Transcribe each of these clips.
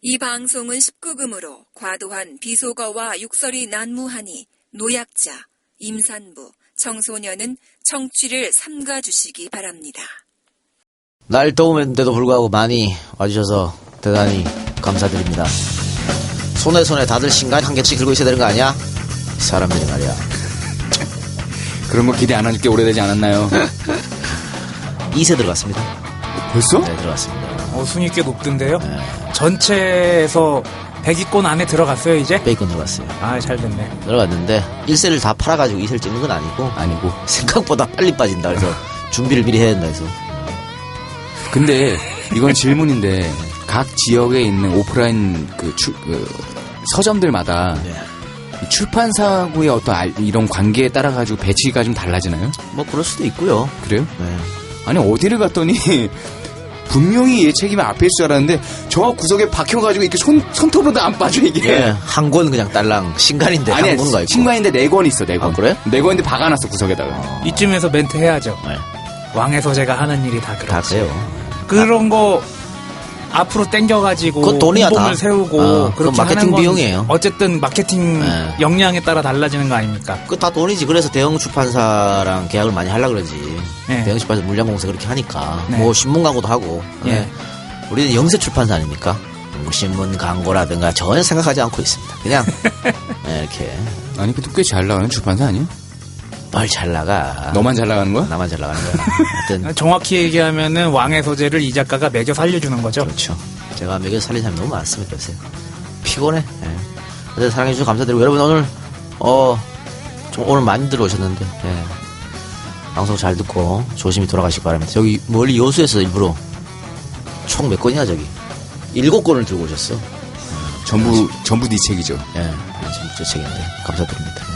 이 방송은 19금으로 과도한 비속어와 욕설이 난무하니 노약자, 임산부, 청소년은 청취를 삼가주시기 바랍니다. 날 더운데도 불구하고 많이 와주셔서 대단히 감사드립니다. 손에 다들 신간 한 개씩 들고 있어야 되는 거 아니야? 사람들이 말이야. 그런 거 기대 안 한 지 꽤 오래되지 않았나요? 2세 들어갔습니다. 벌써? 네, 들어갔습니다. 순위 꽤 높던데요? 네. 전체에서 100위권 안에 들어갔어요, 이제? 베이컨 들어갔어요. 아, 잘 됐네. 들어갔는데 1세를 다 팔아가지고 2세를 찍는 건 아니고 생각보다 빨리 빠진다. 그래서 준비를 미리 해야 된다 해서. 근데 이건 질문인데 각 지역에 있는 오프라인 서점들마다 네. 출판사하고의 어떤 이런 관계에 따라 가지고 배치가 좀 달라지나요? 뭐 그럴 수도 있고요. 그래요? 네. 아니 어디를 갔더니 분명히 얘 책임이 앞에 있을 줄 알았는데 저 구석에 박혀가지고 이렇게 손톱으로도 안 빠져 이게. 네, 한 권 그냥 딸랑 신간인데 아니 한 권가 있고. 신간인데 4권 있어 4권. 아, 그래? 4권인데 박아놨어 구석에다가. 이쯤에서 멘트 해야죠. 네. 왕의 소재가 하는 일이 다 그렇지. 다 그래요. 그런 거 앞으로 땡겨가지고 그건 돈이야, 홍보를 다. 세우고 그건 그렇게 마케팅 하는 건 비용이에요. 어쨌든 마케팅 네. 역량에 따라 달라지는 거 아닙니까? 그 다 돈이지. 그래서 대형 출판사랑 계약을 많이 하려고 그러지. 네. 대형 출판사 물량 공세 그렇게 하니까. 네. 뭐 신문 광고도 하고. 예. 네. 우리는 영세 출판사 아닙니까? 뭐 신문 광고라든가 전혀 생각하지 않고 있습니다. 그냥 네, 이렇게 아니 그것도 꽤 잘 나가는 출판사 아니야? 뭘 잘 나가. 너만 잘 나가는 거야? 나만 잘 나가는 거야. 하여튼 정확히 얘기하면은 왕의 소재를 이 작가가 매겨 살려주는 거죠. 그렇죠. 제가 매겨 살린 사람이 너무 많습니다. 요새 피곤해. 네. 그래서 사랑해주셔서 감사드리고 여러분 오늘 좀 오늘 많이들 오셨는데 예. 방송 잘 듣고 조심히 돌아가시기 바랍니다. 여기 멀리 여수에서 일부러 총 몇 권이야 저기 7권을 들고 오셨어. 전부 네 책이죠. 예, 지금 제 책인데 감사드립니다.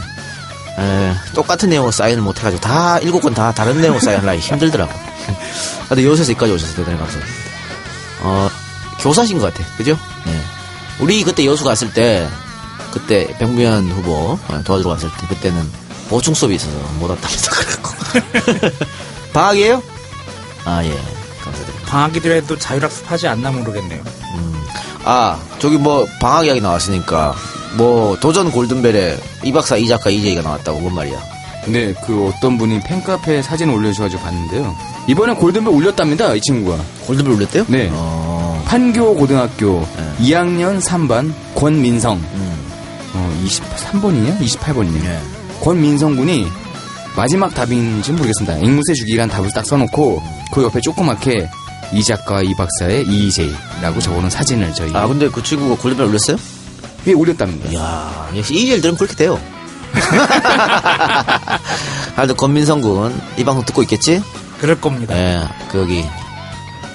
예, 똑같은 내용으로 사인을 못 해가지고 다 7권 다 다른 내용으로 사인하려기 힘들더라고. 근데 여수에서 여기까지 오셔서 대단히 감사드립니다. 교사신 것 같아, 그죠? 예. 우리 그때 여수 갔을 때 그때 백무현 후보 도와주러 갔을 때 그때는 보충 수업이 있어서 못 왔다면서 그래갖고 방학이에요? 아 예, 감사드립니다. 방학이더라도 자율학습하지 않나 모르겠네요. 저기 뭐 방학 이야기 나왔으니까 뭐 도전 골든벨에 이 박사 이 작가 이재희가 나왔다고 뭔 말이야? 근데 그 어떤 분이 팬카페에 사진을 올려주셔가지고 봤는데요. 이번에 골든벨 올렸답니다 이 친구가. 골든벨 올렸대요? 네. 판교 고등학교 2학년 3반 권민성 23번이냐? 28번이냐? 네. 권민성 군이 마지막 답인지는 모르겠습니다. 앵무새 주기란 답을 딱 써놓고 그 옆에 조그맣게 이 작가 이 박사의 이재희라고 적어놓은 사진을 저희 근데 그 친구가 골든벨 올렸어요? 예, 올렸답니다. 이야, 역시 이재희들은 그렇게 돼요. 하여튼 권민성 군 이 방송 듣고 있겠지? 그럴 겁니다. 예, 여기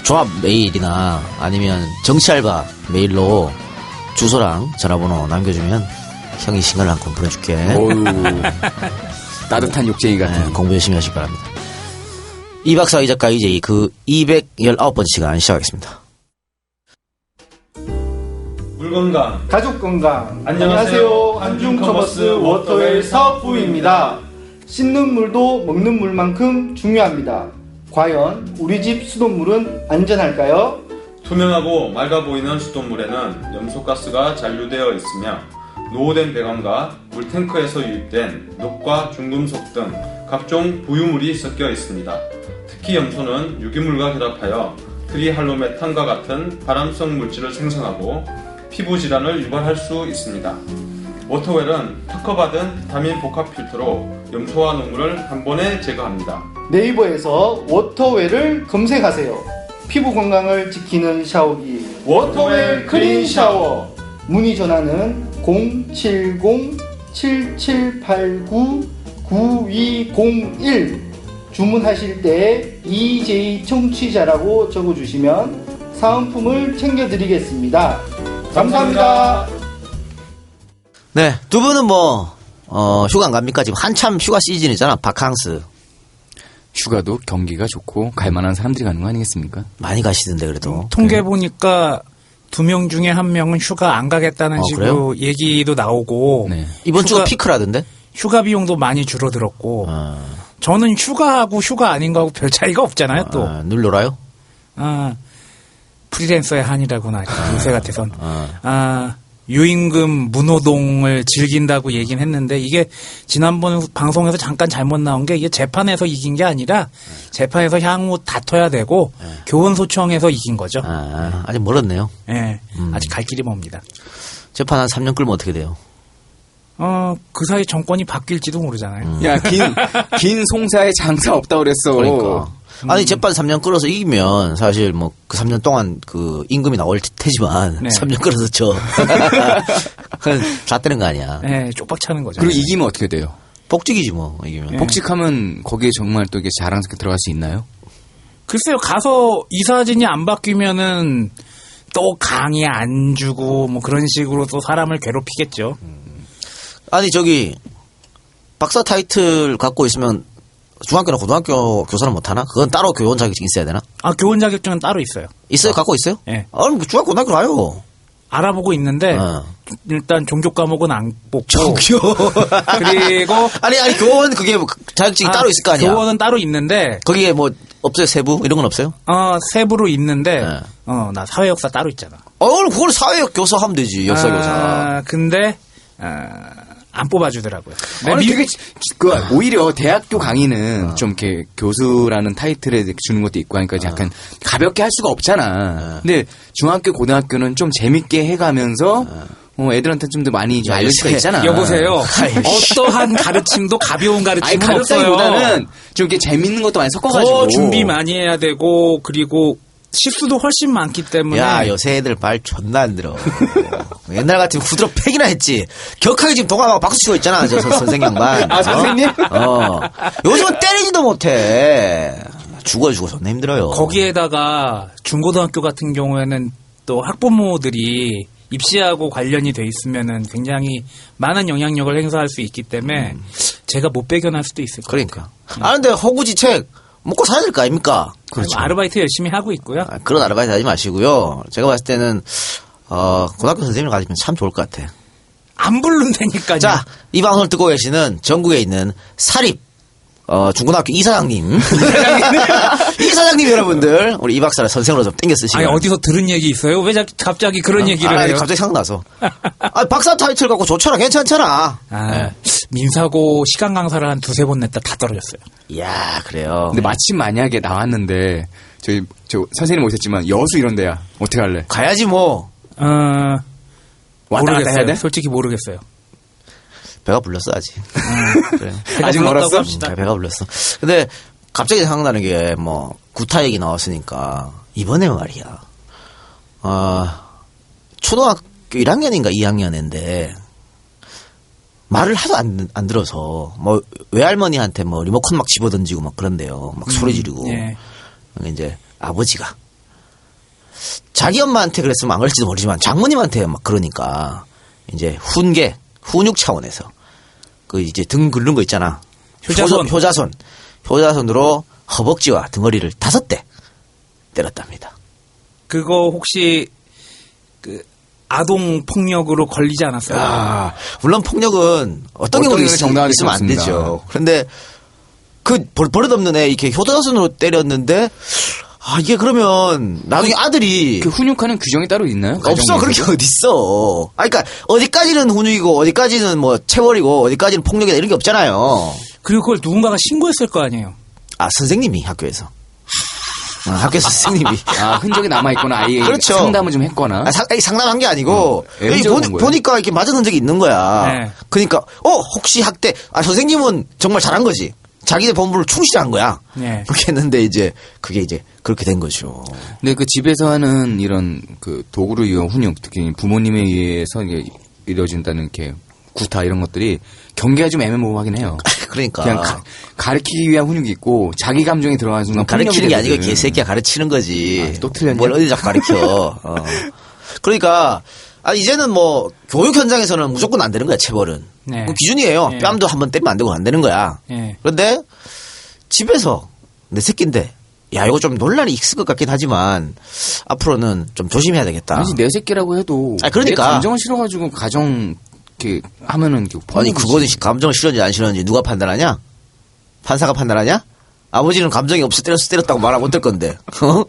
조합 메일이나 아니면 정치알바 메일로 주소랑 전화번호 남겨주면 형이 신간을 한 권 보내줄게. 어유 따뜻한 욕쟁이 같은. 네, 공부 열심히 하시기 바랍니다. 이 박사 이 작가 이제 그 219번째 시간 시작하겠습니다. 물건강 가족 건강. 안녕하세요. 안중커머스 워터웰 사업부입니다. 씻는 물도 먹는 물만큼 중요합니다. 과연 우리 집 수돗물은 안전할까요? 투명하고 맑아 보이는 수돗물에는 염소가스가 잔류되어 있으며 노후된 배관과 물탱크에서 유입된 녹과 중금속 등 각종 부유물이 섞여 있습니다. 특히 염소는 유기물과 결합하여 트리할로메탄과 같은 발암성 물질을 생성하고 피부 질환을 유발할 수 있습니다. 워터웰은 특허받은 비타민 복합 필터로 염소와 녹물을 한 번에 제거합니다. 네이버에서 워터웰을 검색하세요. 피부 건강을 지키는 샤워기 워터웰 클린 샤워. 문의 전화는 070-7789-9201. 주문하실 때 EJ 청취자라고 적어주시면 사은품을 챙겨드리겠습니다. 감사합니다. 네, 두 분은 휴가 안 갑니까? 지금 한참 휴가 시즌이잖아, 바캉스. 휴가도 경기가 좋고 갈만한 사람들이 가는 거 아니겠습니까? 많이 가시던데, 그래도. 통계 보니까 2명 중에 1명은 휴가 안 가겠다는 식으로 그래요? 얘기도 나오고 네. 이번 주가 피크라던데? 휴가 비용도 많이 줄어들었고 저는 휴가하고 휴가 아닌 거하고 별 차이가 없잖아요 또. 늘 놀아요? 프리랜서의 한이라고나 요새 같아선 유임금 무노동을 즐긴다고 얘기는 했는데 이게 지난번 방송에서 잠깐 잘못 나온 게 이게 재판에서 이긴 게 아니라 재판에서 향후 다퉈야 되고 교원소청에서 이긴 거죠. 아직 멀었네요. 예, 아직 갈 길이 멉니다. 재판 한 3년 끌면 어떻게 돼요? 그 사이 정권이 바뀔지도 모르잖아요. 야, 긴 송사에 장사 없다 그랬어. 그러니까. 아니, 재판 3년 끌어서 이기면 사실 뭐 그 3년 동안 그 임금이 나올 테지만 네. 3년 끌어서 져. 그건 잣되는 거 아니야. 예, 쪽박 차는 거죠. 그리고 이기면 어떻게 돼요? 복직이지 뭐, 이기면. 복직하면 거기에 정말 또 이게 자랑스럽게 들어갈 수 있나요? 글쎄요, 가서 이사진이 안 바뀌면은 또 강의 안 주고 뭐 그런 식으로 또 사람을 괴롭히겠죠. 아니, 저기, 박사 타이틀 갖고 있으면 중학교나 고등학교 교사는 못하나? 그건 따로 교원 자격증 있어야 되나? 교원 자격증은 따로 있어요. 있어요? 갖고 있어요? 예. 그럼 중학교 고등학교 가요. 알아보고 있는데 일단 종교 과목은 안 뽑고 그리고 아니, 교원 그게 뭐 자격증이 따로 있을 거 아니야? 교원은 따로 있는데 거기에 뭐, 없어요? 세부? 이런 건 없어요? 세부로 있는데 네. 나 사회역사 따로 있잖아. 그걸 사회역 교사 하면 되지, 역사 교사. 근데 안 뽑아주더라고요. 아니, 되게, 오히려 대학교 강의는 좀 이렇게 교수라는 타이틀에 주는 것도 있고 하니까 약간 가볍게 할 수가 없잖아. 근데 중학교, 고등학교는 좀 재밌게 해가면서, 애들한테 좀 더 많이 좀 알릴 수가 있잖아. 여보세요. 어떠한 가르침도 가벼운 가르침은 없어요. 가볍다기보다는 좀 이렇게 재밌는 것도 많이 섞어가지고. 더 준비 많이 해야 되고, 그리고 실수도 훨씬 많기 때문에. 야, 요새 애들 말 존나 안 들어. 옛날 같으면 후드로 팩이나 했지. 격하게 지금 동화하고 박수 치고 있잖아, 저 선생 양반. 선생님? 요즘은 때리지도 못해. 죽어 존나 힘들어요. 거기에다가 중고등학교 같은 경우에는 또 학부모들이 입시하고 관련이 돼 있으면은 굉장히 많은 영향력을 행사할 수 있기 때문에 제가 못 배견할 수도 있을 거예요. 그러니까. 근데 허구지책 먹고 살아야 될 거 아닙니까? 그렇죠. 아르바이트 열심히 하고 있고요. 그런 아르바이트 하지 마시고요. 제가 봤을 때는 고등학교 선생님을 가지면 참 좋을 것 같아. 안 부른다니까요. 자, 이 방송을 듣고 계시는 전국에 있는 사립 중고등학교 이사장님 이사장님 여러분들, 우리 이 박사를 선생으로 좀 땡겨 쓰시고. 아니, 어디서 들은 얘기 있어요? 왜 갑자기 그런 얘기를 해요? 갑자기 생각나서. 박사 타이틀 갖고 좋잖아, 괜찮잖아. 민사고 시간 강사를 한 2-3번 냈다 다 떨어졌어요. 이야, 그래요. 근데 마침 만약에 나왔는데, 저 선생님 오셨지만 여수 이런 데야. 어떻게 할래? 가야지 뭐. 왔다 갔다 모르겠어요. 해야 돼? 솔직히 모르겠어요. 배가 불렀어, 아직. 그래. 아직 멀었어? 합시다. 배가 불렀어. 근데 갑자기 생각나는 게 뭐 구타 얘기 나왔으니까 이번에 말이야. 초등학교 1학년인가 2학년인데 말을 하도 안 들어서 뭐 외할머니한테 뭐 리모컨 막 집어던지고 막 그런데요. 막 소리 지르고. 예. 이제 아버지가 자기 엄마한테 그랬으면 안 그럴지도 모르지만 장모님한테 막 그러니까 이제 훈육 차원에서 그 이제 등 긁는 거 있잖아. 효자손으로 허벅지와 등허리를 5대 때렸답니다. 그거 혹시 그 아동 폭력으로 걸리지 않았어요? 물론 폭력은 어떤 경우도 정당하게 있으면 안 없습니다. 되죠. 그런데 그 버릇없는 애 이렇게 효자손으로 때렸는데 이게 그러면 나중에 아들이 그 훈육하는 규정이 따로 있나요? 없어. 그렇게 어딨어. 그러니까 어디까지는 훈육이고 어디까지는 뭐 체벌이고 어디까지는 폭력이다 이런 게 없잖아요. 그리고 그걸 누군가가 신고했을 거 아니에요? 선생님이 학교에서. 학교에서 선생님이. 흔적이 남아있거나 아예 그렇죠. 상담을 좀 했거나. 상담한 게 아니고 흔적을 본 거예요. 보니까 이렇게 맞은 흔적이 있는 거야. 네. 그러니까 혹시 학대 선생님은 정말 잘한 거지. 자기네 본분을 충실한 거야. 네. 그렇게 했는데 이제 그게 이제 그렇게 된 거죠. 근데 그 집에서 하는 이런 그 도구를 이용 훈육, 특히 부모님에 의해서 이게 이루어진다는 이렇게 구타 이런 것들이 경계가 좀 애매모호하긴 해요. 그러니까 그냥 가르치기 위한 훈육이 있고 자기 감정이 들어가는 순간 가르치는 게 아니고 되거든. 개새끼야 가르치는 거지. 또 틀렸냐? 뭘 어디 자꾸 가르쳐. 그러니까 이제는 뭐 교육 현장에서는 무조건 안 되는 거야, 체벌은. 네. 그 기준이에요. 네. 뺨도 한번 때리면 안 되고 안 되는 거야. 네. 그런데 집에서 내 새끼인데 이거 좀 논란이 있을 것 같긴 하지만 앞으로는 좀 조심해야 되겠다. 아니 내 새끼라고 해도 그러니까 내 감정을 실어가지고 가정 이렇게 하면은 아니 그거는 감정 실현지 안 실현지 누가 판단하냐? 판사가 판단하냐? 아버지는 감정이 없어 때렸다고 말 못 할 건데. 어?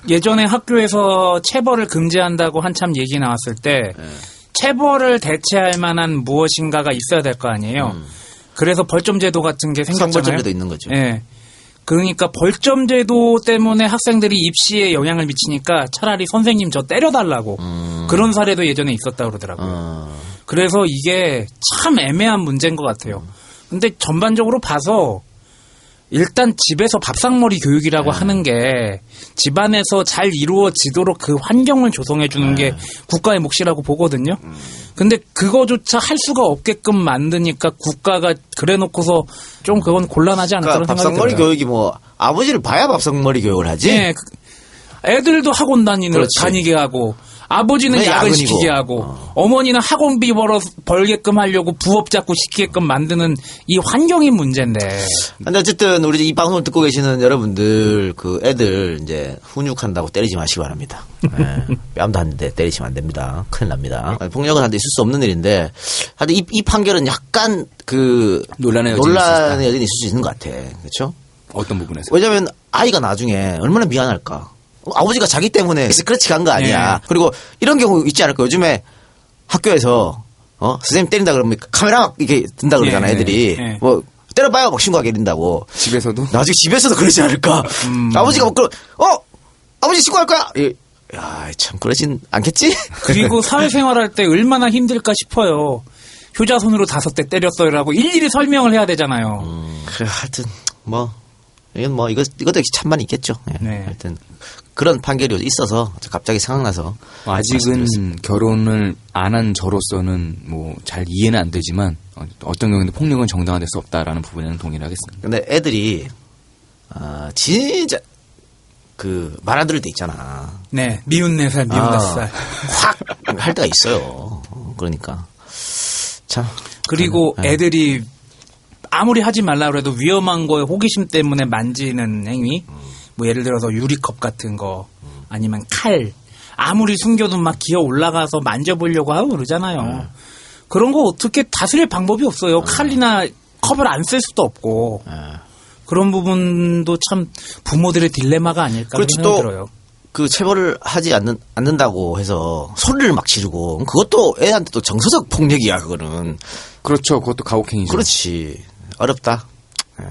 예전에 학교에서 체벌을 금지한다고 한참 얘기 나왔을 때 체벌을 대체할 만한 무엇인가가 있어야 될 거 아니에요. 그래서 벌점제도 같은 게 생겼잖아요. 상벌점제도 있는 거죠. 예. 그러니까 벌점제도 때문에 학생들이 입시에 영향을 미치니까 차라리 선생님 저 때려달라고 그런 사례도 예전에 있었다고 그러더라고요. 그래서 이게 참 애매한 문제인 것 같아요. 근데 전반적으로 봐서 일단 집에서 밥상머리 교육이라고 하는 게 집안에서 잘 이루어지도록 그 환경을 조성해 주는 게 국가의 몫이라고 보거든요. 근데 그거조차 할 수가 없게끔 만드니까 국가가 그래 놓고서 좀 그건 곤란하지 않을까 그러니까 그런 생각이 밥상머리 들어요. 교육이 뭐 아버지를 봐야 밥상머리 교육을 하지. 예. 애들도 학원 그렇지. 다니게 하고 아버지는 왜 야근 야근이고. 시키게 하고 어머니는 학원비 벌게끔 하려고 부업 잡고 시키게끔 만드는 이 환경이 문제인데. 근데 어쨌든 우리 이 방송을 듣고 계시는 여러분들 그 애들 이제 훈육한다고 때리지 마시기 바랍니다. 예. 뺨도 한 대 때리시면 안 됩니다. 큰일 납니다. 폭력은 한데 있을 수 없는 일인데 하여튼 이 판결은 약간 그 논란의 여진이 있을 수 있는 것 같아. 그렇죠? 어떤 부분에서? 왜냐면 아이가 나중에 얼마나 미안할까. 아버지가 자기 때문에 그렇지 간 거 아니야. 네. 그리고 이런 경우 있지 않을까. 요즘에 학교에서 선생님 때린다 그러면 카메라 막 이렇게 든다 그러잖아. 네, 애들이. 네. 뭐 때려봐요 막 신고하게 된다고. 집에서도? 나중에 집에서도 그러지 않을까. 아버지가 뭐 아버지 신고할 거야. 야, 참 그러진 않겠지? 그리고 사회생활할 때 얼마나 힘들까 싶어요. 효자손으로 5대 때렸어요라고 일일이 설명을 해야 되잖아요. 그래, 하여튼 이건 이것도 찬반 있겠죠. 예. 네. 하여튼 그런 판결이 있어서 갑자기 생각나서 아직은 결혼을 안 한 저로서는 뭐 잘 이해는 안 되지만 어떤 경우에는 폭력은 정당화될 수 없다라는 부분에는 동의를 하겠습니다. 근데 애들이 진짜 그 말 안 들을 때 있잖아. 네, 미운 4살, 미운 5살. 확 할 때가 있어요. 그러니까 참. 그리고 네. 애들이 아무리 하지 말라 그래도 위험한 거에 호기심 때문에 만지는 행위, 뭐 예를 들어서 유리컵 같은 거, 아니면 칼, 아무리 숨겨도 막 기어 올라가서 만져보려고 하고 그러잖아요. 그런 거 어떻게 다스릴 방법이 없어요. 칼이나 컵을 안 쓸 수도 없고. 그런 부분도 참 부모들의 딜레마가 아닐까 그렇지, 생각이 또 들어요. 그 체벌을 하지 않는다고 해서 소리를 막 지르고 그것도 애한테 또 정서적 폭력이야 그거는. 그렇죠. 그것도 가혹행위죠. 그렇지. 어렵다. 예.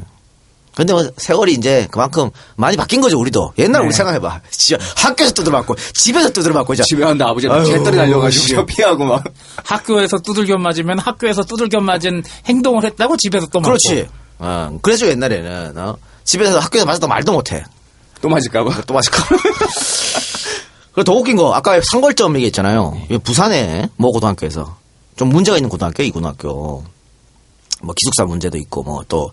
근데 뭐 세월이 이제 그만큼 많이 바뀐 거죠 우리도. 옛날 네. 우리 생각해봐. 진짜 학교에서 두드려맞고 집에서 두드려맞고 이제 집에 갔는데 아버지가 아유, 개떨이 날려가지고 진짜. 피하고 막. 학교에서 두들겨 맞으면 학교에서 두들겨 맞은 행동을 했다고 집에서 또 맞고. 그렇지. 그래서 옛날에는 집에서 학교에서 맞았다 말도 못해. 또 맞을까봐. 또 맞을까? 그리고 더 웃긴 거 아까 상벌점 얘기했잖아요. 부산에 모 고등학교에서 좀 문제가 있는 고등학교 이 고등학교 뭐 기숙사 문제도 있고 뭐 또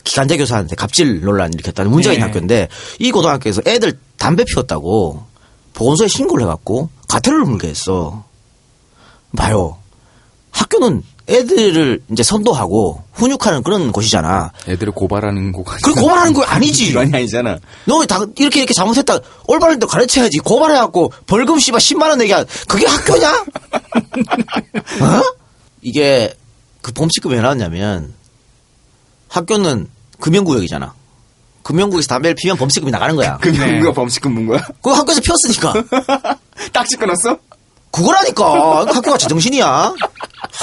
기간제 교사한테 갑질 논란 일으켰다는 문제가 있는 네. 학교인데 이 고등학교에서 애들 담배 피웠다고 보건소에 신고를 해갖고 가태료를 물게 했어. 봐요. 학교는 애들을 이제 선도하고 훈육하는 그런 곳이잖아. 애들을 고발하는 곳. 그 고발하는 거 아니지. 기관이 아니잖아. 너 이렇게 잘못했다. 올바른 데 가르쳐야지. 고발해갖고 벌금 씨발 10만 원 내게 그게 학교냐? 이게 그 범칙금이 왜 나왔냐면 학교는 금연구역이잖아. 금연구역에서 담배를 피우면 범칙금이 나가는 거야. 금융부가 범칙금 문 거야? 그거 학교에서 피웠으니까. 딱지 끊었어? 그거라니까. 학교가 제정신이야.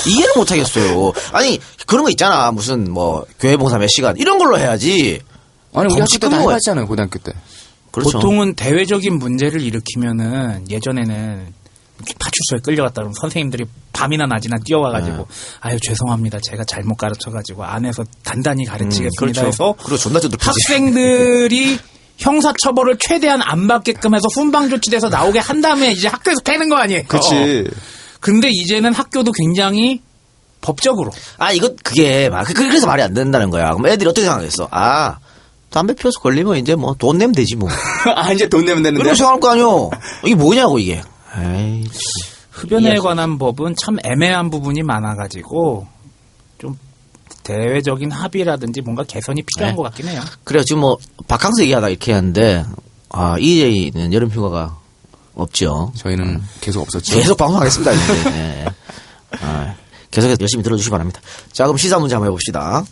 이해를 못 하겠어요. 아니 그런 거 있잖아. 무슨 뭐 교회 봉사 몇 시간 이런 걸로 해야지. 아니 우리 학교 범칙금 때다 뭐야? 해봤잖아요 고등학교 때. 그렇죠. 보통은 대외적인 문제를 일으키면은 예전에는 파출소에 끌려갔다 그러면 선생님들이 밤이나 낮이나 뛰어와가지고 아유 죄송합니다 제가 잘못 가르쳐가지고 안에서 단단히 가르치겠습니다 그렇죠. 해서 그리고 존나 두들기지. 학생들이 형사처벌을 최대한 안 받게끔 해서 훈방조치돼서 나오게 한 다음에 이제 학교에서 패는 거 아니에요. 그치. 근데 이제는 학교도 굉장히 법적으로 그게 막 그래서 말이 안 된다는 거야. 그럼 애들이 어떻게 생각했어? 담배 피워서 걸리면 이제 뭐 돈 내면 되지 뭐. 아 이제 돈 내면 되는데. 이러고 생각할 거 아니오. 이게 뭐냐고 이게. 에이. 흡연에 관한 법은 참 애매한 부분이 많아가지고 좀 대외적인 합의라든지 뭔가 개선이 필요한 네. 것 같긴 해요. 그래요. 지금 뭐 바캉스 얘기하다 이렇게 하는데 EJ는 여름 휴가가 없죠. 저희는 계속 없었죠. 계속 방송하겠습니다. 이제. 네. 계속해서 열심히 들어주시기 바랍니다. 자, 그럼 시사 문제 한번 해봅시다.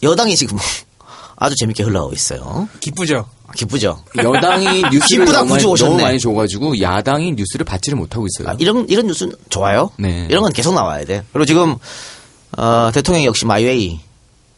여당이 지금 아주 재밌게 흘러가고 있어요. 기쁘죠. 기쁘죠? 여당이 뉴스를 기쁘다 너무, 구주 오셨네. 너무 많이 줘가지고 야당이 뉴스를 받지를 못하고 있어요. 이런 뉴스는 좋아요. 네. 이런 건 계속 나와야 돼. 그리고 지금 대통령이 역시 마이웨이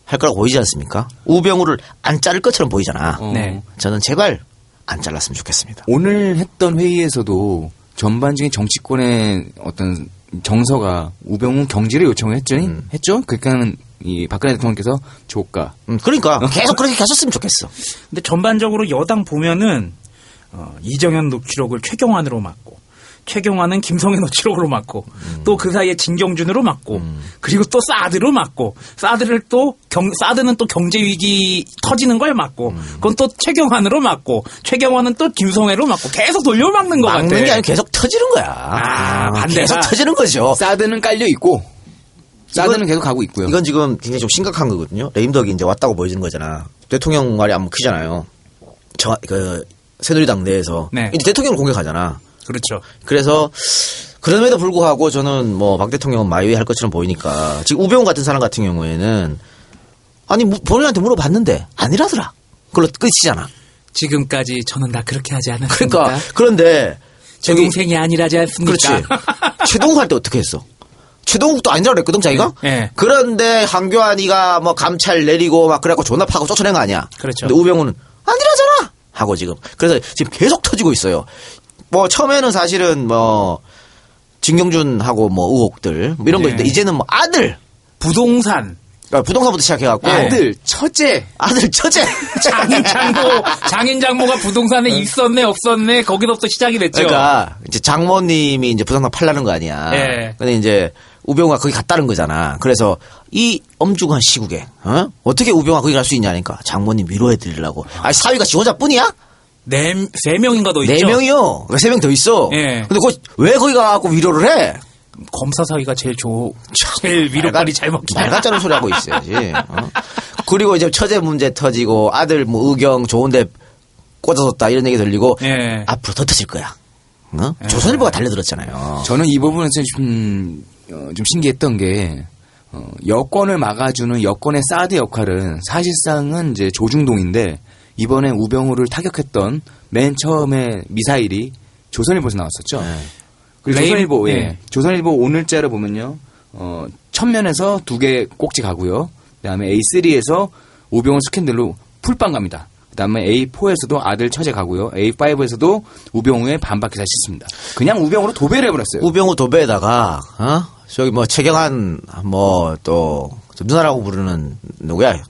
할 거라고 보이지 않습니까? 우병우를 안 자를 것처럼 보이잖아. 네. 저는 제발 안 잘랐으면 좋겠습니다. 오늘 했던 회의에서도 전반적인 정치권의 어떤 정서가 우병우 경질을 요청을 했죠. 그러니까는 이 박근혜 대통령께서 조까. 그러니까 계속 그렇게 가셨으면 좋겠어. 근데 전반적으로 여당 보면은 이정현 녹취록을 최경환으로 맡고 최경환은 김성애 녹취록으로 맡고 또 그 사이에 진경준으로 맡고 그리고 또 사드로 맡고 사드를 또 사드는 또 경제 위기 터지는 걸 맡고 그건 또 최경환으로 맡고 최경환은 또 김성애로 맡고 계속 돌려막는 것 같아. 막는 게 아니고 계속 터지는 거야. 반대가. 계속 터지는 거죠. 사드는 깔려 있고 사드는 계속 가고 있고요. 이건 지금 굉장히 좀 심각한 거거든요. 레임덕이 이제 왔다고 보여지는 거잖아. 대통령 말이 안 먹히잖아요. 새누리당 내에서. 네. 이제 대통령을 공격하잖아. 그렇죠. 그래서 그럼에도 불구하고 저는 뭐 박 대통령은 마이웨이 할 것처럼 보이니까 지금 우병우 같은 사람 같은 경우에는 아니 본인한테 물어봤는데 아니라더라. 그걸로 끝이잖아. 지금까지 저는 다 그렇게 하지 않았습니까? 그러니까 그런데 제 동생이 아니라지 않습니까? 그렇지. 최동욱 할 때 어떻게 했어? 최동욱도 아니라고 그랬거든 자기가. 네. 그런데 한교안이가 뭐 감찰 내리고 막 그래갖고 존나 파고 쫓아낸 거 아니야. 그렇죠. 근데 우병우는 아니라잖아 하고 지금 그래서 지금 계속 터지고 있어요. 뭐 처음에는 사실은 뭐 진경준하고 뭐 의혹들 뭐 이런 거 네. 있는데 이제는 뭐 아들 부동산 그러니까 부동산부터 시작해갖고 아들, 처제. 아들 처제 장인 장모가 부동산에 있었네 없었네 거기서부터 시작이 됐죠. 그러니까 이제 장모님이 이제 부동산 팔라는 거 아니야. 예. 근데 이제 우병우가 거기 갔다는 거잖아. 그래서 이 엄중한 시국에 어떻게 우병우가 거기 갈 수 있냐니까 장모님 위로해드리려고. 아니 사위가 지 혼자뿐이야? 세 명인가 더 네 있죠. 명이요. 3명 더 있어. 예. 근데 왜 거기 가갖고 위로를 해? 검사 사위가 제일 위로빨이 잘 먹히다. 말 같자는 소리 하고 있어야지. 그리고 이제 처제 문제 터지고 아들 뭐 의경 좋은데 꽂아뒀다 이런 얘기 들리고 예. 앞으로 더 터질 거야. 조선일보가 달려들었잖아요. 저는 이 부분에서 좀 신기했던 게 여권을 막아주는 여권의 사드 역할은 사실상은 이제 조중동인데 이번에 우병우를 타격했던 맨 처음에 미사일이 조선일보에서 나왔었죠. 그리고 조선일보, 네. 조선일보 오늘자를 보면요, 천면에서 2개 꼭지 가고요. 그 다음에 A3에서 우병우 스캔들로 풀빵 갑니다. 그 다음에 A4에서도 아들 처제 가고요. A5에서도 우병우의 반박 기사 싣습니다. 그냥 우병우로 도배를 해버렸어요. 우병우 도배에다가 저기 뭐 최경환 뭐 또 누나라고 부르는 누구야?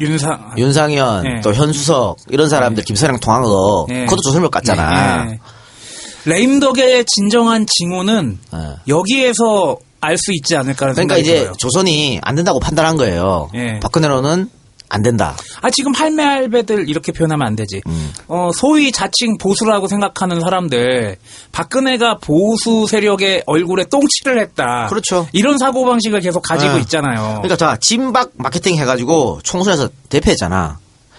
윤상현 네. 또 현수석 이런 사람들 김선영 통한 거 네. 그것도 조선일보 같잖아. 네. 레임덕의 진정한 징후는 네. 여기에서 알 수 있지 않을까라는 그러니까 생각이 이제 들어요. 조선이 안 된다고 판단한 거예요. 네. 박근혜로는 안 된다. 지금 할매할배들 이렇게 표현하면 안 되지. 소위 자칭 보수라고 생각하는 사람들 박근혜가 보수 세력의 얼굴에 똥칠을 했다. 그렇죠. 이런 사고방식을 계속 가지고 네. 있잖아요. 그러니까 자 진박 마케팅 해가지고 총선에서 대패했잖아.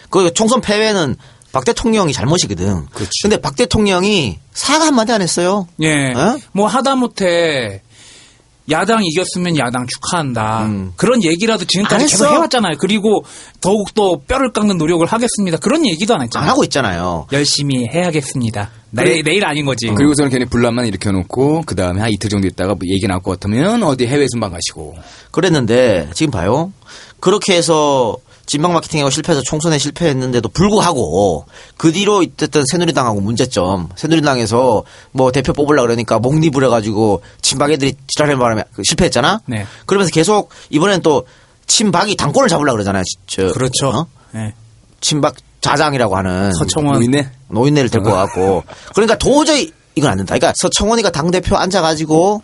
그 총선 패배는 박 대통령이 잘못이거든. 그렇지. 근데 박 대통령이 사과 한마디 안 했어요. 예. 어? 뭐 하다못해 야당 이겼으면 야당 축하한다. 그런 얘기라도 안 지금까지 계속 했어. 해왔잖아요. 그리고 더욱더 뼈를 깎는 노력을 하겠습니다. 그런 얘기도 안 안 했잖아요. 하고 있잖아요. 열심히 해야겠습니다. 내일 아닌 거지. 그리고서는 괜히 분란만 일으켜놓고 그 다음에 한 이틀 정도 있다가 뭐 얘기 나올 것 같으면 어디 해외 순방 가시고. 그랬는데 지금 봐요. 그렇게 해서 진박 마케팅하고 실패해서 총선에 실패했는데도 불구하고 그 뒤로 있었던 새누리당하고 문제점. 새누리당에서 뭐 대표 뽑으려고 그러니까 목립을 해가지고 친박 애들이 지랄하는 바람에 실패했잖아. 네. 그러면서 계속 이번엔 또 친박이 당권을 잡으려고 그러잖아요. 그렇죠. 네. 친박 자장이라고 하는 서청원. 노인네를 데리고 와갖고 그러니까 도저히 이건 안 된다. 그러니까 서청원이가 당대표 앉아가지고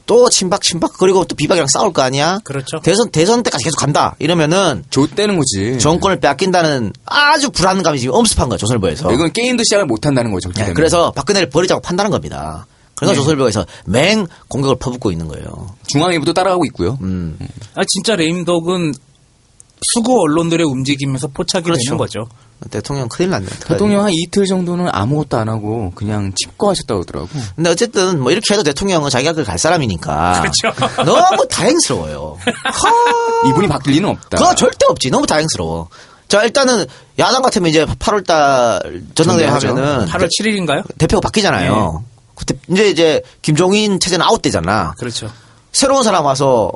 또 친박 그리고 또 비박이랑 싸울 거 아니야. 그렇죠. 대선 때까지 계속 간다. 이러면은 좆대는 거지. 정권을 빼앗긴다는 아주 불안감이 지금 엄습한 거야 조선일보에서. 이건 게임도 시작을 못한다는 거죠. 네, 그래서 박근혜를 버리자고 판단한 겁니다. 그러니까 네. 조선일보에서 맹 공격을 퍼붓고 있는 거예요. 중앙일보도 따라가고 있고요. 진짜 레임덕은 수구 언론들의 움직임에서 포착이 그렇죠. 되는 거죠. 대통령 큰일 났네. 대통령 한 이틀 정도는 아무것도 안 하고 그냥 칩거하셨다고 하더라고. 근데 어쨌든 뭐 이렇게 해도 대통령은 자기가 그걸 갈 사람이니까. 그렇죠. 너무 다행스러워요. 이분이 바뀔 리는 없다. 그거 절대 없지. 너무 다행스러워. 자, 일단은 야당 같으면 이제 8월달 전당대회 전당대회 하면은 8월 7일인가요? 대표가 바뀌잖아요. 그때 이제 김종인 체제는 아웃되잖아. 그렇죠. 새로운 사람 와서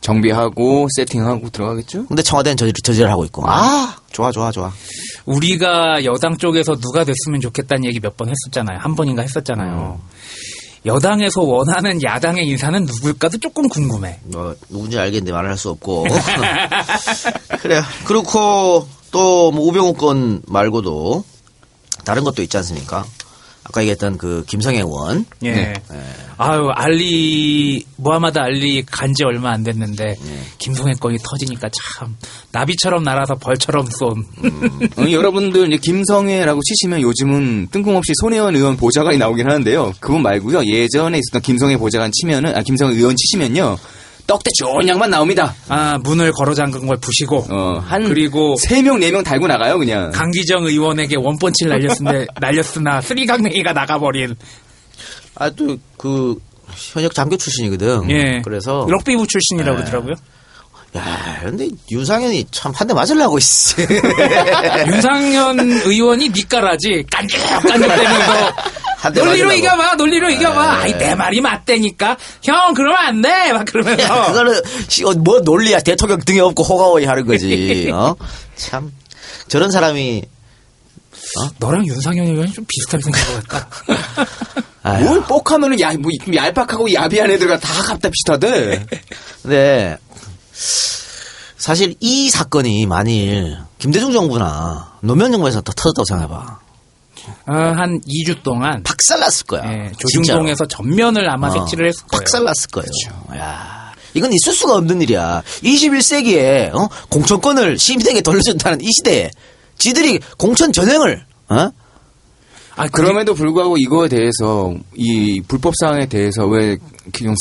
정비하고 세팅하고 들어가겠죠? 근데 청와대는 저지를 하고 있고. 좋아. 우리가 여당 쪽에서 누가 됐으면 좋겠다는 얘기 몇 번 했었잖아요. 한 번인가 했었잖아요. 여당에서 원하는 야당의 인사는 누굴까도 조금 궁금해. 누군지 알겠는데 말을 할 수 없고. 그래요. 그렇고 또 뭐 우병우 건 말고도 다른 것도 있지 않습니까? 아까 얘기했던 그 김성애 의원. 예. 네. 아유, 무하마드 알리 간지 얼마 안 됐는데, 김성애 건이 터지니까 참, 나비처럼 날아서 벌처럼 쏜. 여러분들 이제 김성애라고 치시면 요즘은 뜬금없이 손혜원 의원 보좌관이 나오긴 하는데요. 그분 말고요. 예전에 있었던 김성애 보좌관 치면은, 김성애 의원 치시면요. 떡대 좋은 양만 나옵니다. 문을 걸어 잠근 걸 부시고. 그리고 3명, 4명 달고 나가요, 그냥. 강기정 의원에게 원펀치를 날렸으나 쓰리강냉이가 나가버린. 또 그 현역 장교 출신이거든. 예. 그래서 럭비부 출신이라고 그러더라고요. 야, 근데 윤상현이 참 한 대 맞으려고 있어. 윤상현 의원이 니까라지 깐죽깐죽대면서 논리로 이겨봐. 아이 내 말이 맞대니까 형 그러면 안 돼. 막 그러면서. 그거는 뭐 논리야. 대통령 등에 업고 호가호이 하는 거지. 참 저런 사람이 너랑 윤상현 의원이 좀 비슷하게 생긴 것 같다. 뭘 뻑하면은 얄팍하고 야비한 애들과 다 갖다 비슷하대. 근데 사실 이 사건이 만일 김대중 정부나 노무현 정부에서 더 터졌다고 생각해봐. 한 2주 동안 박살났을 거야. 조중동에서 전면을 아마 색칠을 했을 거예요. 박살났을 거예요. 야, 이건 있을 수가 없는 일이야. 21세기에 공천권을 시민에게 돌려준다는 이 시대에 지들이 공천 전횡을 그럼에도 불구하고 이거에 대해서 이 불법 사항에 대해서 왜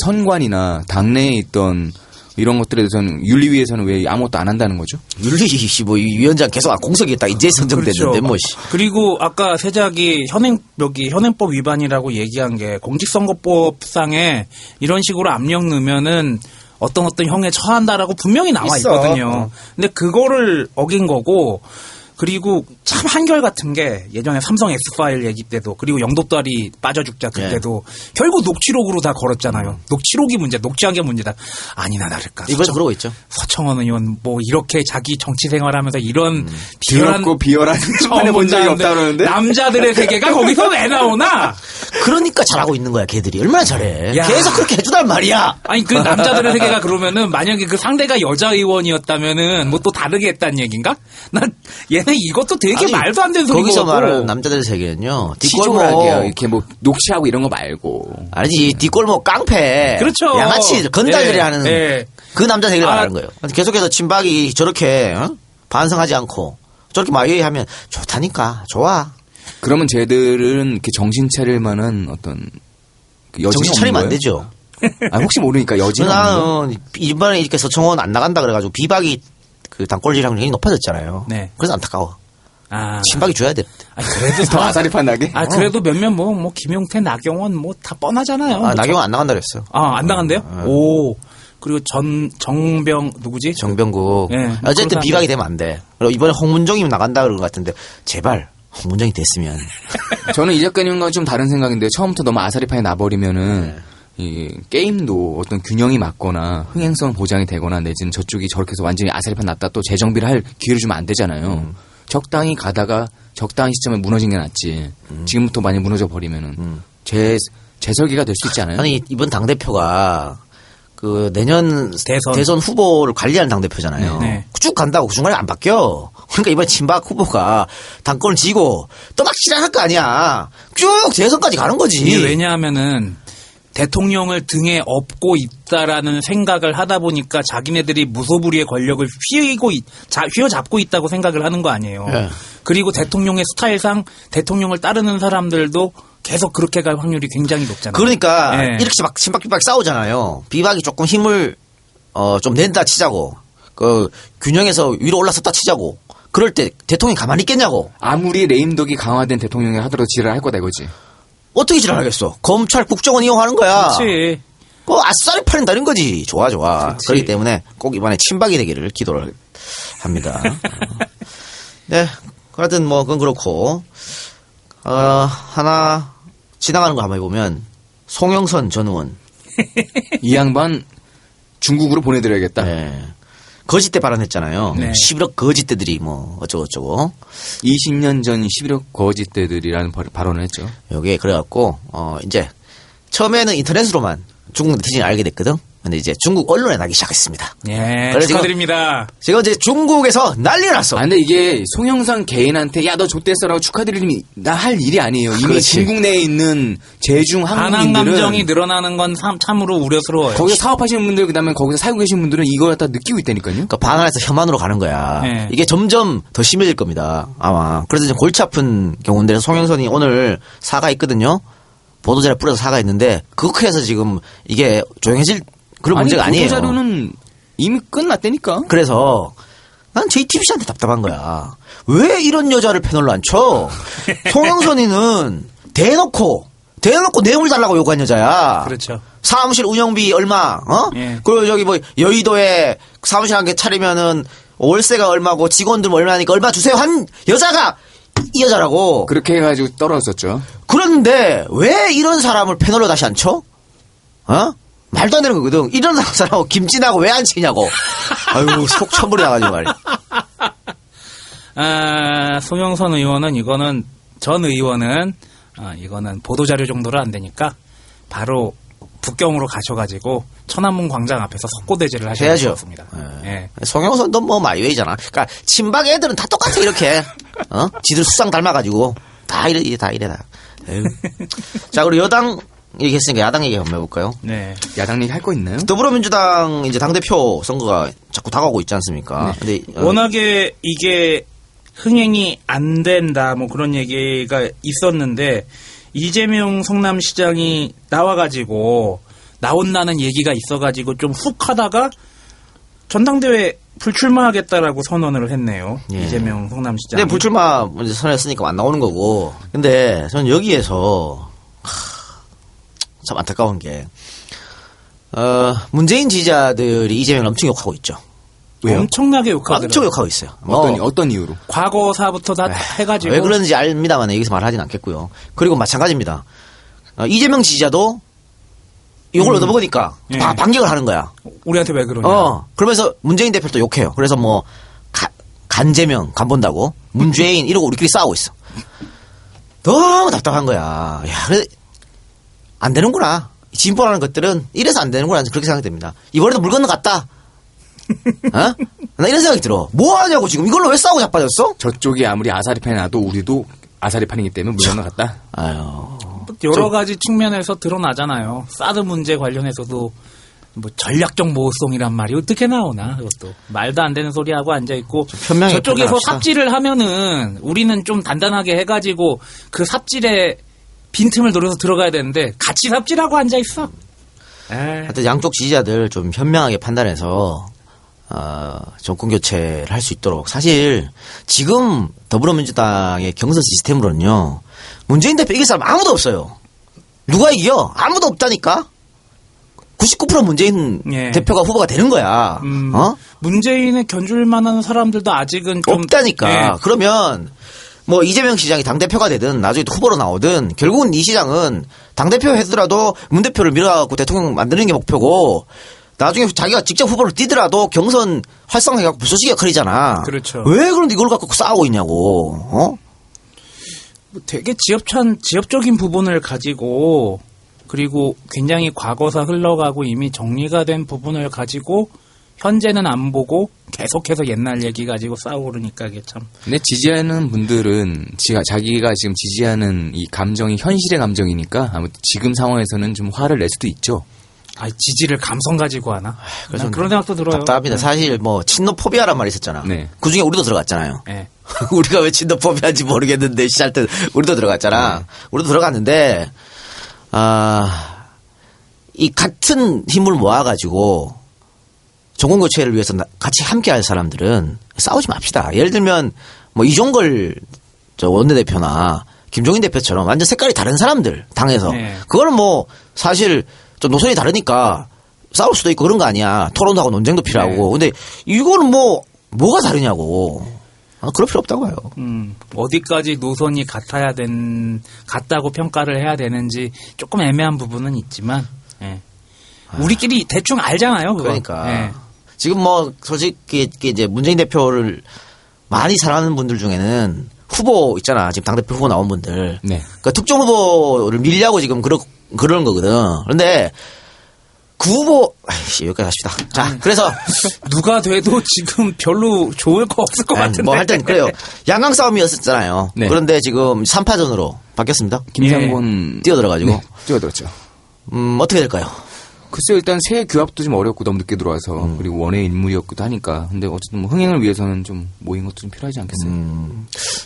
선관이나 당내에 있던 이런 것들에 대해서는 윤리위에서는 왜 아무것도 안 한다는 거죠? 윤리위 뭐 위원장 계속 공석이었다 이제 선정됐는데 뭐. 그리고 아까 세작이 현행법 위반이라고 얘기한 게 공직선거법상에 이런 식으로 압력 넣으면은 어떤 형에 처한다라고 분명히 나와 있거든요. 근데 그거를 어긴 거고. 그리고 참 한결같은 게 예전에 삼성 X파일 얘기 때도 그리고 영도다리 빠져 죽자 그때도 결국 녹취록으로 다 걸었잖아요. 녹취록이 문제, 녹취한 게 문제다. 아니나 다를까. 이번에 그러고 있죠. 서청원 의원 뭐 이렇게 자기 정치 생활하면서 이런 비열한 처음 본 적이 없다 그러는데 남자들의 세계가 거기서 왜 나오나? 그러니까 잘하고 있는 거야 걔들이. 얼마나 잘해. 야. 계속 그렇게 해주단 말이야. 아니 그 남자들의 세계가 그러면은 만약에 그 상대가 여자 의원이었다면은 뭐 또 다르게 했다는 얘기인가? 난 얘네 이것도 되게 말도 안 되는 소리고. 거기서 말하는 남자들 세계는요. 뒷골목 이렇게 뭐 녹취하고 이런 거 말고. 아니지 뒷골목 깡패. 그렇죠. 양아치 건달들이 하는 그 남자 세계를 말하는 거예요. 계속해서 친박이 저렇게 반성하지 않고 저렇게 마유해하면 좋다니까. 좋아. 그러면 쟤들은 이렇게 정신 차릴 만한 어떤 여지가 정신 차리면 안 되죠. 혹시 모르니까 여지는 나는 이번에 이렇게 서청원 안 나간다 그래가지고 비박이 그 당권지랑 굉장히 높아졌잖아요. 네. 그래서 안타까워. 친박이 줘야 돼. 그래도 더 아사리판 나게? 그래도 몇몇 뭐 김용태, 나경원 뭐 다 뻔하잖아요. 나경원 안 나간다 그랬어요. 안 나간대요? 오. 그리고 누구지? 정병국. 네, 어쨌든 비박이 되면 안 돼. 그리고 이번에 홍문정이면 나간다 그런 것 같은데 제발 홍문정이 됐으면. 저는 이 작가님과 좀 다른 생각인데 처음부터 너무 아사리판이 나버리면은 이 게임도 어떤 균형이 맞거나 흥행성 보장이 되거나 내지는 저쪽이 저렇게 해서 완전히 아사리판 났다 또 재정비를 할 기회를 주면 안 되잖아요. 적당히 가다가 적당한 시점에 무너진 게 낫지. 지금부터 많이 무너져 버리면은 재설계가 될 수 있지 않아요? 아니 이번 당대표가 그 내년 대선 후보를 관리하는 당대표잖아요. 네. 쭉 간다고 그 중간에 안 바뀌어. 그러니까 이번에 친박 후보가 당권을 쥐고 또 막 실현할 거 아니야. 쭉 대선까지 가는 거지. 이게 왜냐하면은 대통령을 등에 업고 있다라는 생각을 하다 보니까 자기네들이 무소불위의 권력을 휘어잡고 있다고 생각을 하는 거 아니에요. 네. 그리고 대통령의 스타일상 대통령을 따르는 사람들도 계속 그렇게 갈 확률이 굉장히 높잖아요. 그러니까 네. 이렇게 막 친박 비박 싸우잖아요. 비박이 조금 힘을 좀 낸다 치자고 그 균형에서 위로 올라섰다 치자고 그럴 때 대통령이 가만히 있겠냐고. 아무리 레임덕이 강화된 대통령이 하더라도 지랄할 거다 이거지. 어떻게 지랄하겠어. 검찰 국정원 이용하는 거야. 그렇지. 아싸리 팔린다는 거지. 좋아. 그렇기 때문에 꼭 이번에 친박이 되기를 기도를 합니다. 네. 하여튼 뭐 그건 그렇고 하나 지나가는 거 한번 해보면 송영선 전 의원. 이 양반 중국으로 보내드려야겠다. 네. 거짓대 발언했잖아요. 네. 11억 거짓대들이 뭐 어쩌고저쩌고. 20년 전 11억 거짓대들이라는 발언을 했죠. 여기에 그래갖고 이제 처음에는 인터넷으로만 중국 네티즌이 알게 됐거든. 근데 이제 중국 언론에 나기 시작했습니다. 예, 그래서 축하드립니다. 지금 이제 중국에서 난리가 났어. 아, 근데 이게 송영선 개인한테 야 너 좆됐어라고 축하드리니 나 할 일이 아니에요. 이미 그렇지. 중국 내에 있는 제중 반항 한국인들은 감정이 늘어나는 건 참으로 우려스러워요. 거기서 사업하시는 분들 그다음에 거기서 살고 계신 분들은 이걸 다 느끼고 있다니까요. 그러니까 반환해서 혐한으로 가는 거야. 네. 이게 점점 더 심해질 겁니다. 아마. 그래서 이제 골치 아픈 경우인데 송영선이 오늘 사과했거든요. 보도자료 뿌려서 사과했는데 그렇게 해서 지금 이게 조용해질 그런 문제가 아니에요. 보도자료는 이미 끝났다니까. 그래서 난 JTBC한테 답답한 거야. 왜 이런 여자를 패널로 앉혀? 송영선이는 대놓고 뇌물 달라고 요구한 여자야. 그렇죠. 사무실 운영비 얼마, 예. 그리고 저기 뭐 여의도에 사무실 한 개 차리면은 월세가 얼마고 직원들 뭐 얼마니까 얼마 주세요 한 여자가 이 여자라고. 그렇게 해가지고 떨어졌죠. 그런데 왜 이런 사람을 패널로 다시 앉혀? 말도 안 되는 거거든. 이런 사람하고 김진하고 왜 안 치냐고. 아유, 속 천불이 나가지고 말이야. 송영선 의원은 전 의원은 이거는 보도자료 정도로 안 되니까 바로 북경으로 가셔가지고 천안문 광장 앞에서 석고대죄를 하셔야 될 것 해야죠. 같습니다. 예. 송영선도 뭐 마이웨이잖아. 그러니까 친박 애들은 다 똑같아 이렇게. 지들 수상 닮아가지고 다 이래. 에휴. 자, 그리고 여당 얘기했으니까 야당 얘기 한번 해볼까요? 네. 야당 얘기 할 거 있나요? 더불어민주당 이제 당대표 선거가 자꾸 다가오고 있지 않습니까? 근데 워낙에 이게 흥행이 안 된다 뭐 그런 얘기가 있었는데 이재명 성남시장이 나온다는 얘기가 있어가지고 좀 훅 하다가 전당대회 불출마하겠다라고 선언을 했네요. 예. 이재명 성남시장. 근데 불출마 먼저 선언했으니까 안 나오는 거고. 근데 저는 여기에서 참 안타까운 게 문재인 지지자들이 이재명을 엄청 욕하고 있죠. 왜요? 엄청나게 욕하더라고요. 엄청 욕하고 있어요. 어떤 이유로? 과거사부터 다 해가지고. 왜 그런지 압니다만 여기서 말하진 않겠고요. 그리고 마찬가지입니다. 이재명 지지자도 욕을 얻어먹으니까 예. 반격을 하는 거야. 우리한테 왜 그러냐. 그러면서 문재인 대표를 또 욕해요. 그래서 뭐 간재명 간본다고 문재인 이러고 우리끼리 싸우고 있어. 너무 답답한 거야. 야, 그래 안 되는구나. 진보라는 것들은 이래서 안 되는구나. 그렇게 생각됩니다. 이번에도 물 건너갔다. 나 이런 생각이 들어. 뭐 하냐고 지금 이걸로 왜 싸우고 자빠졌어? 저쪽이 아무리 아사리판이 나도 우리도 아사리판이기 때문에 물건을 갔다. 아유. 여러 가지 측면에서 드러나잖아요. 사드 문제 관련해서도 뭐 전략적 모호성이란 말이 어떻게 나오나 그것도 말도 안 되는 소리 하고 앉아 있고 현명히 저쪽에서 판단합시다. 삽질을 하면은 우리는 좀 단단하게 해가지고 그 삽질에 빈틈을 노려서 들어가야 되는데 같이 삽질하고 앉아 있어. 하여튼 양쪽 지지자들 좀 현명하게 판단해서 정권 교체를 할 수 있도록. 사실 지금 더불어민주당의 경선 시스템으로는요 문재인 대표 이길 사람 아무도 없어요. 누가 이겨? 아무도 없다니까. 99% 문재인 예. 대표가 후보가 되는 거야. 문재인을 견줄 만한 사람들도 아직은 좀 없다니까. 예. 그러면 뭐 이재명 시장이 당대표가 되든 나중에 또 후보로 나오든 결국은 이 시장은 당대표 해더라도 문 대표를 밀어갖고 대통령 만드는 게 목표고 나중에 자기가 직접 후보로 뛰더라도 경선 활성화해갖고 불쏘시개 커리잖아. 그렇죠. 왜 그런데 이걸 갖고 싸우고 있냐고. 되게 지엽적인 부분을 가지고 그리고 굉장히 과거사 흘러가고 이미 정리가 된 부분을 가지고 현재는 안 보고 계속해서 옛날 얘기 가지고 싸우고 그러니까 이게 참. 근데 지지하는 분들은 자기가 지금 지지하는 이 감정이 현실의 감정이니까 아무튼 지금 상황에서는 좀 화를 낼 수도 있죠. 지지를 감성 가지고 하나? 그래서 난 그런 생각도 들어요. 답답합니다. 네. 사실 뭐 친노포비아란 말이 있었잖아. 네. 그 중에 우리도 들어갔잖아요. 네. 우리가 왜 친노포비아인지 모르겠는데 시작 때 우리도 들어갔잖아. 우리도 들어갔는데 이 같은 힘을 모아가지고 정권 교체를 위해서 같이 함께할 사람들은 싸우지 맙시다. 예를 들면 뭐 이종걸 저 원내대표나 김종인 대표처럼 완전 색깔이 다른 사람들 당에서 네. 그거는 뭐 사실 좀 노선이 다르니까 싸울 수도 있고 그런 거 아니야. 토론도 하고 논쟁도 필요하고. 근데 이거는 뭐가 다르냐고. 그럴 필요 없다고 해요. 어디까지 노선이 같다고 평가를 해야 되는지 조금 애매한 부분은 있지만, 예. 우리끼리 대충 알잖아요, 그거. 그러니까. 예. 지금 뭐 솔직히 이제 문재인 대표를 많이 사랑하는 분들 중에는 후보 있잖아. 지금 당대표 후보 나온 분들. 네. 그러니까 특정 후보를 밀려고 지금 그러는 거거든. 그런데 그 후보, 여기까지 합시다. 자, 그래서. 누가 돼도 지금 별로 좋을 거 없을 것 같은데. 뭐 하여튼 그래요. 양강 싸움이었었잖아요. 네. 그런데 지금 3파전으로 바뀌었습니다. 김상곤 뛰어들어가지고. 네, 뛰어들었죠. 어떻게 될까요? 글쎄요, 일단 새 규합도 좀 어렵고 너무 늦게 들어와서 그리고 원외 인물이었기도 하니까 근데 어쨌든 뭐 흥행을 위해서는 좀 모인 것도 좀 필요하지 않겠어요?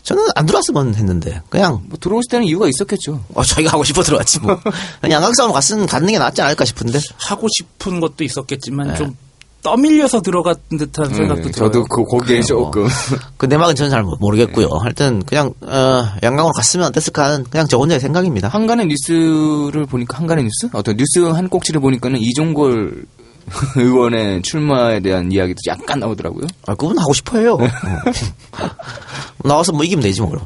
저는 안 들어왔으면 했는데 그냥 뭐 들어오실 때는 이유가 있었겠죠. 자기가 하고 싶어 들어왔지 뭐. 그냥 양강 싸움 가는 게 낫지 않을까 싶은데. 하고 싶은 것도 있었겠지만 좀 떠밀려서 들어간 듯한 생각도 들어요. 저도 거기에 조금 그 내막은 저는 잘 모르겠고요. 하여튼 그냥 양강으로 갔으면 어땠을까 하는 그냥 저 혼자의 생각입니다. 한간의 뉴스를 보니까 한간의 뉴스? 어떤 뉴스 한 꼭지를 보니까는 이종걸 의원의 출마에 대한 이야기도 약간 나오더라고요. 그분 하고 싶어요. 나와서 뭐 이기면 되지 뭐 그럼.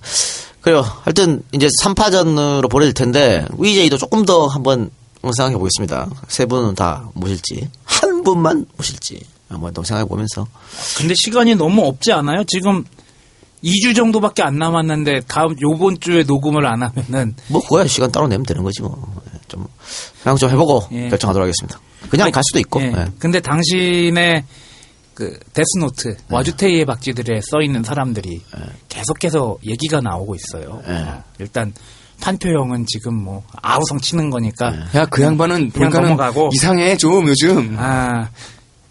그래요. 하여튼 이제 3파전으로 보내질 텐데 VJ도 조금 더 한번 생각해 보겠습니다. 세 분은 다 모실지 한 분만 모실지 한번 더 생각해 보면서. 근데 시간이 너무 없지 않아요? 지금 2주 정도밖에 안 남았는데 요번 주에 녹음을 안 하면은 뭐 그거야 시간 따로 내면 되는 거지 뭐. 좀 그냥 좀 해보고 예. 결정하도록 하겠습니다. 그냥 갈 수도 있고. 예. 예. 근데 당신의 그 데스노트 와주테이의 박쥐들에 써 있는 사람들이 계속해서 얘기가 나오고 있어요. 일단 판표형은 지금 뭐 아우성 치는 거니까 야, 그 양반은 그냥 보니까는 넘어가고. 이상해 좀 요즘.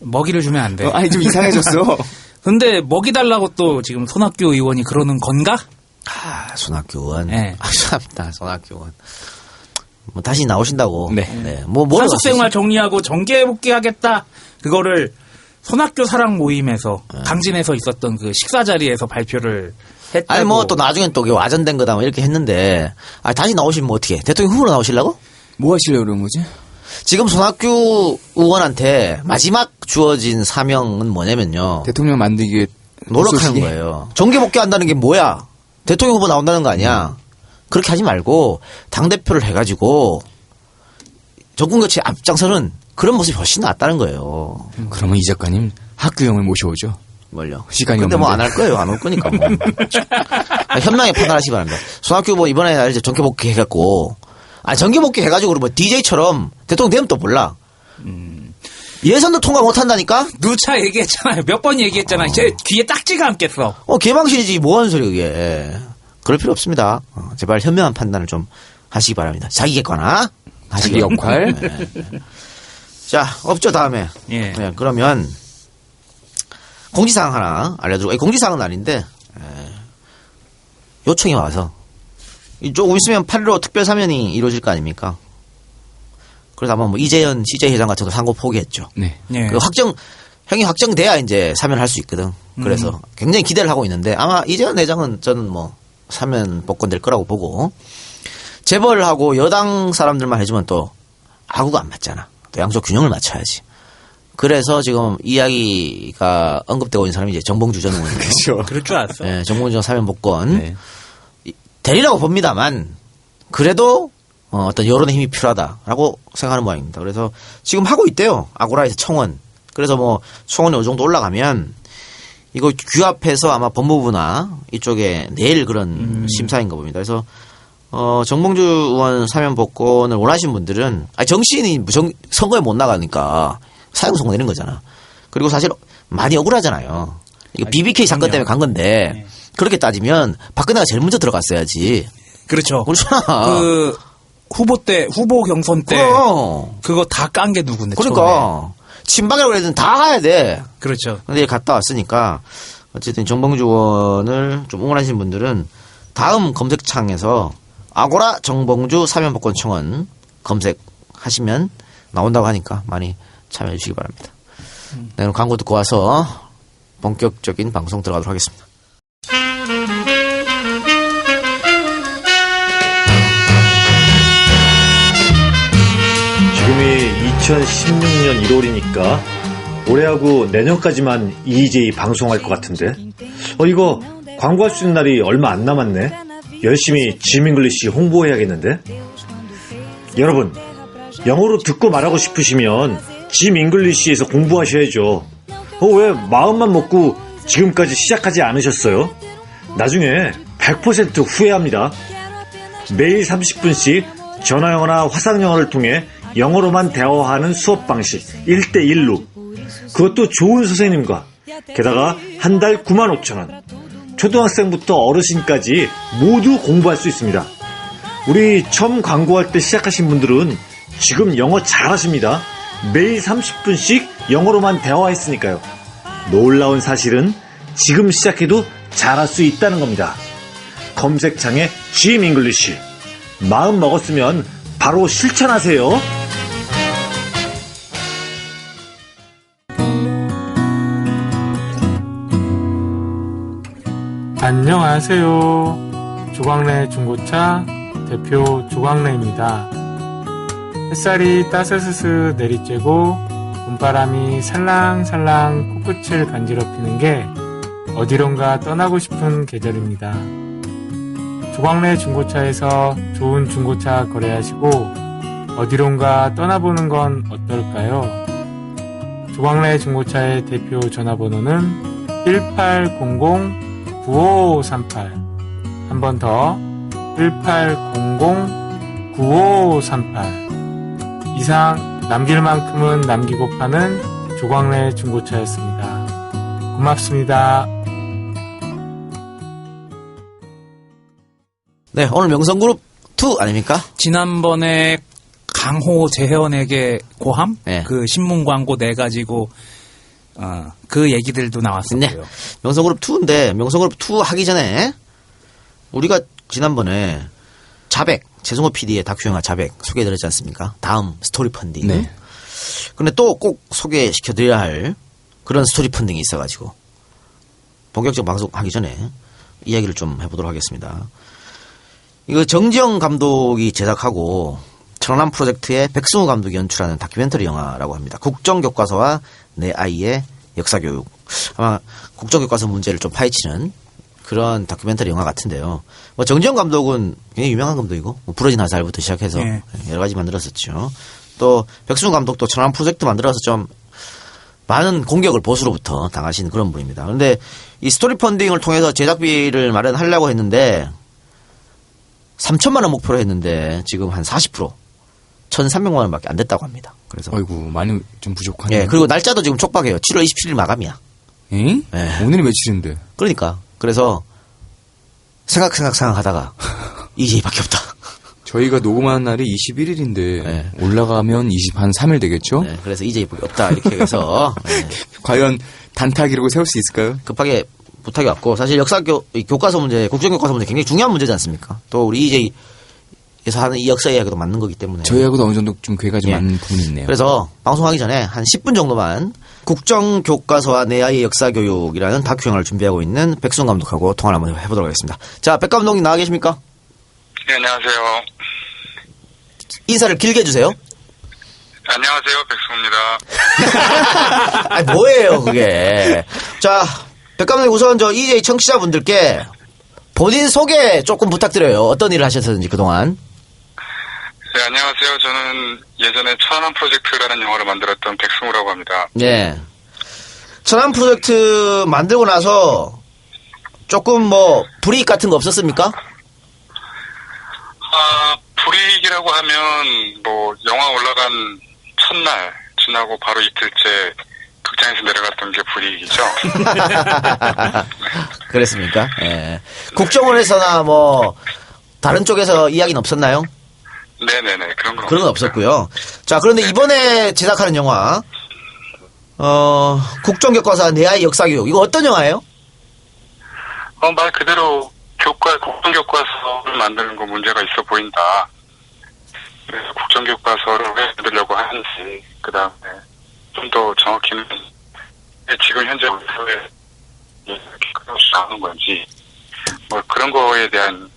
먹이를 주면 안 돼. 아니 좀 이상해졌어. 근데 먹이 달라고 또 지금 손학규 의원이 그러는 건가? 손학규 의원. 네. 참다 손학규 의원. 뭐 다시 나오신다고. 네. 뭐 산속생활 정리하고 정계 복귀하겠다. 그거를 손학규 사랑 모임에서 당진에서 있었던 그 식사 자리에서 발표를 했다고. 아니 뭐 또 나중엔 또 와전된 거다 뭐 이렇게 했는데 다시 나오시면 뭐 어떻게? 대통령 후보로 나오시려고? 뭐 하시려고 그런 거지? 지금 손학규 의원한테 마지막 주어진 사명은 뭐냐면요. 대통령 만들기 위해 노력하는 소식이? 거예요. 정계 복귀한다는 게 뭐야? 대통령 후보 나온다는 거 아니야? 그렇게 하지 말고 당대표를 해가지고 정권 교체 앞장서는 그런 모습이 훨씬 낫다는 거예요. 그러면 이 작가님 학규형을 모셔오죠. 뭘요? 시간이 근데 뭐 안 없는데. 할 거예요. 안 올 거니까 뭐. 현명히 판단하시기 바랍니다. 손학규 후보 이번에 이제 정계 복귀 해갖고 정계 복귀 해가지고 뭐 DJ처럼 대통령 되면 또 몰라. 예선도 통과 못 한다니까? 누차 얘기했잖아요. 몇 번 얘기했잖아요. 제 귀에 딱지가 않겠어. 개방신이지 뭐 하는 소리 그게. 그럴 필요 없습니다. 제발 현명한 판단을 좀 하시기 바랍니다. 자기 객관화 자기 역할. 네. 자, 없죠 다음에. 예. 네, 그러면 공지사항 하나 알려드리고 공지사항은 아닌데 요청이 와서 조금 있으면 8.15 특별사면이 이루어질 거 아닙니까? 그래서 아마 뭐 이재현 CJ 회장 같은 거 상고 포기했죠. 네. 예. 형이 확정돼야 이제 사면할 수 있거든. 그래서 굉장히 기대를 하고 있는데 아마 이재현 회장은 저는 뭐 사면 복권될 거라고 보고 재벌하고 여당 사람들만 해주면 또 아구가 안 맞잖아. 또 양쪽 균형을 맞춰야지. 그래서 지금 이야기가 언급되고 있는 사람이 이제 정봉주 전 의원이에요. 그렇죠. 그럴 줄 알았어. 네, 정봉주 전 사면 복권 네. 되리라고 봅니다만 그래도 어떤 여론의 힘이 필요하다라고 생각하는 모양입니다. 그래서 지금 하고 있대요. 아고라에서 청원. 그래서 뭐 청원이 어느 정도 올라가면 이거 규합해서 아마 법무부나 이쪽에 내일 그런 심사인가 봅니다. 그래서 정봉주 의원 사면 복권을 원하시는 분들은 정치인이 선거에 못 나가니까 사형 선고 내는 거잖아. 그리고 사실 많이 억울하잖아요. 이거 BBK 사건 때문에 간 건데 그렇게 따지면 박근혜가 제일 먼저 들어갔어야지. 그렇죠. 그렇잖아. 그 후보 경선 때 그럼. 그거 다 깐 게 누군데? 처음에. 그러니까 친박이라고 해도 다 가야 돼. 그렇죠. 근데 갔다 왔으니까 어쨌든 정봉주 의원을 좀 응원하시는 분들은 다음 검색창에서 아고라 정봉주 사면복권 청원 검색하시면 나온다고 하니까 많이 참여해 주시기 바랍니다. 네, 그럼 광고 듣고 와서 본격적인 방송 들어가도록 하겠습니다. 지금이 2016년 1월이니까 올해하고 내년까지만 EJ 방송할 것 같은데 이거 광고할 수 있는 날이 얼마 안 남았네. 열심히 지밍글리시 홍보해야겠는데. 여러분, 영어로 듣고 말하고 싶으시면 지밍글리시에서 공부하셔야죠. 왜 마음만 먹고 지금까지 시작하지 않으셨어요? 나중에 100% 후회합니다. 매일 30분씩 전화영어나 화상영어를 통해 영어로만 대화하는 수업 방식 1대1로, 그것도 좋은 선생님과, 게다가 한 달 95,000원. 초등학생부터 어르신까지 모두 공부할 수 있습니다. 우리 처음 광고할 때 시작하신 분들은 지금 영어 잘하십니다. 매일 30분씩 영어로만 대화했으니까요. 놀라운 사실은 지금 시작해도 잘할 수 있다는 겁니다. 검색창에 GMEnglish. 마음 먹었으면 바로 실천하세요. 안녕하세요. 조광래 중고차 대표 조광래입니다. 햇살이 따스스스 내리쬐고 봄바람이 살랑살랑 코끝을 간지럽히는 게 어디론가 떠나고 싶은 계절입니다. 조광래 중고차에서 좋은 중고차 거래하시고 어디론가 떠나보는 건 어떨까요? 조광래 중고차의 대표 전화번호는 1800-9538. 한 번 더 1800-9538. 이상 남길 만큼은 남기고 파는 조광래 중고차였습니다. 고맙습니다. 네, 오늘 명성그룹 2 아닙니까? 지난번에 강호 재현에게 고함? 네. 그 신문 광고 내 가지고 그 얘기들도 나왔었고요. 네. 명성그룹 2인데 명성그룹 2 하기 전에 우리가 지난번에 자백, 최승호 PD의 다큐 영화 자백 소개해드렸지 않습니까? 다음 스토리 펀딩. 네. 근데 또 꼭 소개시켜드려야 할 그런 스토리 펀딩이 있어가지고 본격적 방송하기 전에 이야기를 좀 해보도록 하겠습니다. 이거 정지영 감독이 제작하고 천안함 프로젝트의 백승우 감독이 연출하는 다큐멘터리 영화라고 합니다. 국정교과서와 내 아이의 역사교육. 아마 국정교과서 문제를 좀 파헤치는 그런 다큐멘터리 영화 같은데요. 뭐 정지영 감독은 굉장히 유명한 감독이고 뭐 부러진 화살부터 시작해서 네. 여러 가지 만들었었죠. 또 백승우 감독도 천안함 프로젝트 만들어서 좀 많은 공격을 보수로부터 당하신 그런 분입니다. 그런데 이 스토리 펀딩을 통해서 제작비를 마련하려고 했는데 3천만 원 목표로 했는데 지금 한 40% 1,300만 원밖에 안 됐다고 합니다. 그래서 아이고, 많이 좀 부족하네요. 예, 그리고 날짜도 지금 촉박해요. 7월 27일 마감이야. 에? 예. 오늘이 며칠인데? 그러니까 그래서 생각하다가 EJ밖에 없다. 저희가 녹음하는 날이 21일인데 네. 올라가면 23일 되겠죠? 네, 그래서 EJ밖에 없다 이렇게 해서 예, 과연 단타 기록을 세울 수 있을까요? 급하게 부탁이 왔고 사실 교과서 문제, 국정교과서 문제 굉장히 중요한 문제지 않습니까? 또 우리 EJ에서 하는 이 역사 이야기도 맞는 거기 때문에 저희하고도 어느 정도 좀 괴가 좀 예. 많은 부분이 있네요. 그래서 방송하기 전에 한 10분 정도만 국정교과서와 내 아이의 역사교육이라는 다큐 영화를 준비하고 있는 백승 감독하고 통화를 한번 해보도록 하겠습니다. 자, 백 감독님 나와 계십니까? 네, 안녕하세요. 인사를 길게 해주세요. 안녕하세요, 백승우입니다. 아니, 뭐예요, 그게. 자, 백 감독님 우선 저 EJ 청취자분들께 본인 소개 조금 부탁드려요. 어떤 일을 하셨었는지 그동안. 네, 안녕하세요. 저는 예전에 천안함 프로젝트라는 영화를 만들었던 백승우라고 합니다. 네. 천안 프로젝트 만들고 나서 조금 뭐 불이익 같은 거 없었습니까? 불이익이라고 하면 뭐 영화 올라간 첫날 지나고 바로 이틀째 극장에서 내려갔던 게 불이익이죠. 그랬습니까? 예. 국정원에서나 뭐 다른 쪽에서 이야기는 없었나요? 네네네, 그런 건 그런 건 없었고요. 자, 그런데 이번에 제작하는 영화 국정교과서 내 아이 역사교육 이거 어떤 영화예요? 말 그대로 국정교과서를 만드는 거 문제가 있어 보인다. 그래서 국정교과서를 왜 만들려고 하는지, 그 다음에 좀 더 정확히는 지금 현재 우리 사회에 끊임없이 나오는 건지 뭐 그런 거에 대한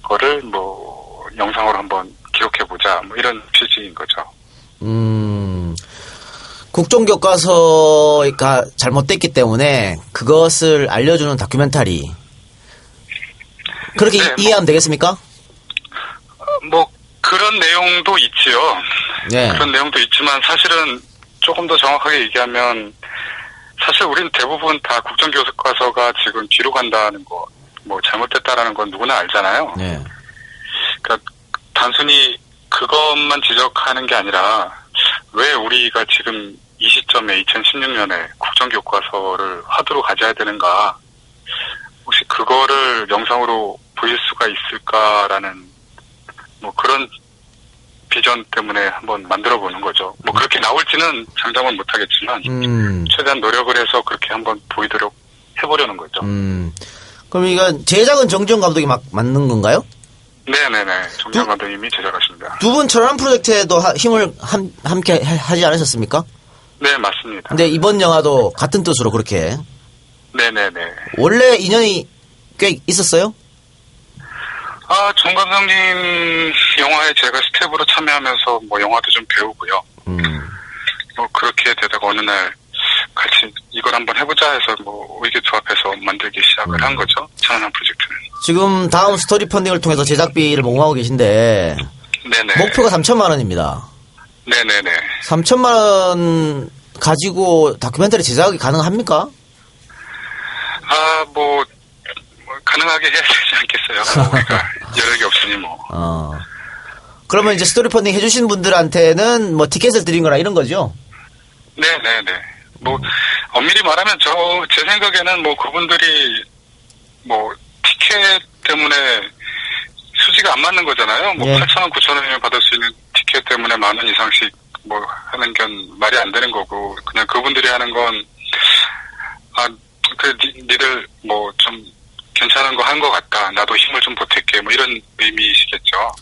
거를 뭐 영상으로 한번 기록해보자 뭐 이런 취지인 거죠. 국정교과서가 잘못됐기 때문에 그것을 알려주는 다큐멘터리. 그렇게 네, 이해하면 되겠습니까? 뭐 그런 내용도 있지요. 네. 그런 내용도 있지만 사실은 조금 더 정확하게 얘기하면 사실 우리는 대부분 다 국정교과서가 지금 뒤로 간다는 거, 뭐 잘못됐다라는 건 누구나 알잖아요. 네. 그러니까 단순히 그것만 지적하는 게 아니라 왜 우리가 지금 이 시점에 2016년에 국정교과서를 화두로 가져야 되는가? 혹시 그거를 영상으로 보일 수가 있을까라는 뭐 그런 비전 때문에 한번 만들어 보는 거죠. 뭐 그렇게 나올지는 장담은 못하겠지만 최대한 노력을 해서 그렇게 한번 보이도록 해보려는 거죠. 그럼 이건 제작은 정지영 감독이 맡는 건가요? 네네네. 정지영 감독님이 제작하십니다. 두 분 천안 프로젝트에도 힘을 함께 하지 않으셨습니까? 네, 맞습니다. 근데 이번 영화도 같은 뜻으로 그렇게. 네네네. 원래 인연이 꽤 있었어요? 정 감독님 영화에 제가 스텝으로 참여하면서 뭐 영화도 좀 배우고요. 뭐 그렇게 되다가 어느 날 같이 이걸 한번 해보자 해서 뭐 의기투합해서 만들기 시작을 한 거죠. 천안 프로젝트는. 지금 다음 스토리 펀딩을 통해서 제작비를 모금하고 계신데 네네. 목표가 3천만 원입니다. 네네네. 3천만 원 가지고 다큐멘터리 제작이 가능합니까? 뭐 가능하게 해야 되지 않겠어요. 뭐 우리가 여력이 없으니 뭐. 그러면 이제 스토리 펀딩 해주신 분들한테는 뭐 티켓을 드린 거나 이런 거죠? 네네네. 뭐 엄밀히 말하면 제 생각에는 뭐 그분들이 뭐 티켓 때문에 수지가 안 맞는 거잖아요. 뭐 예. 8,000원, 9,000원이면 받을 수 있는 티켓 때문에 10,000원 이상씩 뭐 하는 건 말이 안 되는 거고 그냥 그분들이 하는 건 니들 뭐 좀 괜찮은 거 한 거 같다. 나도 힘을 좀 보탤게. 뭐 이런 의미시겠죠.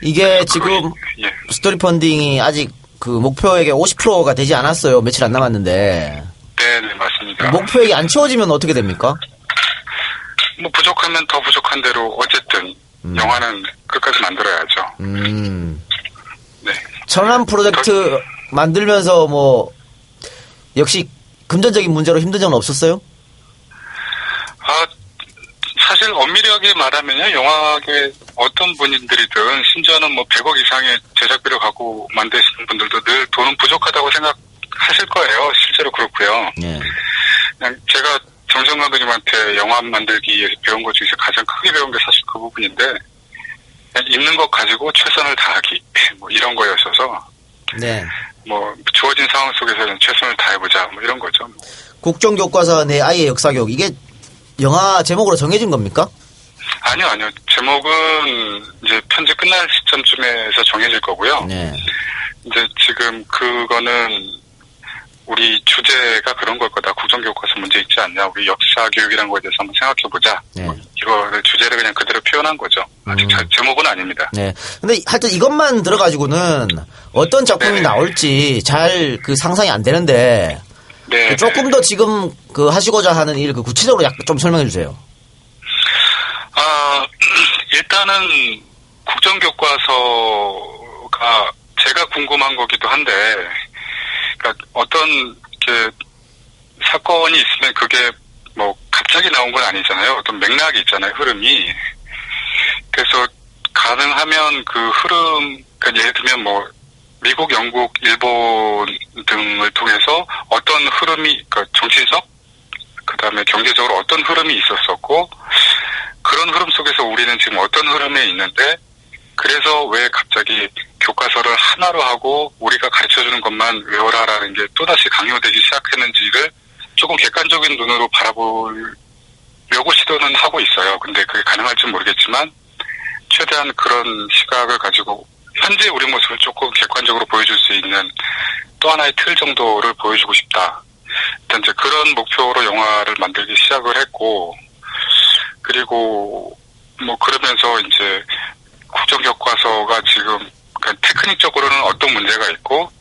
이게 지금 예. 스토리 펀딩이 아직 그 목표액의 50%가 되지 않았어요. 며칠 안 남았는데. 네, 맞습니다. 목표액이 안 채워지면 어떻게 됩니까? 뭐 부족하면 더 부족한 대로 어쨌든 영화는 끝까지 만들어야죠. 네. 천안 프로젝트 만들면서 뭐 역시 금전적인 문제로 힘든 점은 없었어요? 사실 엄밀하게 말하면요, 영화계 어떤 분들이든 심지어는 뭐 100억 이상의 제작비를 갖고 만드시는 분들도 늘 돈은 부족하다고 생각하실 거예요. 실제로 그렇고요. 예. 그냥 제가 정지영 감독님한테 영화 만들기 위해서 배운 것 중에서 가장 크게 배운 게 사실 그 부분인데 그냥 있는 것 가지고 최선을 다하기 뭐 이런 거였어서 네. 뭐 주어진 상황 속에서는 최선을 다해보자 뭐 이런 거죠. 국정교과서 내 아이의 역사교육 이게 영화 제목으로 정해진 겁니까? 아니요. 제목은 이제 편집 끝날 시점쯤에서 정해질 거고요. 네. 이제 지금 그거는 우리 주제가 그런 걸 거다. 국정교과서 문제 있지 않냐. 우리 역사교육이라는 거에 대해서 한번 생각해보자. 네. 이거를 주제를 그냥 그대로 표현한 거죠. 아직 제목은 아닙니다. 네. 근데 하여튼 이것만 들어가지고는 어떤 작품이 네. 나올지 잘 그 상상이 안 되는데 네. 조금 더 지금 그 하시고자 하는 일 그 구체적으로 약간 좀 설명해 주세요. 일단은 국정교과서가 제가 궁금한 거기도 한데, 그러니까 어떤 이렇게 사건이 있으면 그게 뭐 갑자기 나온 건 아니잖아요. 어떤 맥락이 있잖아요, 흐름이. 그래서 가능하면 그 흐름, 그러니까 예를 들면 뭐 미국, 영국, 일본 등을 통해서 어떤 흐름이, 그러니까 정치적, 그 다음에 경제적으로 어떤 흐름이 있었었고, 그런 흐름 속에서 우리는 지금 어떤 흐름에 있는데, 그래서 왜 갑자기 교과서를 하나로 하고 우리가 가르쳐주는 것만 외워라라는 게 또다시 강요되기 시작했는지를 조금 객관적인 눈으로 바라보려고 시도는 하고 있어요. 근데 그게 가능할지 모르겠지만, 최대한 그런 시각을 가지고 현재 우리 모습을 조금 객관적으로 보여줄 수 있는 또 하나의 틀 정도를 보여주고 싶다. 일단 이제 그런 목표로 영화를 만들기 시작을 했고, 그리고 뭐 그러면서 이제 국정교과서가 지금 그러니까 테크닉적으로는 어떤 문제가 있고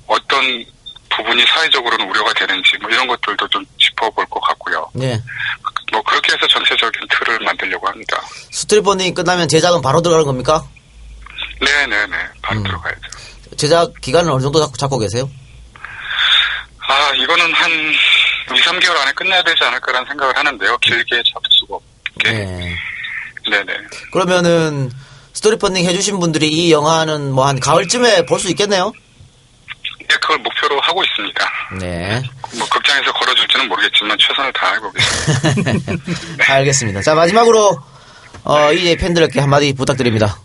어떤 부분이 사회적으로는 우려가 되는지 뭐 이런 것들도 좀 짚어볼 것 같고요. 네. 뭐 그렇게 해서 전체적인 틀을 만들려고 합니다. 스토리 펀딩이 끝나면 제작은 바로 들어가는 겁니까? 네네네. 바로 들어가야죠. 제작 기간은 어느 정도 잡고 계세요? 이거는 한 2, 3개월 안에 끝내야 되지 않을까라는 생각을 하는데요. 길게 잡을 수가 없게. 네. 네네. 그러면은 스토리 펀딩 해주신 분들이 이 영화는 뭐 한 가을쯤에 볼 수 있겠네요? 네, 그걸 목표로 하고 있습니다. 네. 뭐 극장에서 걸어줄지는 모르겠지만 최선을 다해보겠습니다. 알겠습니다. 자, 마지막으로 이 팬들에게 한마디 부탁드립니다.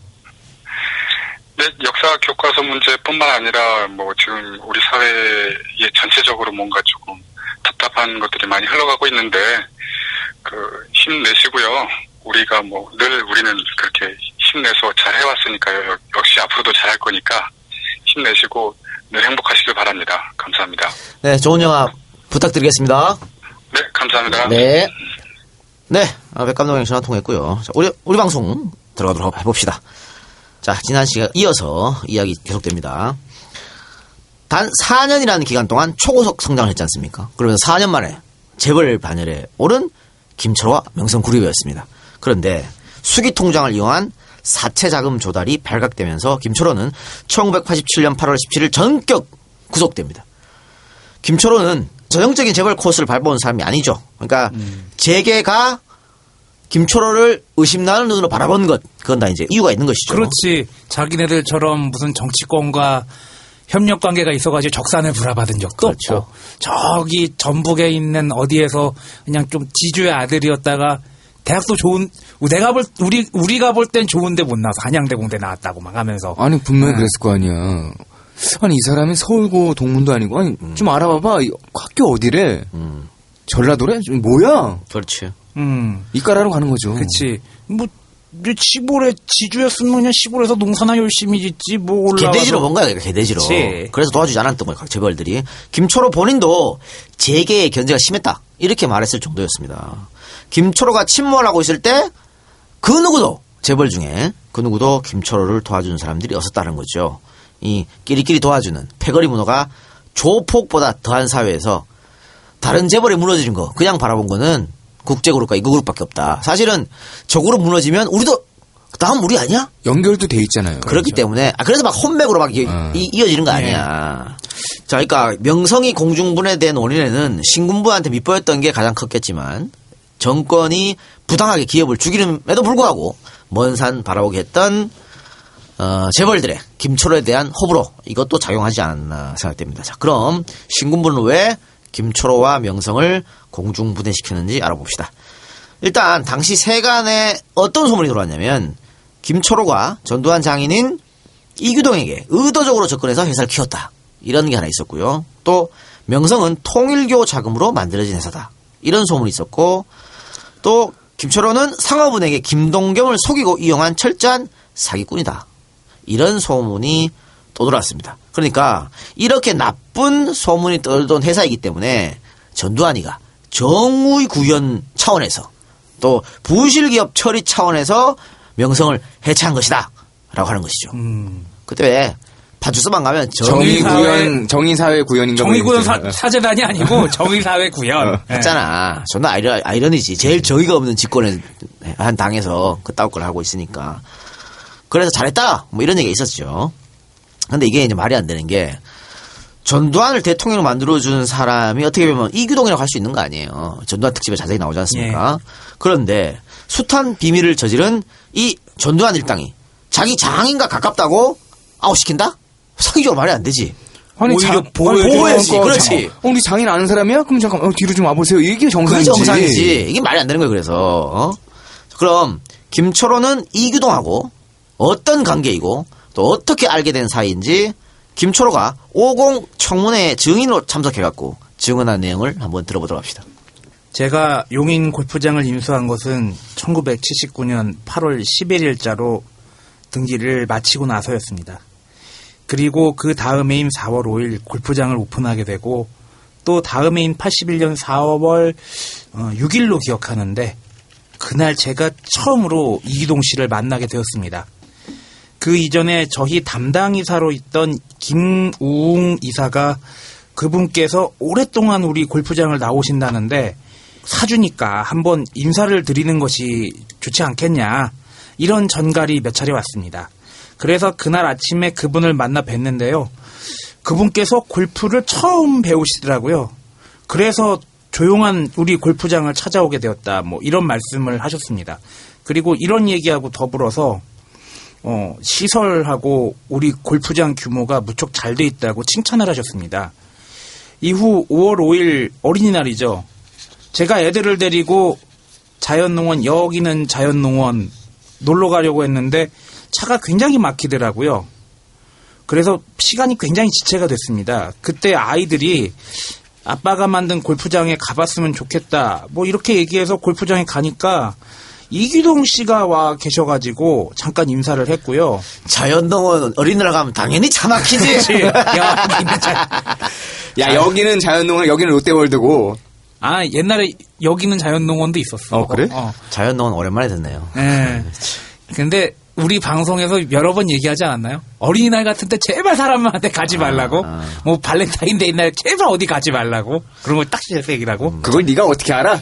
네, 역사 교과서 문제뿐만 아니라 뭐 지금 우리 사회에 전체적으로 뭔가 조금 답답한 것들이 많이 흘러가고 있는데 힘내시고요. 우리가 뭐 늘 우리는 그렇게 힘내서 잘 해왔으니까요. 역시 앞으로도 잘할 거니까 힘내시고 늘 행복하시길 바랍니다. 감사합니다. 네, 좋은 영화 부탁드리겠습니다. 네, 감사합니다. 네. 네, 백 감독님 전화 통했고요. 자, 우리 방송 들어가도록 해봅시다. 자, 지난 시간 이어서 이야기 계속됩니다. 단 4년이라는 기간 동안 초고속 성장을 했지 않습니까? 그러면서 4년 만에 재벌 반열에 오른 김철호와 명성 구리배였습니다. 그런데 수기 통장을 이용한 사채 자금 조달이 발각되면서 김철호는 1987년 8월 17일 전격 구속됩니다. 김철호는 전형적인 재벌 코스를 밟아온 사람이 아니죠. 그러니까 재계가 김철호를 의심나는 눈으로 바라본 것, 그건 다 이제 이유가 있는 것이죠. 그렇지. 자기네들처럼 무슨 정치권과 협력 관계가 있어가지고 적산을 불화받은 적도 그렇죠. 없고, 저기 전북에 있는 어디에서 그냥 좀 지주의 아들이었다가 대학도 좋은, 우리가 볼 땐 좋은데 못 나와서 한양대공대 나왔다고 막 하면서. 아니 분명히 그랬을 거 아니야. 아니 이 사람이 서울고 동문도 아니고 아니 좀 알아봐봐. 학교 어디래? 전라도래? 뭐야? 그렇지. 이과라로 가는 거죠. 그렇지. 뭐 시골에 지주였으면 그냥 시골에서 농사나 열심히 짓지 뭐 올라가서. 개돼지로 본 거야, 개돼지로. 그치. 그래서 도와주지 않았던 거예요, 각 재벌들이. 김철호 본인도 재계의 견제가 심했다, 이렇게 말했을 정도였습니다. 김철호가 침몰하고 있을 때 그 누구도 재벌 중에 그 누구도 김철호를 도와주는 사람들이 없었다는 거죠. 이 끼리끼리 도와주는 패거리 문화가 조폭보다 더한 사회에서 다른 재벌이 무너지는 거 그냥 바라본 거는 국제그룹과 이 그룹밖에 없다. 사실은 저 그룹 무너지면 우리도 다음 우리 아니야? 연결도 돼 있잖아요. 그렇기 때문에 그래서 막 혼맥으로 막 이어지는 거 아니야. 자, 그러니까 명성이 공중분해된 원인에는 신군부한테 밑보였던 게 가장 컸겠지만 정권이 부당하게 기업을 죽이는에도 불구하고 먼 산 바라보게 했던 재벌들의 김철호에 대한 호불호, 이것도 작용하지 않았나 생각됩니다. 자, 그럼 신군부는 왜 김철호와 명성을 공중분해시켰는지 알아봅시다. 일단 당시 세간에 어떤 소문이 돌아왔냐면 김철호가 전두환 장인인 이규동에게 의도적으로 접근해서 회사를 키웠다, 이런 게 하나 있었고요. 또 명성은 통일교 자금으로 만들어진 회사다, 이런 소문이 있었고, 또 김철호는 상업은행의 김동겸을 속이고 이용한 철저한 사기꾼이다, 이런 소문이 또 돌아왔습니다. 그러니까 이렇게 나쁜 소문이 떠돌던 회사이기 때문에 전두환이가 정의 구현 차원에서 또 부실기업 처리 차원에서 명성을 해체한 것이다 라고 하는 것이죠. 그때 왜 파주서만 가면 정의사회 구현인가. 정의구현 사재단이 아니고 정의사회 구현 했잖아. 존나 아이러니지. 제일 정의가 없는 집권에 한 당에서 그따위 걸 하고 있으니까. 그래서 잘했다, 뭐 이런 얘기가 있었죠. 근데 이게 이제 말이 안 되는 게, 전두환을 대통령으로 만들어준 사람이 어떻게 보면 이규동이라고 할 수 있는 거 아니에요. 전두환 특집에 자세히 나오지 않습니까? 그런데 숱한 비밀을 저지른 이 전두환 일당이 자기 장인과 가깝다고 아웃시킨다? 사기적으로 말이 안 되지. 아니, 오히려 보호해야지. 그렇지. 우리 장인 아는 사람이야? 그럼 잠깐 뒤로 좀 와보세요. 이게 정상이지. 그게 정상이지. 이게 말이 안 되는 거예요. 그래서 그럼 김철호는 이규동하고 어떤 관계이고 또 어떻게 알게 된 사이인지 김철호가 50 청문회 증인으로 참석해갖고 증언한 내용을 한번 들어보도록 합시다. 제가 용인 골프장을 인수한 것은 1979년 8월 11일자로 등기를 마치고 나서였습니다. 그리고 그 다음해인 4월 5일 골프장을 오픈하게 되고, 또 다음해인 81년 4월 6일로 기억하는데, 그날 제가 처음으로 이기동 씨를 만나게 되었습니다. 그 이전에 저희 담당 이사로 있던 김우웅 이사가 그분께서 오랫동안 우리 골프장을 나오신다는데 사주니까 한번 인사를 드리는 것이 좋지 않겠냐, 이런 전갈이 몇 차례 왔습니다. 그래서 그날 아침에 그분을 만나 뵀는데요. 그분께서 골프를 처음 배우시더라고요. 그래서 조용한 우리 골프장을 찾아오게 되었다, 뭐 이런 말씀을 하셨습니다. 그리고 이런 얘기하고 더불어서 시설하고 우리 골프장 규모가 무척 잘 돼 있다고 칭찬을 하셨습니다. 이후 5월 5일 어린이날이죠. 제가 애들을 데리고 자연농원, 여기는 자연농원 놀러 가려고 했는데 차가 굉장히 막히더라고요. 그래서 시간이 굉장히 지체가 됐습니다. 그때 아이들이 아빠가 만든 골프장에 가봤으면 좋겠다, 뭐 이렇게 얘기해서 골프장에 가니까 이규동 씨가 와 계셔가지고 잠깐 인사를 했고요. 자연동원 어린이날 가면 당연히 차 막히지. 야, 여기는 자연농원, 여기는 롯데월드고. 아, 옛날에 여기는 자연농원도 있었어. 그래? 자연동원 오랜만에 듣네요. 네. 근데 우리 방송에서 여러 번 얘기하지 않았나요? 어린이날 같은 때 제발 사람한테 가지 말라고. 뭐 발렌타인데이 날 제발 어디 가지 말라고. 그런 걸 딱 얘기라고. 그걸 네가 어떻게 알아?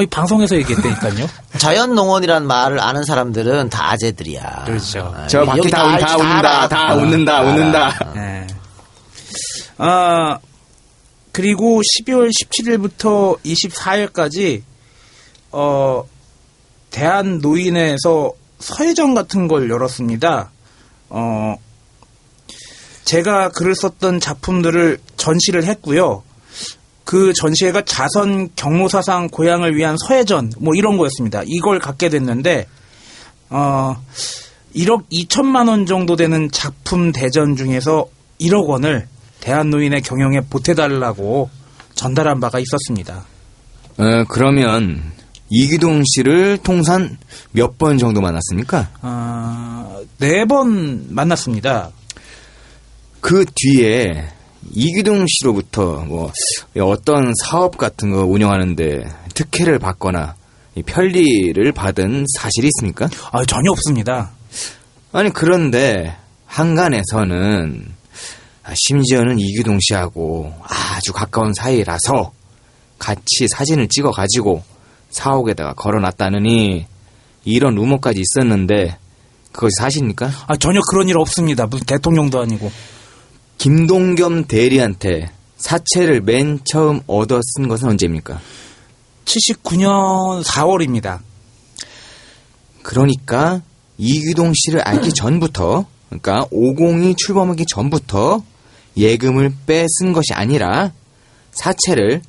방송에서 얘기했다니까요. 자연농원이란 말을 아는 사람들은 다 아재들이야. 그렇죠. 저 밖에 다 웃는다. 네. 그리고 12월 17일부터 24일까지 대한노인에서 서예전 같은 걸 열었습니다. 제가 글을 썼던 작품들을 전시를 했고요. 그 전시회가 자선 경로사상 고향을 위한 서예전 뭐 이런 거였습니다. 이걸 갖게 됐는데 1억 2천만 원 정도 되는 작품 대전 중에서 1억 원을 대한노인의 경영에 보태달라고 전달한 바가 있었습니다. 그러면 이규동 씨를 통산 몇 번 정도 만났습니까? 4번 만났습니다. 그 뒤에 이규동 씨로부터 뭐 어떤 사업 같은 거 운영하는데 특혜를 받거나 편리를 받은 사실이 있습니까? 전혀 없습니다. 아니, 그런데 한간에서는 심지어는 이규동 씨하고 아주 가까운 사이라서 같이 사진을 찍어가지고 사옥에다가 걸어놨다느니 이런 루머까지 있었는데 그것이 사실입니까? 전혀 그런 일 없습니다. 무슨 대통령도 아니고. 김동겸 대리한테 사채를 맨 처음 얻어 쓴 것은 언제입니까? 79년 4월입니다. 그러니까 이규동 씨를 알기 전부터, 그러니까 502 출범하기 전부터 예금을 빼쓴 것이 아니라 사채를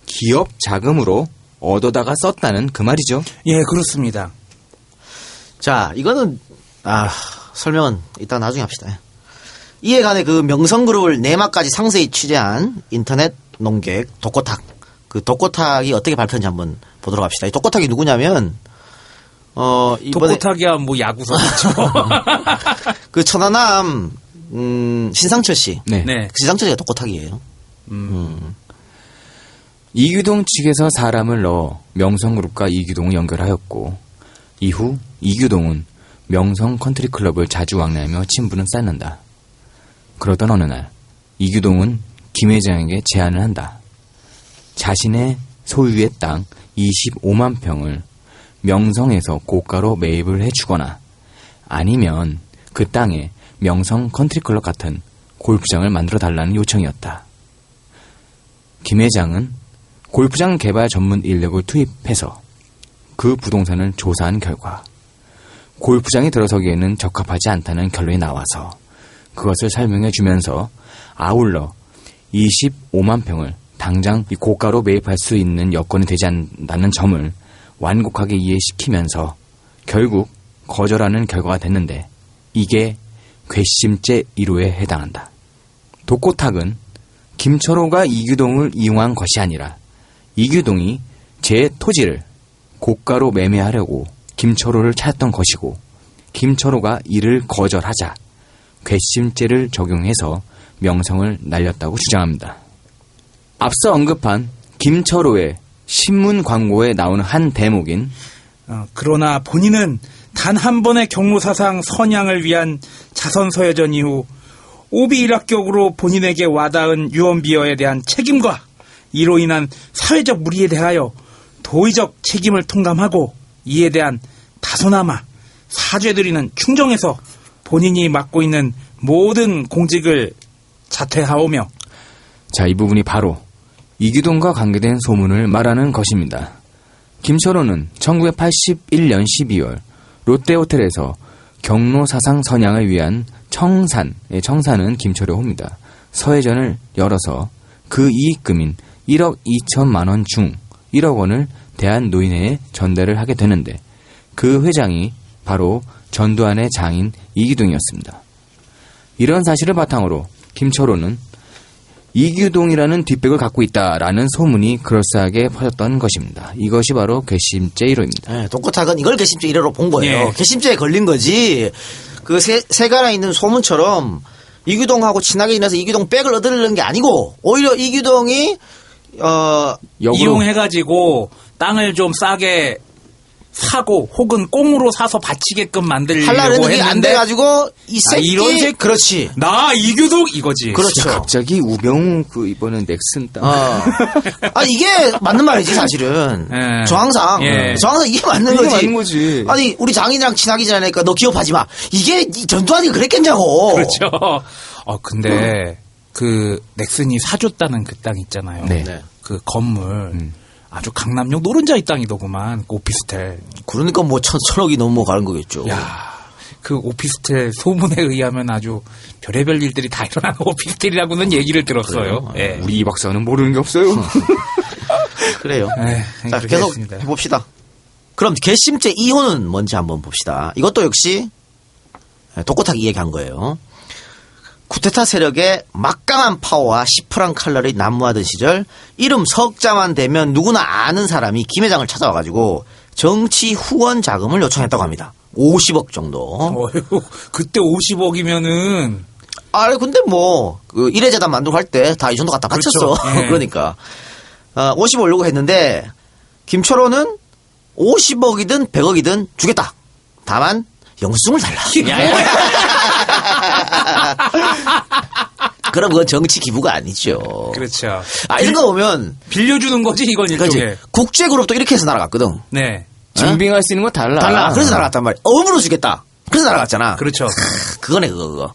기업 자금으로 얻어다가 썼다는 그 말이죠. 예, 그렇습니다. 자, 이거는 설명은 이따 나중에 합시다. 이에 관해 그 명성그룹을 내막까지 상세히 취재한 인터넷 농객 독고탁. 그 독고탁이 어떻게 발표했는지 한번 보도록 합시다. 이 독고탁이 누구냐면 이번에 독고탁이야 뭐 야구 선수죠. 그 천안함 신상철 씨. 네. 그 신상철 씨가 독고탁이에요. 이규동 측에서 사람을 넣어 명성그룹과 이규동을 연결하였고 이후 이규동은 명성 컨트리클럽을 자주 왕래하며 친분을 쌓는다. 그러던 어느 날 이규동은 김 회장에게 제안을 한다. 자신의 소유의 땅 25만 평을 명성에서 고가로 매입을 해주거나 아니면 그 땅에 명성 컨트리클럽 같은 골프장을 만들어달라는 요청이었다. 김 회장은 골프장 개발 전문 인력을 투입해서 그 부동산을 조사한 결과 골프장이 들어서기에는 적합하지 않다는 결론이 나와서 그것을 설명해 주면서 아울러 25만 평을 당장 고가로 매입할 수 있는 여건이 되지 않는다는 점을 완곡하게 이해시키면서 결국 거절하는 결과가 됐는데 이게 괘씸죄 1호에 해당한다. 독고탁은 김철호가 이규동을 이용한 것이 아니라 이규동이 제 토지를 고가로 매매하려고 김철호를 찾았던 것이고 김철호가 이를 거절하자 괘씸죄를 적용해서 명성을 날렸다고 주장합니다. 앞서 언급한 김철호의 신문 광고에 나오는 한 대목인 그러나 본인은 단 한 번의 경로사상 선양을 위한 자선서예전 이후 오비일학격으로 본인에게 와닿은 유언비어에 대한 책임과 이로 인한 사회적 무리에 대하여 도의적 책임을 통감하고 이에 대한 다소나마 사죄드리는 충정에서 본인이 맡고 있는 모든 공직을 자퇴하오며. 자, 이 부분이 바로 이규동과 관계된 소문을 말하는 것입니다. 김철호는 1981년 12월 롯데호텔에서 경로 사상 선양을 위한 청산은 김철호호입니다. 서해전을 열어서 그 이익금인 1억 2천만 원 중 1억 원을 대한노인회에 전달을 하게 되는데 그 회장이 바로 전두환의 장인 이규동이었습니다. 이런 사실을 바탕으로 김철호는 이규동이라는 뒷백을 갖고 있다라는 소문이 그럴싸하게 퍼졌던 것입니다. 이것이 바로 괘씸죄 1호입니다. 네, 독고탁은 이걸 괘씸죄 1호로 본 거예요. 예. 괘씸죄에 걸린 거지. 그 세간에 있는 소문처럼 이규동하고 친하게 지내서 이규동 백을 얻으려는 게 아니고 오히려 이규동이 이용해가지고 땅을 좀 싸게 사고 혹은 꽁으로 사서 바치게끔 만들려고 하려는 게 안 했는데 돼가지고 이 새끼 이런 새끼 그렇지. 나 이규동 이거지. 그렇죠. 갑자기 우병우 이번엔 넥슨 땅. 아니 이게 맞는 말이지 사실은. 예. 정황상 예. 이게 맞는 이게 거지. 맞는 거지. 아니 우리 장인이랑 친하게 지내니까 너 기업하지 마. 이게 이 전두환이 그랬겠냐고. 그렇죠. 근데 그 넥슨이 사줬다는 그 땅 있잖아요. 네. 그 건물 아주 강남역 노른자의 땅이더구만. 그 오피스텔. 그러니까 뭐 천억이 넘어가는 거겠죠. 야, 그 오피스텔 소문에 의하면 아주 별의별 일들이 다 일어나는 오피스텔이라고는 얘기를 들었어요. 예. 우리 이 박사는 모르는 게 없어요. 그래요. 자, 그렇게 계속 됐습니다. 해봅시다. 그럼 괘씸죄 2호는 뭔지 한번 봅시다. 이것도 역시 독고탁이 얘기한 거예요. 쿠데타 세력의 막강한 파워와 시퍼런 칼날이 난무하던 시절 이름 석자만 되면 누구나 아는 사람이 김 회장을 찾아와가지고 정치 후원 자금을 요청했다고 합니다. 50억 정도. 어휴, 그때 50억이면은 근데 뭐 그 일회재단 만들고 할 때 다 이 정도 갖다 바쳤어. 그렇죠. 예. 그러니까 50억 올려고 했는데 김철호는 50억이든 100억이든 주겠다. 다만 영수증을 달라. 그럼 그건 정치 기부가 아니죠. 그렇죠. 이런 거 보면 빌려주는 거지 이건 일종의. 그렇지. 국제그룹도 이렇게 해서 날아갔거든. 네. 증빙할 수 있는 거 달라. 그래서 날아갔단 말이야. 업으로 주겠다. 그래서 날아갔잖아. 그렇죠. 그거네 그거.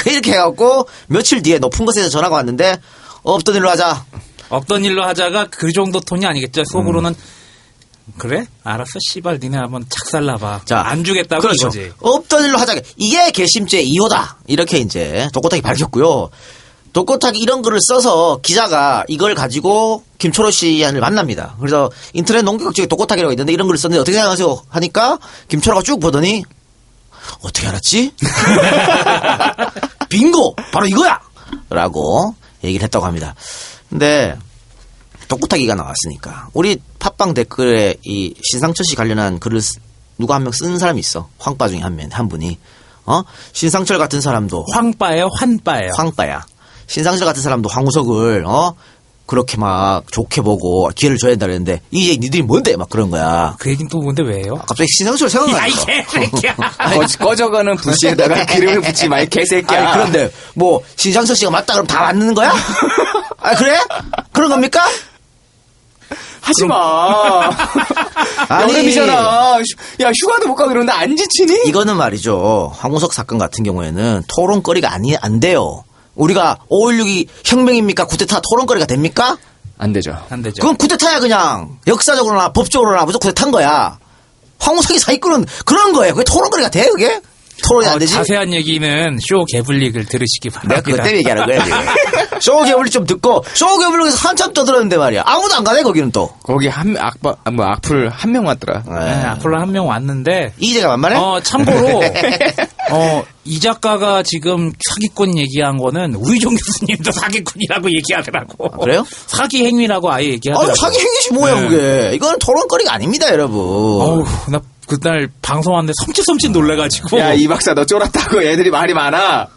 이렇게 해갖고 며칠 뒤에 높은 곳에서 전화가 왔는데 없던 일로 하자. 없던 일로 하자가 그 정도 톤이 아니겠죠. 속으로는 그래? 알았어. 씨발 니네 한번 착살나봐. 자, 안 주겠다고 그렇죠. 이거지. 없던 일로 하자. 이게 괘씸죄 2호다. 이렇게 이제 독고탁이 밝혔고요. 독고탁이 이런 글을 써서 기자가 이걸 가지고 김철호 씨를 만납니다. 그래서 인터넷 농격지에 독고탁이라고 있는데 이런 글을 썼는데 어떻게 생각하세요? 하니까 김철호가 쭉 보더니 어떻게 알았지? 빙고! 바로 이거야! 라고 얘기를 했다고 합니다. 근데 독고탁이가 나왔으니까 우리 팟빵 댓글에 이 신상철 씨 관련한 글을 누가 한 명 쓴 사람이 있어. 황빠 중에 한 분이. 신상철 같은 사람도 황빠예요? 환빠예요? 황빠야. 신상철 같은 사람도 황우석을 그렇게 막 좋게 보고 기회를 줘야 된다 그랬는데 이제 니들이 뭔데 막 그런 거야. 그 얘기는 또 뭔데 왜요? 갑자기 신상철 야, 생각나니까. 이 개새끼야. 꺼져가는 부시에다가 기름을 붓지 마, 이 개새끼야. 아니 그런데 뭐 신상철 씨가 맞다 그러면 다 맞는 거야? 그래? 그런 겁니까? 하지 마. 아니, 여름이잖아. 야, 휴가도 못 가고 이러는데 안 지치니? 이거는 말이죠. 황우석 사건 같은 경우에는 토론거리가 안 돼요. 우리가 5.16이 혁명입니까? 쿠데타 토론거리가 됩니까? 안 되죠. 안 되죠. 그건 쿠데타야 그냥. 역사적으로나 법적으로나 무조건 쿠데타인 거야. 황우석이 사기꾼은 그런 거예요. 그게 토론거리가 돼 그게? 토론이 안 되지? 자세한 얘기는 쇼 개블릭을 들으시기 바랍니다. 내가 그것 때문에 얘기하는 거야 지금. 쇼개블릭 좀 듣고 쇼개블릭에서 한참 떠들었는데 말이야. 아무도 안 가네 거기는 또. 거기 악플 한 명 왔더라. 네, 앞으로 한 명 왔는데. 이제가 만만해? 참고로 이 작가가 지금 사기꾼 얘기한 거는 우희종 교수님도 사기꾼이라고 얘기하더라고. 그래요? 사기 행위라고 아예 얘기하더라고. 사기 행위시 뭐야 네. 그게. 이건 토론거리가 아닙니다 여러분. 어우, 나 그날 방송하는데 섬찟 놀래가지고. 야, 이 박사 너 쫄았다고 애들이 말이 많아.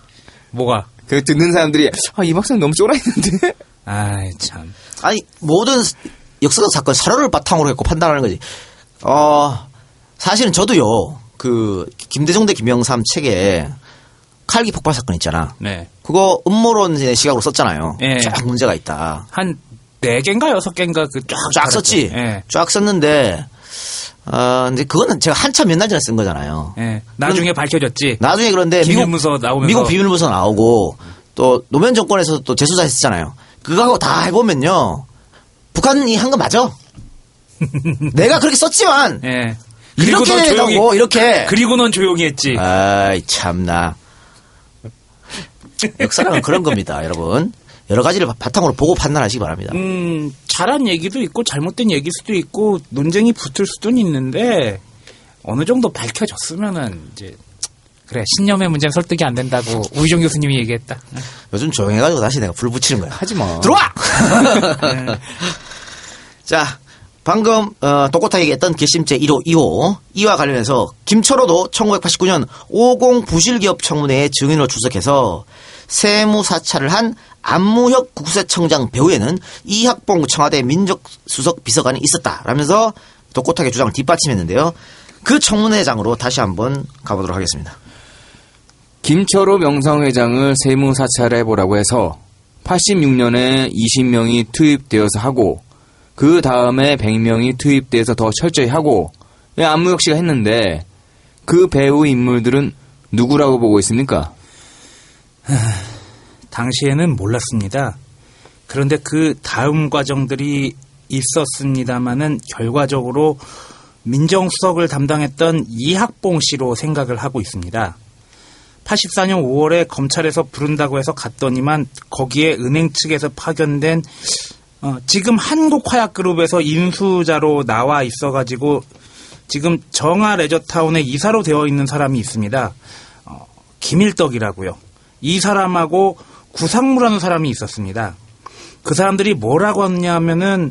뭐가? 그 듣는 사람들이 이 박사는 너무 쫄아있는데. 아이 참. 아니 모든 역사적 사건 사료를 바탕으로 했고 판단하는 거지. 사실은 저도요. 그 김대중 대 김영삼 책에 칼기 폭발 사건 있잖아. 네. 그거 음모론의 시각으로 썼잖아요. 예. 쫙 문제가 있다. 한 4개인가 6개인가 쫙 썼지. 예. 쫙 썼는데 근데 그거는 제가 한참 몇 날 전에 쓴 거잖아요. 예. 나중에 밝혀졌지. 나중에 그런데 비밀문서 나오면서 미국 비밀문서 나오고 또 노무현 정권에서 또 재수사했었잖아요. 그거하고 다 해보면요. 북한이 한 거 맞아. 내가 그렇게 썼지만 예. 이렇게 넌 된다고 이렇게. 그리고 넌 조용히 했지. 아이 참나. 역사랑은 그런 겁니다, 여러분. 여러 가지를 바탕으로 보고 판단하시기 바랍니다. 잘한 얘기도 있고 잘못된 얘기일 수도 있고 논쟁이 붙을 수도 있는데 어느 정도 밝혀졌으면은 이제 그래 신념의 문제는 설득이 안 된다고 우희정 교수님이 얘기했다. 요즘 조용해가지고 다시 내가 불 붙이는 거야. 하지 마. 들어와! 자, 방금 똑같하게 얘기했던 괘씸죄 1호, 2호 이와 관련해서 김철호도 1989년 50 부실기업 청문회에 증인으로 출석해서 세무사찰을 한 안무혁 국세청장 배후에는 이학봉 청와대 민정수석 비서관이 있었다라면서 똑같하게 주장을 뒷받침했는데요. 그 청문회장으로 다시 한번 가보도록 하겠습니다. 김철호 명성회장을 세무사찰해보라고 해서 86년에 20명이 투입되어서 하고 그 다음에 100명이 투입돼서 더 철저히 하고 안무혁 씨가 했는데 그 배후 인물들은 누구라고 보고 있습니까? 당시에는 몰랐습니다. 그런데 그 다음 과정들이 있었습니다마는 결과적으로 민정수석을 담당했던 이학봉 씨로 생각을 하고 있습니다. 84년 5월에 검찰에서 부른다고 해서 갔더니만 거기에 은행 측에서 파견된 지금 한국화약그룹에서 인수자로 나와 있어가지고 지금 정아 레저타운에 이사로 되어 있는 사람이 있습니다. 김일덕이라고요. 이 사람하고 구상무라는 사람이 있었습니다. 그 사람들이 뭐라고 하냐면은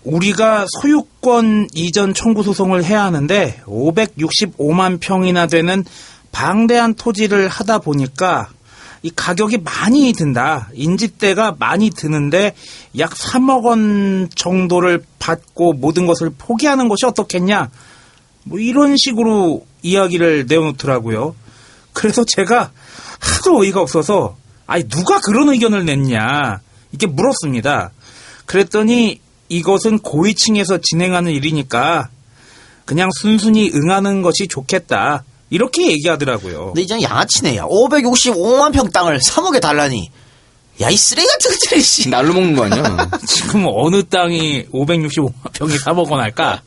우리가 소유권 이전 청구 소송을 해야 하는데 565만 평이나 되는 방대한 토지를 하다 보니까 이 가격이 많이 든다. 인지대가 많이 드는데 약 3억 원 정도를 받고 모든 것을 포기하는 것이 어떻겠냐. 뭐 이런 식으로 이야기를 내어놓더라고요. 그래서 제가 하도 어이가 없어서 아니 누가 그런 의견을 냈냐 이렇게 물었습니다. 그랬더니 이것은 고위층에서 진행하는 일이니까 그냥 순순히 응하는 것이 좋겠다. 이렇게 얘기하더라고요. 근데 이제는 양아치네. 야. 565만 평 땅을 3억에 달라니. 야, 이 쓰레기 같은 것들이, 씨. 날로 먹는 거 아니야? 지금 어느 땅이 565만 평이 3억 원 할까?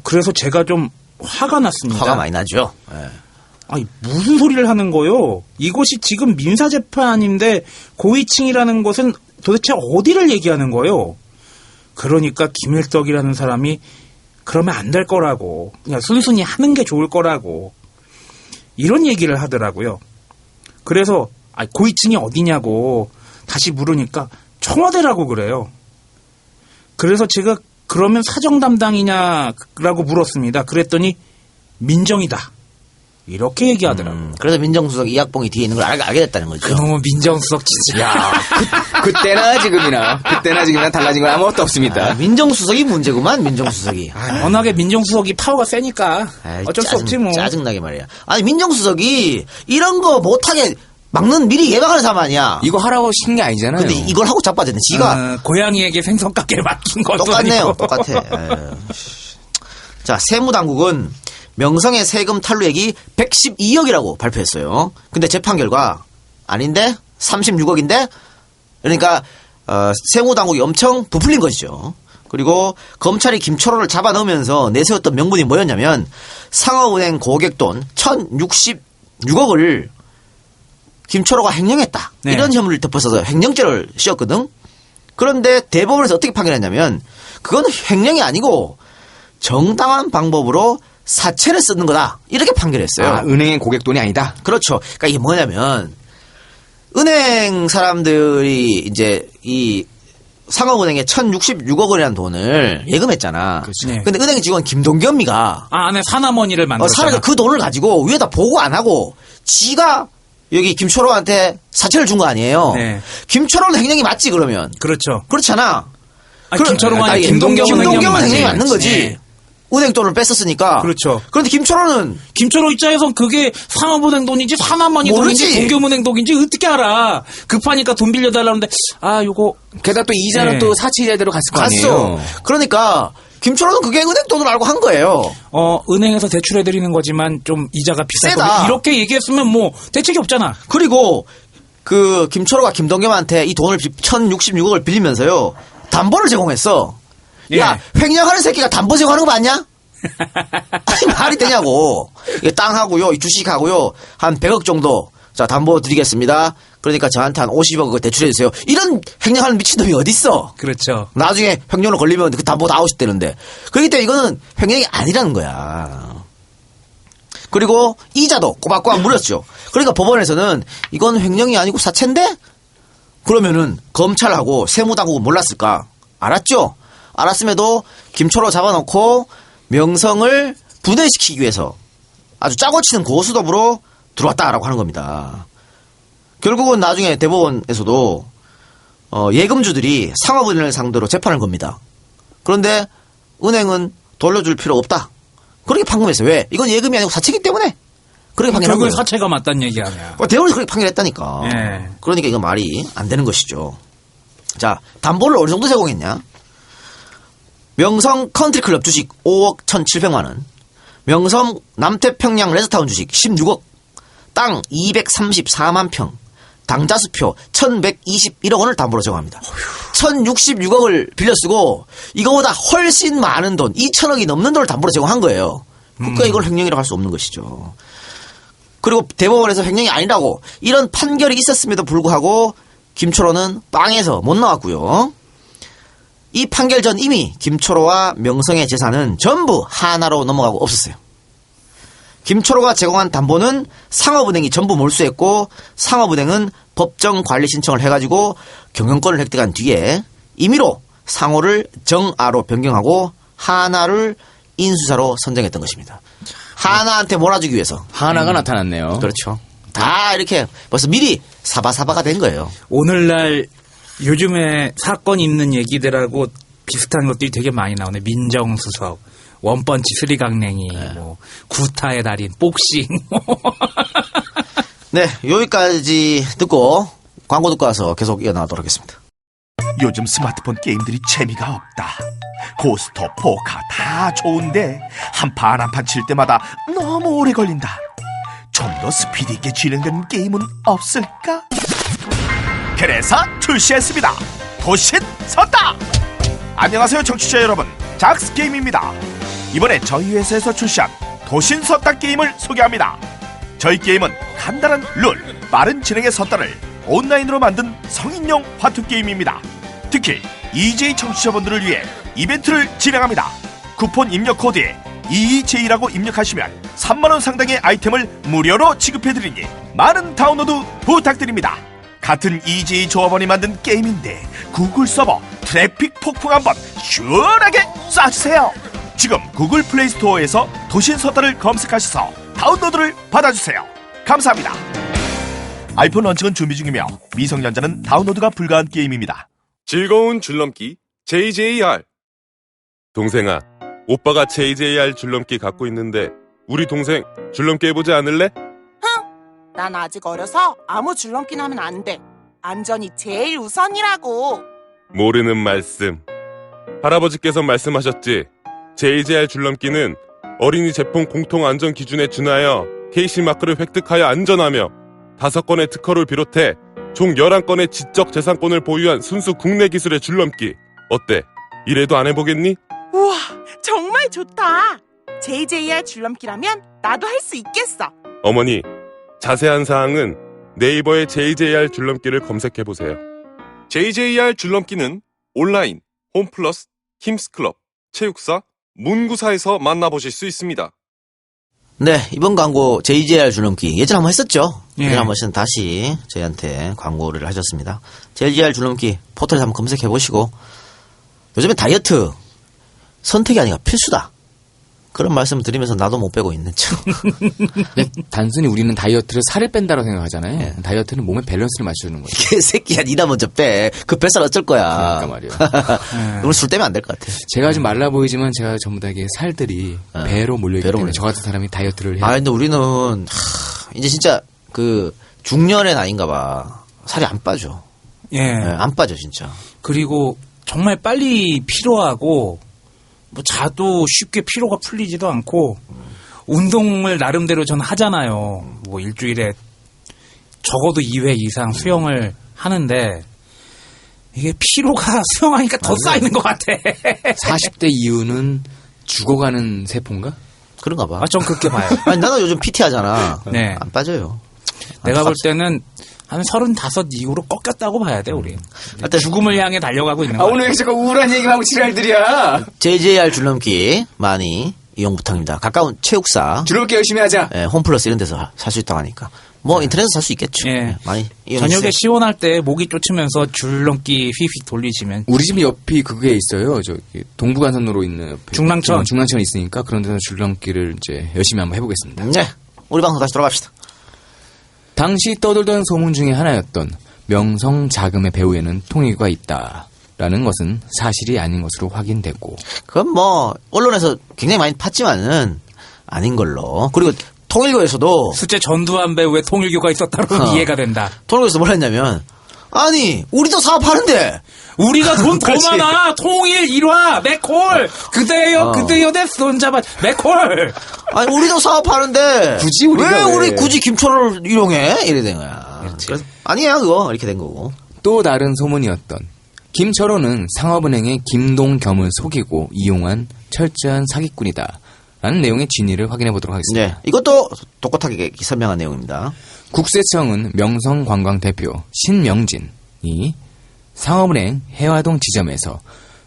그래서 제가 좀 화가 났습니다. 화가 많이 나죠. 네. 아니, 무슨 소리를 하는 거요? 이것이 지금 민사재판인데 고위층이라는 것은 도대체 어디를 얘기하는 거예요? 그러니까 김일덕이라는 사람이 그러면 안 될 거라고. 그냥 순순히 하는 게 좋을 거라고. 이런 얘기를 하더라고요. 그래서 고위층이 어디냐고 다시 물으니까 청와대라고 그래요. 그래서 제가 그러면 사정 담당이냐라고 물었습니다. 그랬더니 민정이다. 이렇게 얘기하더라고요. 그래서 민정수석 이학봉이 뒤에 있는 걸 알게 됐다는 거죠. 그놈의 민정수석 진짜. 야, 그때나 지금이나 달라진 건 아무것도 없습니다. 민정수석이 문제구만, 민정수석이. 워낙에 민정수석이 파워가 세니까 어쩔 수 없지 뭐. 짜증나게 말이야. 아니, 민정수석이 이런 거 못하게 막는 미리 예방하는 사람 아니야. 이거 하라고 시킨 게 아니잖아요. 근데 이걸 하고 자빠졌네. 지가. 고양이에게 생선 가게를 맡긴 것도 똑같네요. 아니고. 똑같아. 자, 세무당국은 명성의 세금 탈루액이 112억이라고 발표했어요. 근데 재판 결과 아닌데 36억인데 그러니까 세무당국이 엄청 부풀린 것이죠. 그리고 검찰이 김철호를 잡아넣으면서 내세웠던 명분이 뭐였냐면 상업은행 고객돈 1066억을 김철호가 횡령했다. 네. 이런 혐의를 덮어서 횡령죄를 씌웠거든. 그런데 대법원에서 어떻게 판결했냐면 그건 횡령이 아니고 정당한 방법으로 사채를 쓰는 거다. 이렇게 판결했어요. 은행의 고객돈이 아니다. 그렇죠. 그러니까 이게 뭐냐면 은행 사람들이 이제 이 상업은행에 1066억 원이라는 돈을 예금했잖아. 그렇죠. 네. 근데 은행 직원 김동겸이가 안에 사나머니를 만들었잖아. 그 돈을 가지고 위에다 보고 안 하고 지가 여기 김철호한테 사채를 준 거 아니에요. 네. 김철호는 횡령이 맞지 그러면. 그렇죠. 그렇잖아. 김철호가 아니라 김동겸은 횡령이 맞는 거지. 네. 은행 돈을 뺐었으니까. 그렇죠. 그런데 김초로는 김초로 입장에선 그게 상업은행 돈인지 사남원이 모르지. 돈인지 동교은행 돈인지 어떻게 알아. 급하니까 돈 빌려달라는데 요거 게다가 또 이자는 네. 또 사채이자대로 갔을 거 아니에요. 갔어. 그러니까 김초로는 그게 은행 돈을 알고 한 거예요. 은행에서 대출해드리는 거지만 좀 이자가 비싸다. 세다. 이렇게 얘기했으면 뭐 대책이 없잖아. 그리고 그 김초로가 김동겸한테 이 돈을 1,066억을 빌리면서요. 담보를 제공했어. 예. 야, 횡령하는 새끼가 담보 제공하는 거 맞냐? 아니, 말이 되냐고. 이 땅하고요, 이 주식하고요, 한 100억 정도, 자, 담보 드리겠습니다. 그러니까 저한테 한 50억 대출해주세요. 이런 횡령하는 미친놈이 어딨어? 그렇죠. 나중에 횡령으로 걸리면 그 담보 다 아웃되는데. 그렇기 때문에 이거는 횡령이 아니라는 거야. 그리고 이자도 꼬박꼬박 물었죠. 그러니까 법원에서는 이건 횡령이 아니고 사채인데? 그러면은 검찰하고 세무당국은 몰랐을까? 알았죠? 알았음에도 김초로 잡아놓고 명성을 분해시키기 위해서 아주 짜고 치는 고수톱으로 들어왔다라고 하는 겁니다. 결국은 나중에 대법원에서도 예금주들이 상업은행을 상대로 재판을 겁니다. 그런데 은행은 돌려줄 필요 없다. 그렇게 판결했어요. 왜? 이건 예금이 아니고 사채이기 때문에 그렇게 판결한 결국에 거예요. 사채가 맞다는 얘기 아니야. 대법원이 그렇게 판결했다니까. 예. 그러니까 이건 말이 안 되는 것이죠. 자, 담보를 어느 정도 제공했냐? 명성 컨트리클럽 주식 5억 1,700만 원, 명성 남태평양 레스타운 주식 16억, 땅 234만 평, 당자수표 1,121억 원을 담보로 제공합니다. 1,066억을 빌려 쓰고 이거보다 훨씬 많은 돈, 2,000억이 넘는 돈을 담보로 제공한 거예요. 그러니까 이걸 횡령이라고 할 수 없는 것이죠. 그리고 대법원에서 횡령이 아니라고 이런 판결이 있었음에도 불구하고 김초로는 빵에서 못 나왔고요. 이 판결 전 이미 김초로와 명성의 재산은 전부 하나로 넘어가고 없었어요. 김초로가 제공한 담보는 상업은행이 전부 몰수했고 상업은행은 법정 관리 신청을 해가지고 경영권을 획득한 뒤에 임의로 상호를 정아로 변경하고 하나를 인수사로 선정했던 것입니다. 하나한테 몰아주기 위해서. 하나가 나타났네요. 그렇죠. 다 이렇게 벌써 미리 사바사바가 된 거예요. 오늘날 요즘에 사건 있는 얘기들하고 비슷한 것들이 되게 많이 나오네. 민정수석, 원펀치 스리강냉이, 뭐 구타의 달인, 복싱. 네, 여기까지 듣고 광고 듣고 와서 계속 이어나가도록 하겠습니다. 요즘 스마트폰 게임들이 재미가 없다. 고스톱, 포카 다 좋은데 한 판 한 판 칠 때마다 너무 오래 걸린다. 좀 더 스피드 있게 진행되는 게임은 없을까? 그래서 출시했습니다. 도신 섰다. 안녕하세요 청취자 여러분, 작스게임입니다. 이번에 저희 회사에서 출시한 도신 섰다 게임을 소개합니다. 저희 게임은 간단한 룰, 빠른 진행의 섰다를 온라인으로 만든 성인용 화투 게임입니다. 특히 EJ 청취자분들을 위해 이벤트를 진행합니다. 쿠폰 입력 코드에 EEJ라고 입력하시면 3만원 상당의 아이템을 무료로 지급해드리니 많은 다운로드 부탁드립니다. 같은 EJ 조합원이 만든 게임인데 구글 서버 트래픽 폭풍 한번 시원하게 쏴주세요. 지금 구글 플레이 스토어에서 도신 섰다를 검색하셔서 다운로드를 받아주세요. 감사합니다. 아이폰 런칭은 준비 중이며 미성년자는 다운로드가 불가한 게임입니다. 즐거운 줄넘기 JJR. 동생아, 오빠가 JJR 줄넘기 갖고 있는데 우리 동생 줄넘기 해보지 않을래? 난 아직 어려서 아무 줄넘기나 하면 안 돼. 안전이 제일 우선이라고. 모르는 말씀. 할아버지께서 말씀하셨지. JJR 줄넘기는 어린이 제품 공통 안전 기준에 준하여 KC 마크를 획득하여 안전하며 5건의 특허를 비롯해 총 11건의 지적 재산권을 보유한 순수 국내 기술의 줄넘기. 어때? 이래도 안 해보겠니? 우와, 정말 좋다. JJR 줄넘기라면 나도 할 수 있겠어. 어머니, 자세한 사항은 네이버에 JJR 줄넘기를 검색해보세요. JJR 줄넘기는 온라인, 홈플러스, 힘스클럽, 체육사, 문구사에서 만나보실 수 있습니다. 네, 이번 광고 JJR 줄넘기 예전에 한번 했었죠. 예. 예전에 한번 했었는데 다시 저희한테 광고를 하셨습니다. JJR 줄넘기 포털에서 한번 검색해보시고 요즘에 다이어트 선택이 아니라 필수다. 그런 말씀을 드리면서 나도 못 빼고 있는 척. 근데 단순히 우리는 다이어트를 살을 뺀다고 생각하잖아요. 다이어트는 몸의 밸런스를 맞추는 거예요. 개새끼야, 니나 먼저 빼. 그 뱃살 어쩔 거야. 그러니까 말이야. 오늘 술 떼면 안 될 것 같아. 제가 좀 말라 보이지만 제가 전부 다 이게 살들이 배로 몰려있기 때문에 저 같은 사람이 다이어트를 해야 근데 우리는 이제 진짜 그 중년의 나이인가 봐. 살이 안 빠져. 예. 안 빠져 진짜. 그리고 정말 빨리 피로하고 뭐 자도 쉽게 피로가 풀리지도 않고 운동을 나름대로 전 하잖아요. 뭐 일주일에 적어도 2회 이상 수영을 하는데 이게 피로가 수영하니까 더 쌓이는 것 같아. 40대 이후는 죽어가는 세포인가? 그런가 봐. 전 그렇게 봐요. 아니 나도 요즘 PT 하잖아. 네. 안 빠져요. 내가 볼 때는 한 35 이후로 꺾였다고 봐야 돼, 우리. 죽음을 향해 달려가고 있는 거야. 오늘 왜 자꾸 우울한 얘기만 하고 지랄들이야. JJR 줄넘기 많이 이용 부탁입니다. 가까운 체육사. 줄넘기 열심히 하자. 홈플러스 이런 데서 살 수 있다고 하니까. 뭐 인터넷에서 살 수 있겠죠. 많이 이용해주세요. 저녁에 시원할 때 목이 쫓으면서 줄넘기 휙휙 돌리시면. 우리 집 옆이 그게 있어요. 저기 동부간선로로 있는 옆에. 중랑천 있으니까 그런 데서 줄넘기를 이제 열심히 한번 해보겠습니다. 네. 우리 방송 다시 돌아갑시다. 당시 떠돌던 소문 중에 하나였던 명성 자금의 배후에는 통일교가 있다라는 것은 사실이 아닌 것으로 확인됐고. 그건 뭐 언론에서 굉장히 많이 팠지만은 아닌 걸로. 그리고 통일교에서도 수제 전두환 배우에 통일교가 있었다고 이해가 된다. 통일교에서 뭘 했냐면 아니 우리도 사업하는데 우리가 돈 더 많아. 통일 일화 맥콜 그대여 내 손잡아 맥콜. 아니 우리도 사업하는데 굳이 우리가 왜 우리 굳이 김초를 이용해? 이래 된 거야. 그래서 아니야 그거 이렇게 된 거고. 또 다른 소문이었던 김철호는 상업은행의 김동겸을 속이고 이용한 철저한 사기꾼이다 라는 내용의 진위를 확인해 보도록 하겠습니다. 네, 이것도 똑같하게 설명한 내용입니다. 국세청은 명성관광 대표 신명진이 상업은행 해화동 지점에서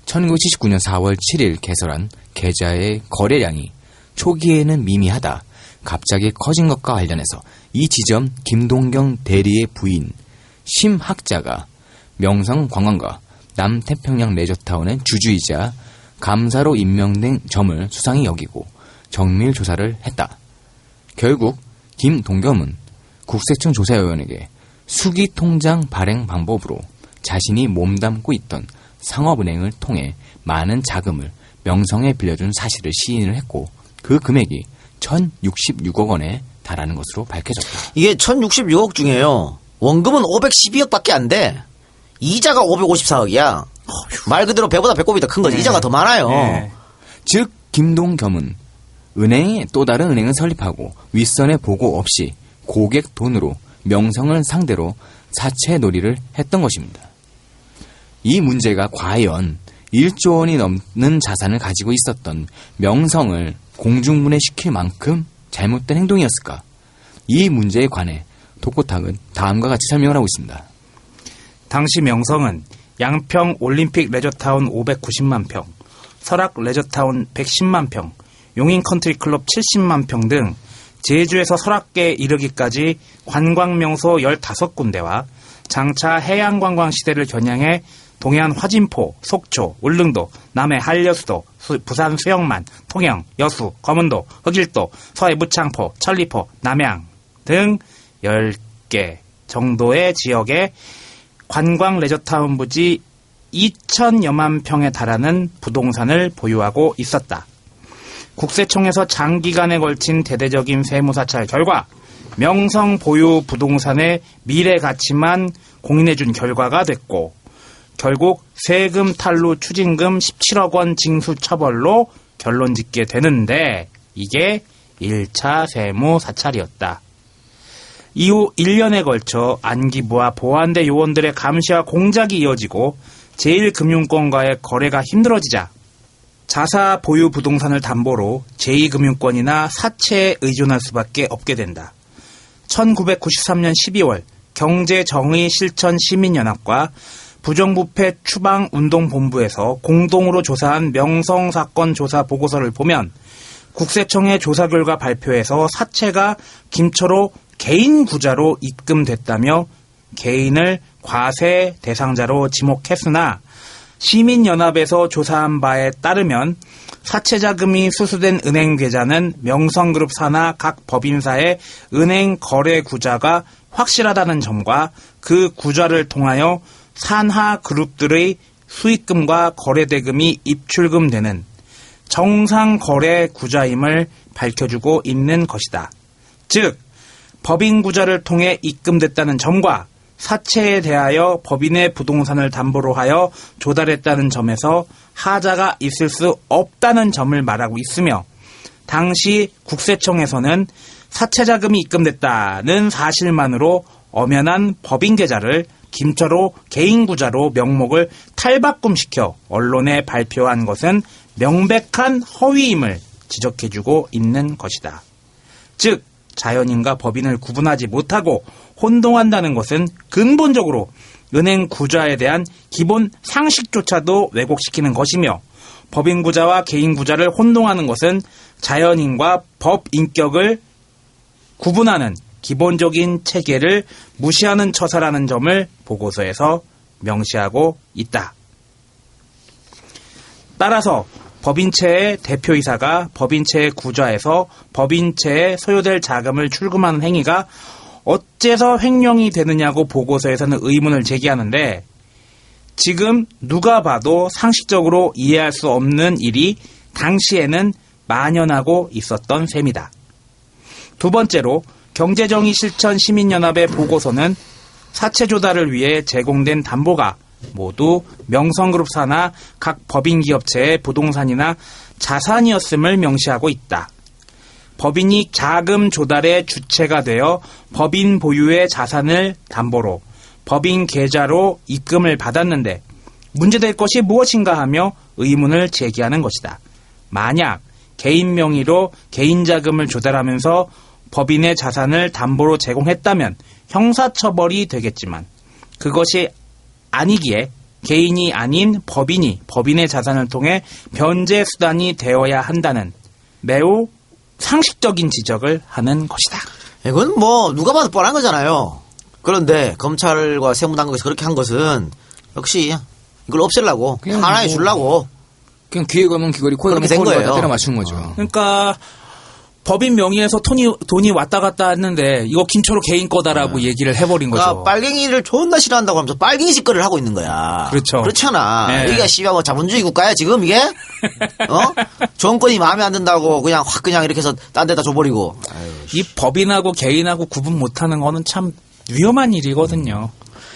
1979년 4월 7일 개설한 계좌의 거래량이 초기에는 미미하다 갑자기 커진 것과 관련해서 이 지점 김동경 대리의 부인 심학자가 명성관광과 남태평양 레저타운의 주주이자 감사로 임명된 점을 수상히 여기고 정밀 조사를 했다. 결국 김동겸은 국세청 조사요원에게 수기통장 발행 방법으로 자신이 몸담고 있던 상업은행을 통해 많은 자금을 명성에 빌려준 사실을 시인을 했고 그 금액이 1066억 원에 달하는 것으로 밝혀졌다. 이게 1066억 중에요. 원금은 512억밖에 안 돼. 이자가 554억이야. 말 그대로 배보다 배꼽이 더 큰 거지. 이자가 더 많아요. 즉 김동겸은 은행에 또 다른 은행을 설립하고 윗선의 보고 없이 고객 돈으로 명성을 상대로 사채 놀이를 했던 것입니다. 이 문제가 과연 1조 원이 넘는 자산을 가지고 있었던 명성을 공중분해시킬 만큼 잘못된 행동이었을까? 이 문제에 관해 독고탁은 다음과 같이 설명을 하고 있습니다. 당시 명성은 양평 올림픽 레저타운 590만 평, 설악 레저타운 110만 평, 용인 컨트리클럽 70만 평 등 제주에서 설악계에 이르기까지 관광명소 15군데와 장차 해양관광 시대를 겨냥해 동해안 화진포, 속초, 울릉도, 남해 한려수도, 부산 수영만, 통영, 여수, 검은도, 흑일도, 서해 무창포, 천리포, 남양 등 10개 정도의 지역에 관광 레저타운 부지 2천여만 평에 달하는 부동산을 보유하고 있었다. 국세청에서 장기간에 걸친 대대적인 세무사찰 결과 명성 보유 부동산의 미래 가치만 공인해준 결과가 됐고 결국 세금 탈루 추징금 17억 원 징수 처벌로 결론 짓게 되는데 이게 1차 세무사찰이었다. 이후 1년에 걸쳐 안기부와 보안대 요원들의 감시와 공작이 이어지고 제1금융권과의 거래가 힘들어지자 자사 보유 부동산을 담보로 제2금융권이나 사채에 의존할 수밖에 없게 된다. 1993년 12월 경제정의실천시민연합과 부정부패 추방운동본부에서 공동으로 조사한 명성사건 조사 보고서를 보면 국세청의 조사 결과 발표에서 사채가 김철호 개인 구자로 입금됐다며 개인을 과세 대상자로 지목했으나 시민연합에서 조사한 바에 따르면 사채자금이 수수된 은행 계좌는 명성그룹 산하 각 법인사의 은행 거래 구좌가 확실하다는 점과 그 구좌를 통하여 산하 그룹들의 수익금과 거래대금이 입출금되는 정상 거래 구좌임을 밝혀주고 있는 것이다. 즉, 법인 구좌를 통해 입금됐다는 점과 사채에 대하여 법인의 부동산을 담보로 하여 조달했다는 점에서 하자가 있을 수 없다는 점을 말하고 있으며, 당시 국세청에서는 사채자금이 입금됐다는 사실만으로 엄연한 법인 계좌를 김초로 개인 구좌로 명목을 탈바꿈시켜 언론에 발표한 것은 명백한 허위임을 지적해주고 있는 것이다. 즉, 자연인과 법인을 구분하지 못하고 혼동한다는 것은 근본적으로 은행 구좌에 대한 기본 상식조차도 왜곡시키는 것이며, 법인 구좌와 개인 구좌를 혼동하는 것은 자연인과 법 인격을 구분하는 기본적인 체계를 무시하는 처사라는 점을 보고서에서 명시하고 있다. 따라서 법인체의 대표이사가 법인체의 구좌에서 법인체에 소요될 자금을 출금하는 행위가 어째서 횡령이 되느냐고 보고서에서는 의문을 제기하는데, 지금 누가 봐도 상식적으로 이해할 수 없는 일이 당시에는 만연하고 있었던 셈이다. 두 번째로 경제정의실천시민연합의 보고서는 사채 조달을 위해 제공된 담보가 모두 명성그룹 산하 각 법인기업체의 부동산이나 자산이었음을 명시하고 있다. 법인이 자금 조달의 주체가 되어 법인 보유의 자산을 담보로 법인 계좌로 입금을 받았는데 문제될 것이 무엇인가 하며 의문을 제기하는 것이다. 만약 개인 명의로 개인 자금을 조달하면서 법인의 자산을 담보로 제공했다면 형사처벌이 되겠지만, 그것이 아니기에 개인이 아닌 법인이 법인의 자산을 통해 변제 수단이 되어야 한다는 매우 상식적인 지적을 하는 것이다. 이건 뭐 누가 봐도 뻔한 거잖아요. 그런데 검찰과 세무당국에서 그렇게 한 것은 역시 이걸 없애려고, 하나에 주려고. 그냥 귀에 가면 귀걸이, 코에 가면 코를 때려 맞추는 거죠. 그러니까 법인 명의에서 돈이 왔다 갔다 했는데 이거 김초로 개인 거다라고 얘기를 해버린 거죠. 그러니까 빨갱이를 존나 싫어한다고 하면서 빨갱이 짓거리를 하고 있는 거야. 그렇죠. 그렇잖아. 네. 여기가 씨발 뭐 자본주의 국가야 지금 이게? 정권이 마음에 안 든다고 그냥 확 그냥 이렇게 해서 딴 데다 줘버리고. 이 법인하고 개인하고 구분 못하는 거는 참 위험한 일이거든요.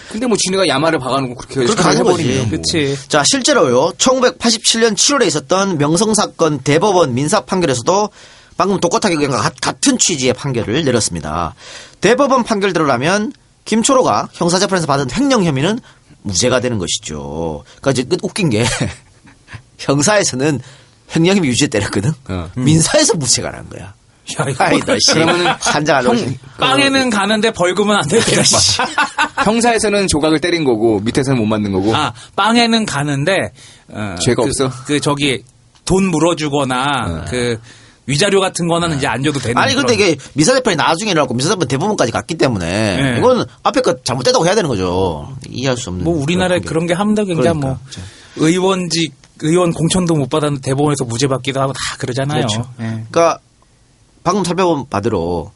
근데 뭐 지네가 야마를 박아놓고 그렇게 하는 거지. 해버리면 그렇지. 자, 실제로요. 1987년 7월에 있었던 명성사건 대법원 민사 판결에서도 방금 똑같하게 그냥 같은 취지의 판결을 내렸습니다. 대법원 판결대로라면 김초로가 형사재판에서 받은 횡령 혐의는 무죄가 되는 것이죠. 그러니까 이제 웃긴 게 형사에서는 횡령 혐의 유죄 때렸거든. 민사에서 무죄가 난 거야. 야, 이거 그러면은 한장 빵에는 가는데 벌금은 안 되겠다. 형사에서는 조각을 때린 거고 밑에서는 못 맞는 거고. 아, 빵에는 가는데 죄가 없어. 저기 돈 물어주거나 위자료 같은 거는 이제 안 줘도 되는. 아니 근데 이게 미사재판이 나중에 일어났고 미사재판 대법원까지 갔기 때문에 네. 이건 앞에 거 잘못됐다고 해야 되는 거죠. 이해할 수 없는. 뭐 우리나라에 그런 게 한다 굉장히 그러니까. 뭐 의원 공천도 못 받았는데 대법원에서 무죄 받기도 하고 다 그러잖아요. 그렇죠. 네. 그러니까 방금 살펴본 바대로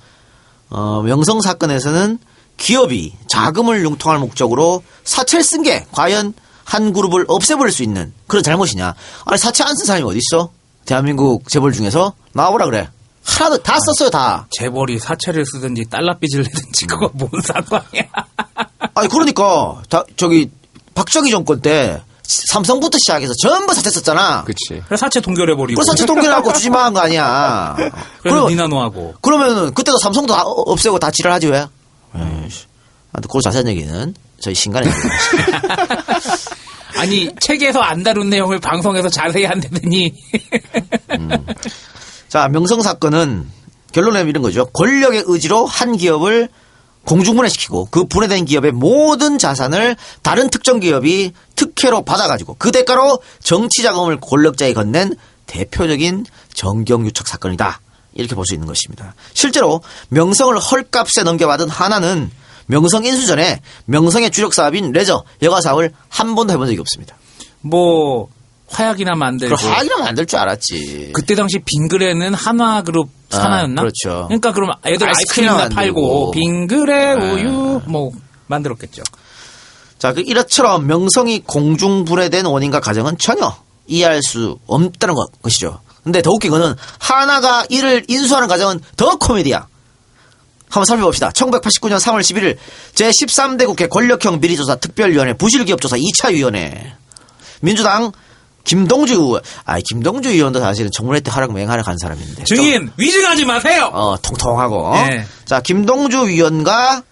명성 사건에서는 기업이 자금을 융통할 목적으로 사채를 쓴 게 과연 한 그룹을 없애버릴 수 있는 그런 잘못이냐? 아니 사채 안 쓴 사람이 어디 있어? 대한민국 재벌 중에서 나와보라 그래. 하나도 다 썼어요 다. 재벌이 사채를 쓰든지 달러 빚을 내든지 그거 뭔 상관이야? 아니 그러니까 저기 박정희 정권 때 삼성부터 시작해서 전부 사채 썼잖아. 그렇지. 그래서 사채 동결해버리고. 그 사채 동결하고 주지마한 거 아니야. 그래서 니나노하고. 그러면은 그때도 삼성도 다 없애고 다 지랄하지 왜? 그 자세한 얘기는 저희 신간에. 아니 책에서 안 다룬 내용을 방송에서 자세히 한다더니. 자, 명성 사건은 결론은 이런 거죠. 권력의 의지로 한 기업을 공중분해시키고 그 분해된 기업의 모든 자산을 다른 특정 기업이 특혜로 받아가지고 그 대가로 정치 자금을 권력자에 건넨 대표적인 정경유착 사건이다. 이렇게 볼 수 있는 것입니다. 실제로 명성을 헐값에 넘겨받은 하나는 명성 인수 전에 명성의 주력 사업인 레저, 여가 사업을 한 번도 해본 적이 없습니다. 뭐 화약이나 만들고. 그럼 화약이나 만들 줄 알았지. 그때 당시 빙그레는 한화그룹 산하였나? 그렇죠. 그러니까 그럼 애들 아이스크림이나 팔고 빙그레 우유 뭐 만들었겠죠. 자, 이렇처럼 명성이 공중분해된 원인과 과정은 전혀 이해할 수 없다는 것이죠. 근데 더 웃긴 거는 하나가 이를 인수하는 과정은 더 코미디야. 한번 살펴봅시다. 1989년 3월 11일 제13대 국회 권력형 비리조사 특별위원회 부실기업조사 2차 위원회. 민주당 김동주 의원도 사실은 청문회 때 하락 맹하락 한 사람인데. 증인 위증하지 마세요. 통통하고. 네. 자, 김동주 위원과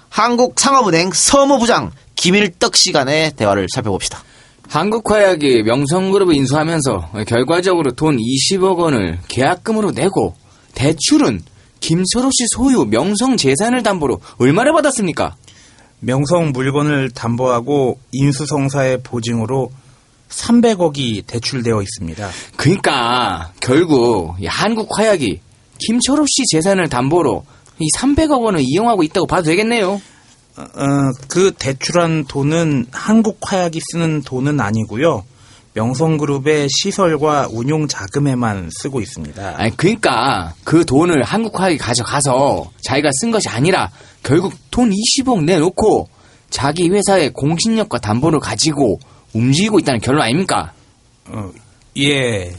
한국상업은행 서무부장 김일떡 씨 간의 대화를 살펴봅시다. 한국화약이 명성그룹을 인수하면서 결과적으로 돈 20억 원을 계약금으로 내고 대출은 김철호 씨 소유 명성재산을 담보로 얼마를 받았습니까? 명성 물건을 담보하고 인수성사의 보증으로 300억이 대출되어 있습니다. 그러니까 결국 이 한국화약이 김철호 씨 재산을 담보로 이 300억 원을 이용하고 있다고 봐도 되겠네요. 그 대출한 돈은 한국화약이 쓰는 돈은 아니고요. 명성그룹의 시설과 운용 자금에만 쓰고 있습니다. 아니 그러니까 그 돈을 한국화약이 가져가서 자기가 쓴 것이 아니라 결국 돈 20억 내놓고 자기 회사의 공신력과 담보를 가지고 움직이고 있다는 결론 아닙니까? 예.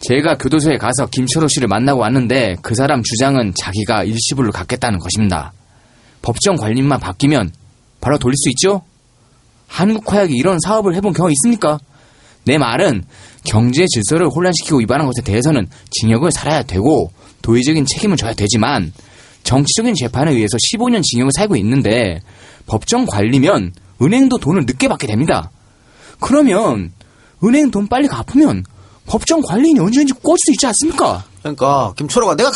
제가 교도소에 가서 김철호 씨를 만나고 왔는데 그 사람 주장은 자기가 일시불로 갚겠다는 것입니다. 법정 관리만 바뀌면 바로 돌릴 수 있죠? 한국화약이 이런 사업을 해본 경험이 있습니까? 내 말은 경제 질서를 혼란시키고 위반한 것에 대해서는 징역을 살아야 되고 도의적인 책임을 져야 되지만 정치적인 재판에 의해서 15년 징역을 살고 있는데 법정 관리면 은행도 돈을 늦게 받게 됩니다. 그러면 은행 돈 빨리 갚으면 법정 관리인이 언제든지 꽂을 수 있지 않습니까? 그러니까 김철호가 내가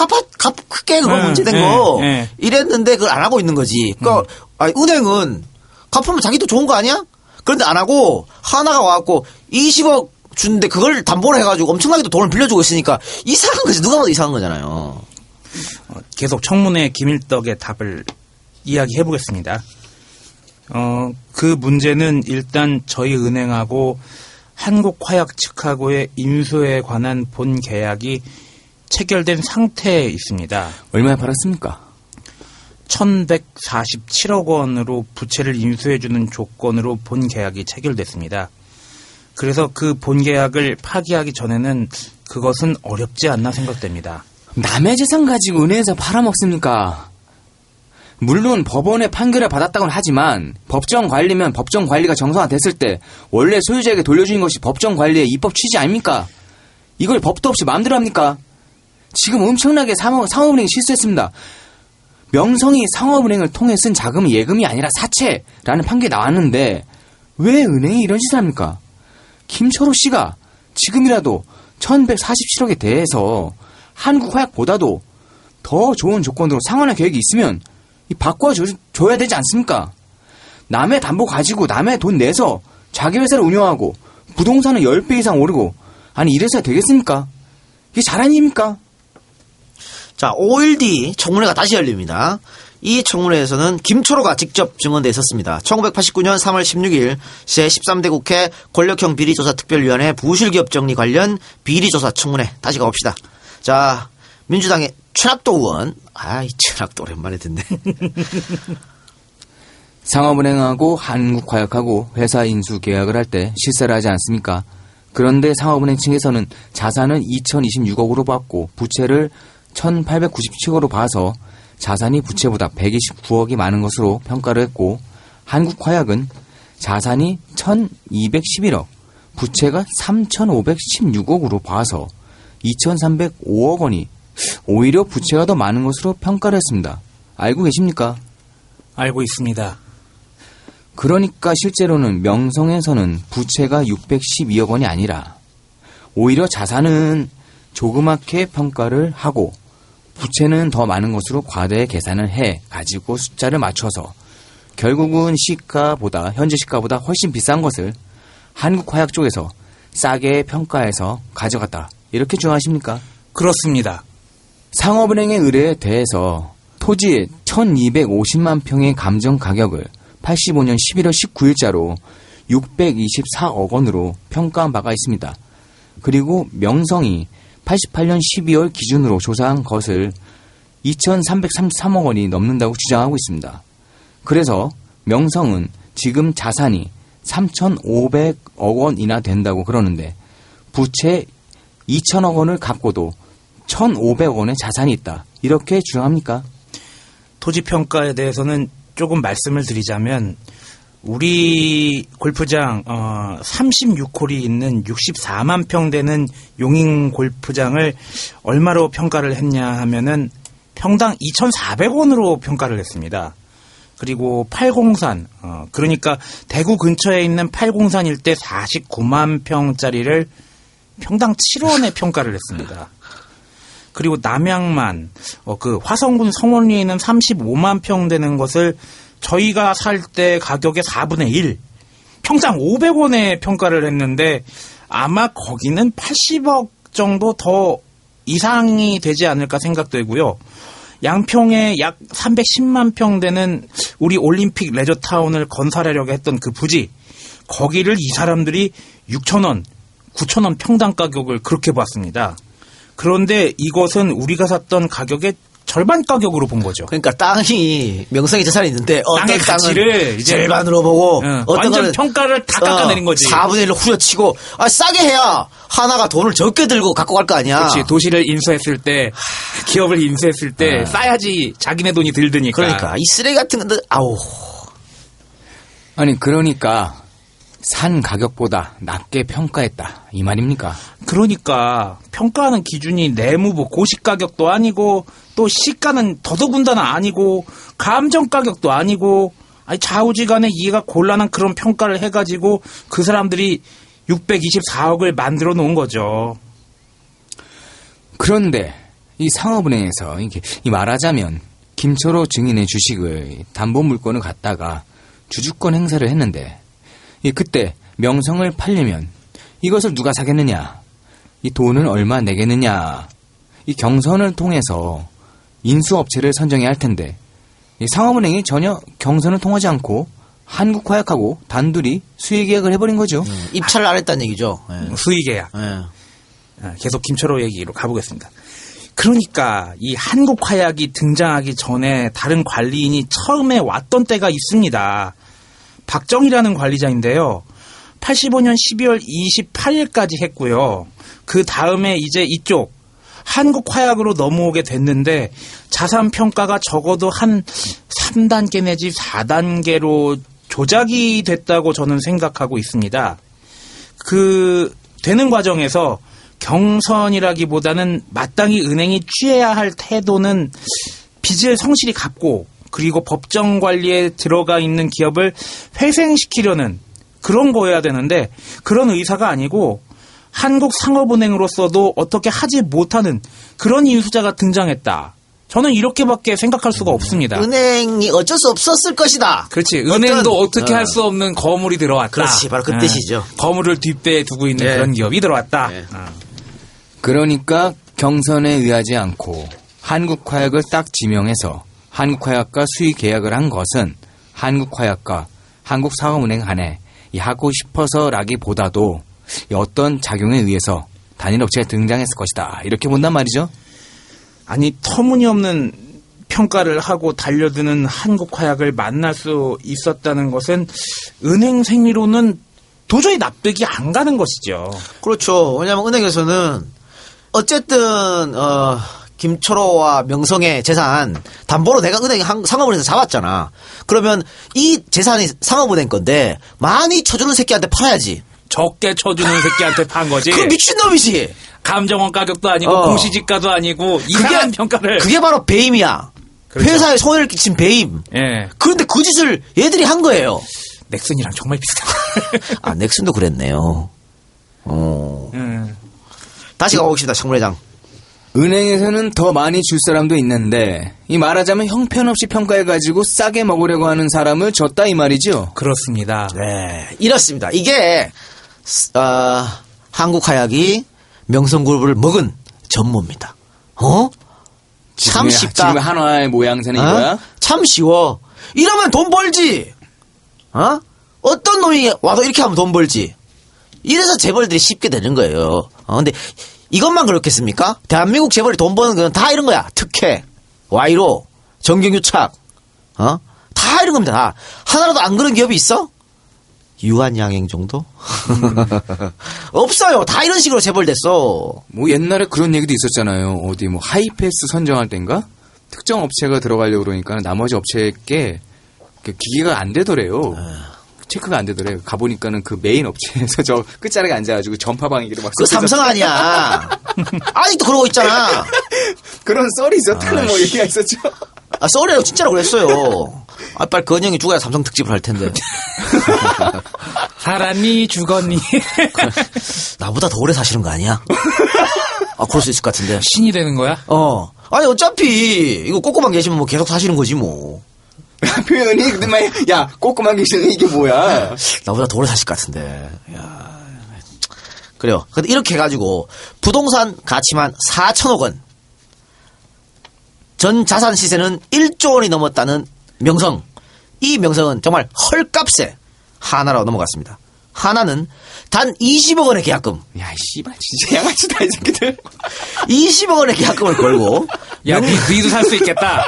크게 그거 문제된 거 이랬는데 그걸 안 하고 있는 거지. 그러니까 은행은 갚으면 자기도 좋은 거 아니야? 그런데 안 하고 하나가 와갖고 20억 주는데 그걸 담보로 해가지고 엄청나게도 돈을 빌려주고 있으니까 이상한 거지. 누가 봐도 이상한 거잖아요. 계속 청문회 김일떡의 답을 이야기해 보겠습니다. 그 문제는 일단 저희 은행하고 한국화약 측하고의 인수에 관한 본 계약이 체결된 상태에 있습니다. 얼마에 팔았습니까? 1147억 원으로 부채를 인수해주는 조건으로 본 계약이 체결됐습니다. 그래서 그 본 계약을 파기하기 전에는 그것은 어렵지 않나 생각됩니다. 남의 재산 가지고 은행에서 팔아먹습니까? 물론 법원의 판결을 받았다고는 하지만 법정 관리면 법정 관리가 정상화됐을 때 원래 소유자에게 돌려주는 것이 법정 관리의 입법 취지 아닙니까? 이걸 법도 없이 마음대로 합니까? 지금 엄청나게 상업은행이 실수했습니다. 명성이 상업은행을 통해 쓴 자금이 예금이 아니라 사채라는 판결이 나왔는데 왜 은행이 이런 짓을 합니까? 김철호 씨가 지금이라도 1147억에 대해서 한국화약보다도 더 좋은 조건으로 상환할 계획이 있으면 바꿔줘야 되지 않습니까? 남의 담보 가지고 남의 돈 내서 자기 회사를 운영하고 부동산은 10배 이상 오르고 아니 이래서야 되겠습니까? 이게 잘한 일입니까? 자, 5일 뒤 청문회가 다시 열립니다. 이 청문회에서는 김철호가 직접 증언돼 있었습니다. 1989년 3월 16일 제13대 국회 권력형 비리조사 특별위원회 부실기업 정리 관련 비리조사 청문회 다시 가봅시다. 자, 민주당의 최락도 의원. 이 최락도 오랜만에 듣네. 상업은행하고 한국화약하고 회사 인수 계약을 할 때 실세를 하지 않습니까? 그런데 상업은행 측에서는 자산은 2026억으로 받고 부채를 1897억으로 봐서 자산이 부채보다 129억이 많은 것으로 평가를 했고 한국화약은 자산이 1211억, 부채가 3516억으로 봐서 2305억 원이 오히려 부채가 더 많은 것으로 평가를 했습니다. 알고 계십니까? 알고 있습니다. 그러니까 실제로는 명성에서는 부채가 612억 원이 아니라 오히려 자산은 조그맣게 평가를 하고 부채는 더 많은 것으로 과대 계산을 해 가지고 숫자를 맞춰서 결국은 현재 시가보다 훨씬 비싼 것을 한국화약 쪽에서 싸게 평가해서 가져갔다. 이렇게 주장하십니까? 그렇습니다. 상업은행의 의뢰에 대해서 토지의 1250만 평의 감정 가격을 85년 11월 19일자로 624억 원으로 평가한 바가 있습니다. 그리고 명성이 88년 12월 기준으로 조사한 것을 2,333억 원이 넘는다고 주장하고 있습니다. 그래서 명성은 지금 자산이 3,500억 원이나 된다고 그러는데 부채 2,000억 원을 갚고도 1,500억 원의 자산이 있다. 이렇게 주장합니까? 토지평가에 대해서는 조금 말씀을 드리자면 우리 골프장 36홀이 있는 64만 평 되는 용인 골프장을 얼마로 평가를 했냐 하면은 평당 2,400원으로 평가를 했습니다. 그리고 팔공산 그러니까 대구 근처에 있는 팔공산 일대 49만 평짜리를 평당 7원에 평가를 했습니다. 그리고 남양만 그 화성군 성원리에 있는 35만 평 되는 것을 저희가 살 때 가격의 4분의 1 평당 500원에 평가를 했는데 아마 거기는 80억 정도 더 이상이 되지 않을까 생각되고요. 양평에 약 310만 평 되는 우리 올림픽 레저타운을 건설하려고 했던 그 부지 거기를 이 사람들이 6,000원, 9,000원 평당 가격을 그렇게 봤습니다. 그런데 이것은 우리가 샀던 가격의 절반 가격으로 본 거죠. 그러니까 땅이 명성의 재산이 있는데 어떤 땅의 가치를 이제 절반으로 보고 어떤 완전 거는 평가를 다 깎아내린 거지. 4분의 1로 후려치고 싸게 해야 하나가 돈을 적게 들고 갖고 갈 거 아니야. 그렇지. 도시를 인수했을 때 기업을 인수했을 때 싸야지 자기네 돈이 들드니까. 그러니까 이 쓰레기 같은 건데 아우. 아니 그러니까 산 가격보다 낮게 평가했다 이 말입니까? 그러니까 평가하는 기준이 내무부 고시 가격도 아니고 또 시가는 더더군다나 아니고 감정 가격도 아니고 아니 좌우지간에 이해가 곤란한 그런 평가를 해가지고 그 사람들이 624억을 만들어 놓은 거죠. 그런데 이 상업은행에서 이 말하자면 김철호 증인의 주식을 담보 물건을 갖다가 주주권 행사를 했는데 그때 명성을 팔려면 이것을 누가 사겠느냐? 이 돈을 얼마 내겠느냐? 이 경선을 통해서 인수업체를 선정해야 할 텐데 이 상업은행이 전혀 경선을 통하지 않고 한국화약하고 단둘이 수의계약을 해버린 거죠. 입찰을 안 했다는 얘기죠. 수의계약. 계속 김철호 얘기로 가보겠습니다. 그러니까 이 한국화약이 등장하기 전에 다른 관리인이 처음에 왔던 때가 있습니다. 박정희라는 관리자인데요. 85년 12월 28일까지 했고요. 그 다음에 이제 이쪽 한국화약으로 넘어오게 됐는데 자산 평가가 적어도 한 3단계 내지 4단계로 조작이 됐다고 저는 생각하고 있습니다. 그 되는 과정에서 경선이라기보다는 마땅히 은행이 취해야 할 태도는 빚을 성실히 갚고 그리고 법정 관리에 들어가 있는 기업을 회생시키려는 그런 거여야 되는데 그런 의사가 아니고 한국상업은행으로서도 어떻게 하지 못하는 그런 인수자가 등장했다. 저는 이렇게밖에 생각할 수가 없습니다. 은행이 어쩔 수 없었을 것이다. 그렇지. 은행도 어떻게 할 수 없는 거물이 들어왔다. 그렇지. 바로 그 뜻이죠. 거물을 뒷배에 두고 있는 그런 기업이 들어왔다. 그러니까 경선에 의하지 않고 한국화약을 딱 지명해서 한국화약과 수의 계약을 한 것은 한국화약과 한국상업은행 간에 하고 싶어서라기보다도 어떤 작용에 의해서 단일 업체가 등장했을 것이다. 이렇게 본단 말이죠. 아니 터무니없는 평가를 하고 달려드는 한국화약을 만날 수 있었다는 것은 은행 생리로는 도저히 납득이 안 가는 것이죠. 그렇죠. 왜냐하면 은행에서는 어쨌든 김철호와 명성의 재산 담보로 내가 은행 상업은행에서 잡았잖아. 그러면 이 재산이 상업은행 건데 많이 쳐주는 새끼한테 팔아야지. 적게 쳐주는 새끼한테 판 거지. 그 미친놈이지. 감정원 가격도 아니고 공시지가도 아니고 이상한 평가를. 그게 바로 배임이야. 그렇죠. 회사에 손해를 끼친 배임. 예. 그런데 그 짓을 얘들이 한 거예요. 넥슨이랑 정말 비슷하다. 아 넥슨도 그랬네요. 다시 가보겠습니다. 청문회장. 은행에서는 더 많이 줄 사람도 있는데 이 말하자면 형편없이 평가해가지고 싸게 먹으려고 하는 사람을 줬다 이 말이죠. 그렇습니다. 네, 이렇습니다. 이게 한국화약이 명성그룹을 먹은 전모입니다. 참 쉽다. 지금 한화의 모양새는 이거야? 참 쉬워. 이러면 돈 벌지. 어떤 놈이 와도 이렇게 하면 돈 벌지. 이래서 재벌들이 쉽게 되는 거예요. 근데 이것만 그렇겠습니까? 대한민국 재벌이 돈 버는 건 다 이런 거야. 특혜, 와이로, 정경유착, 다 이런 겁니다. 다. 하나라도 안 그런 기업이 있어? 유한양행 정도? 없어요. 다 이런 식으로 재벌됐어. 뭐 옛날에 그런 얘기도 있었잖아요. 어디 뭐 하이패스 선정할 때인가? 특정 업체가 들어가려고 그러니까 나머지 업체께 기계가 안 되더래요. 체크가 안 되더래요. 가보니까는 그 메인 업체에서 저 끝자락에 앉아가지고 전파방해기로 막. 그 삼성 아니야. 아직도 그러고 있잖아. 그런 썰이 있었다는 뭐 얘기가 있었죠. 썰이라고 진짜로 그랬어요. 빨리 건영이 죽어야 삼성 특집을 할 텐데. 살았니 죽었니. 나보다 더 오래 사시는 거 아니야? 그럴 수 있을 것 같은데. 신이 되는 거야? 아니 어차피 이거 꼬꼬만 계시면 뭐 계속 사시는 거지 뭐. 표현이 근데 야 꼬꼬만 계시는 이게 뭐야? 나보다 더 오래 사실 것 같은데. 야. 그래요. 근데 이렇게 해가지고 부동산 가치만 4천억 원. 전 자산 시세는 1조 원이 넘었다는 명성. 이 명성은 정말 헐값에 하나로 넘어갔습니다. 하나는 단 20억 원의 계약금. 야, 씨발, 진짜 양아치다, 이 새끼들. 20억 원의 계약금을 걸고. 야, 니도 살 수 있겠다.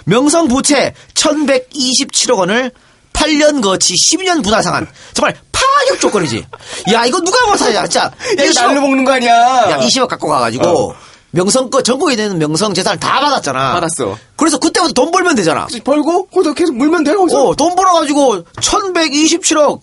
명성 부채 1127억 원을 8년 거치 12년 분할 상환. 정말 파격 조건이지. 야, 이거 누가 뭐 사냐, 진짜. 야, 이거 날로 먹는 거 아니야. 야, 20억 갖고 가가지고. 명성 거 전국에 있는 명성 재산을 다 받았잖아. 받았어. 그래서 그때부터 돈 벌면 되잖아. 벌고 거기서 계속 물면 돼. 돈 벌어가지고 1127억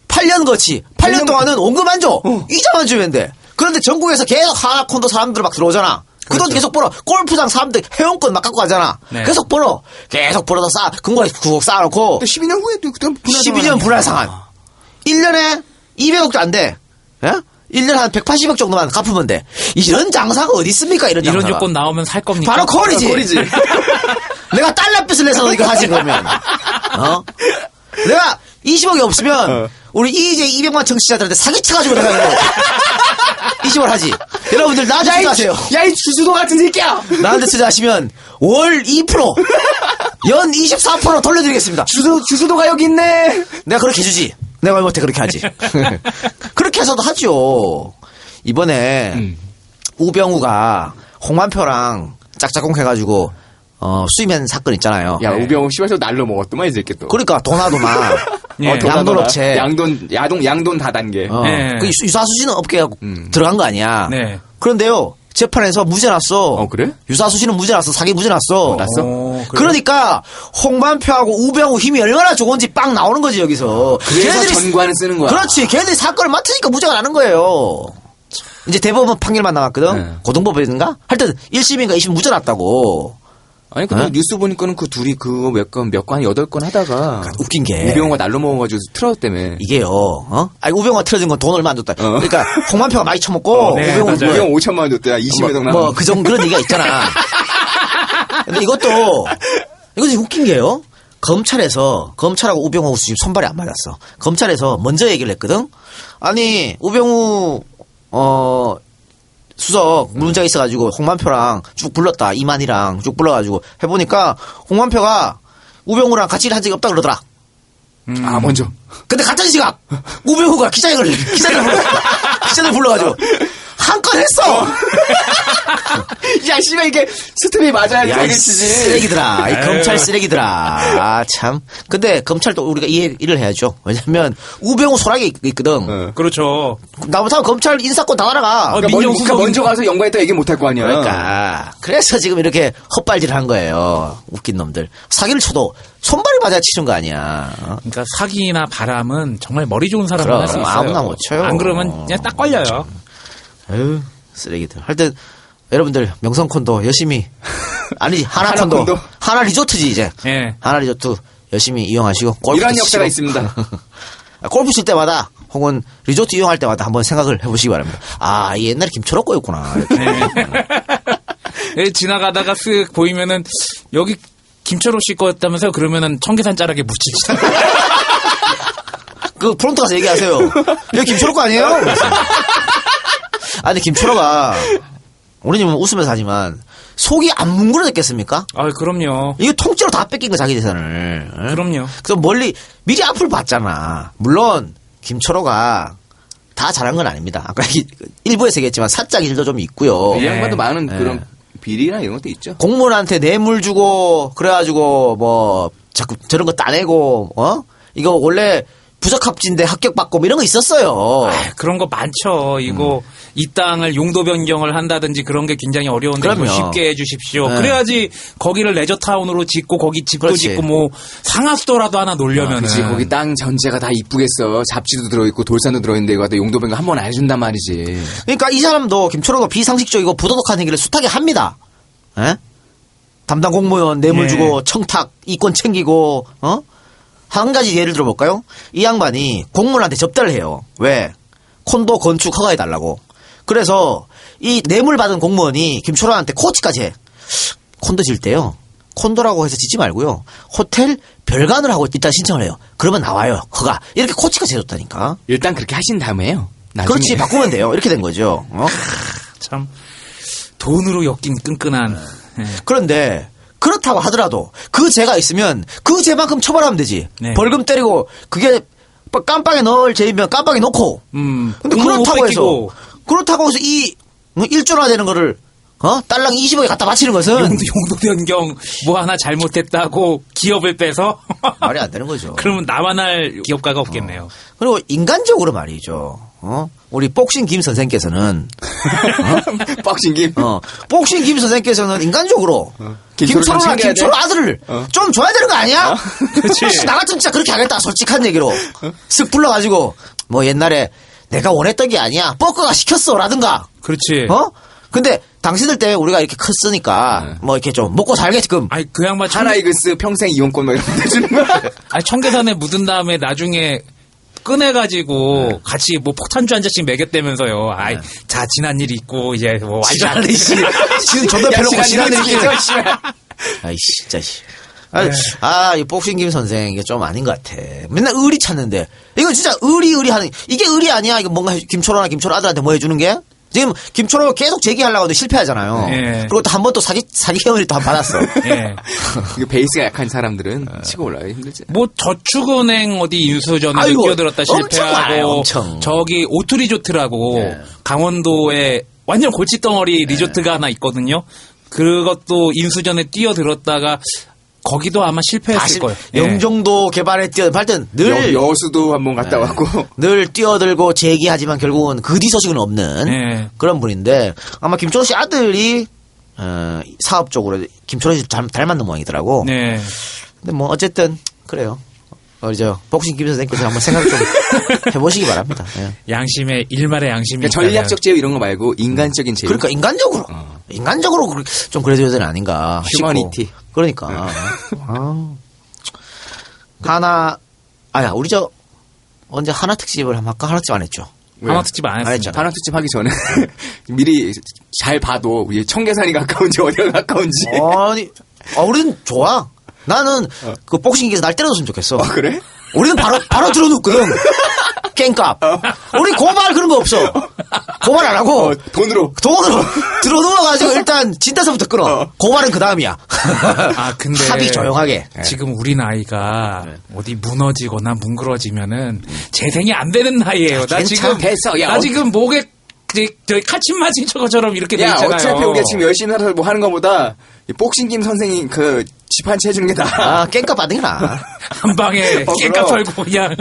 8년 거치 8년 동안은 원금 안 줘. 이자만 주면 돼. 그런데 전국에서 계속 하나 콘도 사람들 막 들어오잖아. 그 돈 계속 벌어. 골프장 사람들 회원권 막 갖고 가잖아. 네. 계속 벌어. 계속 벌어서 금고에 구억 쌓아놓고 12년 후에 또 그다음 12년 분할상환. 1년에 200억도 안 돼. 예? 1년에 한 180억 정도만 갚으면 돼. 이런 장사가 어디 있습니까? 이런 장사가. 이런 조건 나오면 살 겁니까? 바로 콜이지. 내가 달러빚을 내서 이거 하지 그러면. 내가 20억이 없으면 우리 EJ 200만 청취자들한테 사기쳐가지고 내가 20억 하지. 여러분들 나한테 투자하세요. 야, 이 주주도 같은 새끼야. 나한테 투자하시면 월 2%, 연 24% 돌려드리겠습니다. 주주도가 여기 있네. 내가 그렇게 해주지. 내가 말 못해 그렇게 하지. 그렇게 해서도 하죠. 이번에 우병우가 홍만표랑 짝짝꿍 해가지고 수임한 사건 있잖아요. 야, 우병우 씨발서 날로 먹었더만 이 새끼 또. 그러니까 도나도만 예. 양돈업체 양돈 다단계. 그 유사수지는 업계가 들어간 거 아니야. 네. 그런데요 재판에서 무죄 났어. 그래? 유사수지는 무죄 났어. 사기 무죄 났어. 났어? 그러니까 홍만표하고 우병우 힘이 얼마나 좋은지 빵 나오는 거지 여기서. 그래서 전관을 쓰는 거야. 그렇지. 걔네들이 사건을 맡으니까 무죄가 나는 거예요. 이제 대법원 판결만 남았거든. 네. 고등법원인가? 하여튼 1심인가 2심 무죄 났다고. 아니 근데 뉴스 보니까는 그 둘이 그거 몇 건 8건 하다가 웃긴 게 우병우가 날로 먹어가지고 틀어졌다며. 이게요. 아니 우병우가 틀어진 건 돈 얼마 안 줬다. 그러니까 홍만표가 많이 처먹고 네, 우병우 우병우 5천만 원 줬대야. 20몇 억 나와. 그 정도 그런 얘기가 있잖아. 근데 이거 지금 웃긴 게요. 검찰하고 우병우 지금 손발이 안 맞았어. 검찰에서 먼저 얘기를 했거든. 아니 우병우 수석 문제가 있어가지고 홍만표랑 쭉 불렀다. 이만희랑 쭉 불러가지고 해보니까 홍만표가 우병우랑 같이 일한 적이 없다 그러더라. 먼저. 근데 같은 시각 우병우가 기자들 불러가지고 한 건 했어. 야, 씨발 이게 스텝이 맞아야 되겠지. 쓰레기들아. 이 검찰 쓰레기들아. 참. 근데 검찰도 우리가 이해를 해야죠. 왜냐면 우병우 소락이 있거든. 그렇죠. 나부터 검찰 인사권 다 날아가. 그러니까 먼저 가서 연관했다 얘기 못 할 거 아니야. 그러니까. 그래서 지금 이렇게 헛발질을 한 거예요. 웃긴 놈들. 사기를 쳐도 손발이 맞아야 치는 거 아니야. 그러니까 사기나 바람은 정말 머리 좋은 사람만 할 수 있어요. 아무나 못 쳐요. 안 그러면 그냥 딱 걸려요. 에휴, 쓰레기들. 하여튼 여러분들 명성콘도 열심히 아니지 하나콘도 하나 리조트지 이제. 예. 하나 리조트 열심히 이용하시고 골프 이런 역사가 치시고. 있습니다. 골프 칠 때마다 혹은 리조트 이용할 때마다 한번 생각을 해보시기 바랍니다. 아, 이 옛날에 김철호 거였구나. 네, 지나가다가 쓱 보이면은 여기 김철호 씨 거였다면서요? 그러면은 청계산 자락에 묻히시죠. 그 프론트 가서 얘기하세요. 여기 김철호 거 아니에요? 근데 김철호가 우리님은 웃으면서 하지만 속이 안 뭉그러졌겠습니까? 아, 그럼요. 이거 통째로 다 뺏긴 거 자기 재산을. 응? 그럼요. 그래서 미리 앞을 봤잖아. 물론 김철호가 다 잘한 건 아닙니다. 아까 일부에서 얘기했지만 사적 일도 좀 있고요. 이 양반도 많은 그런 비리나 이런 것도 있죠. 공무원한테 뇌물 주고 그래가지고 뭐 자꾸 저런 거 따내고 이거 원래 부적합진데 합격받고 뭐 이런 거 있었어요. 그런 거 많죠. 이거 이 땅을 용도 변경을 한다든지 그런 게 굉장히 어려운데 이거 쉽게 해주십시오. 네. 그래야지 거기를 레저타운으로 짓고 거기 집도 그렇지. 짓고 뭐 상하수도라도 하나 놓으려면은. 그렇지. 거기 땅 전체가 다 이쁘겠어. 잡지도 들어있고 돌산도 들어있는데 이거 갖다 용도 변경 한 번 안 해준단 말이지. 그러니까 이 사람도 김철호도 비상식적이고 부도덕한 행위를 숱하게 합니다. 에? 담당 공무원 뇌물 주고 청탁 이권 챙기고 한 가지 예를 들어볼까요? 이 양반이 공무원한테 접대를 해요. 왜? 콘도 건축 허가해달라고. 그래서 이 뇌물 받은 공무원이 김철호한테 코치까지 해. 콘도 질 때요. 콘도라고 해서 짓지 말고요. 호텔 별관을 하고 일단 신청을 해요. 그러면 나와요. 허가. 이렇게 코치까지 해줬다니까. 일단 그렇게 하신 다음에요. 나중에. 그렇지. 바꾸면 돼요. 이렇게 된 거죠. 참 돈으로 엮인 끈끈한. 그런데 그렇다고 하더라도 그 죄가 있으면 그 죄만큼 처벌하면 되지. 네. 벌금 때리고 그게 깜빡에 넣을 죄이면 깜빡에 넣고. 근데 그렇다고 해서 이 1조나 되는 거를 달랑 20억에 갖다 바치는 것은 용도 변경 뭐 하나 잘못했다고 기업을 빼서 말이 안 되는 거죠. 그러면 나만 할 기업가가 없겠네요. 그리고 인간적으로 말이죠. 우리 복싱 김 선생께서는 복싱 김? 복싱 김 선생께서는 인간적으로 김철호랑 김철호나 김철호 아들을 좀 줘야 되는 거 아니야? 그렇지. 나 같으면 진짜 그렇게 하겠다. 솔직한 얘기로 쓱 불러가지고 뭐 옛날에 내가 원했던 게 아니야. 뻐꾸가 시켰어 라든가. 그렇지. 근데 당신들 때 우리가 이렇게 컸으니까 뭐 이렇게 좀 먹고 살게끔. 아니 그 양반 하나이글스 평생 이용권 뭐 이런 거 해주는 거야. 아니 청계산에 묻은 다음에 나중에 꺼내가지고 같이 뭐 폭탄주 한 잔씩 먹였다면서요. 아이 자 지난 일이 있고 이제 뭐 지난 일이 지금 존나 펴놓고 지난 일이 있죠. 아이씨 진짜. 이 복싱 김 선생 이게 좀 아닌 것 같아. 맨날 의리 찾는데 이거 진짜 의리하는 이게 의리 아니야? 이거 뭔가 김철호나 김철호 아들한테 뭐 해주는 게? 지금 김철호가 계속 제기하려고 하는데 실패하잖아요. 그리고 또 한 번 또 사기 혐의를 또 한 번 받았어. 이게 베이스가 약한 사람들은 치고 올라가기 힘들지. 뭐 저축은행 어디 인수전에 끼어들었다 실패하고 엄청. 저기 오투리조트라고 강원도에 완전 골칫덩어리 리조트가 하나 있거든요. 그것도 인수전에 뛰어들었다가 거기도 아마 실패했을 거예요. 영종도 개발에 하여튼 늘 여수도 한번 갔다 왔고 늘 뛰어들고 제기하지만 결국은 그 뒤 소식은 없는 그런 분인데 아마 김철호 씨 아들이 사업적으로 김철호 씨 닮았는 모양이더라고. 네. 근데 뭐 어쨌든 그래요. 저 복싱 김 선생님께서 한번 생각 좀 해보시기 바랍니다. 양심의 일말의 양심이. 그러니까 전략적 제휴 이런 거 말고 인간적인 제휴. 그러니까 인간적으로 좀 그래줘야 되는 아닌가. 휴머니티. 그러니까. 우리 언제 하나 특집을 한번 할까? 하나 특집 안 했죠. 하나 특집 안 했죠. 하나 특집 하기 전에 미리 잘 봐도 우리 청계산이 가까운지 어디가 가까운지. 아니, 우리는 좋아. 나는 그 복싱기에서 날 때려줬으면 좋겠어. 그래? 우리는 바로 들어놓거든. 깽값. 우리 고발 그런 거 없어. 고발 안 하고 돈으로 들어누워가지고 일단 진단서부터 끊어. 고발은 그 다음이야. 근데 합의 조용하게. 지금 우리 나이가 어디 무너지거나 뭉그러지면은 재생이 안 되는 나이예요. 나 지금 됐어. 나 지금 목에 저희 카침 맞은 저거처럼 이렇게 돼 있잖아요. 어차피 우리가 지금 열심히 살아서 뭐 하는 것보다 복싱 김 선생이 그 집 한 채 해주는 게 나아. 깽값 받는 게 나아. 한 방에 깽값 털고 그냥.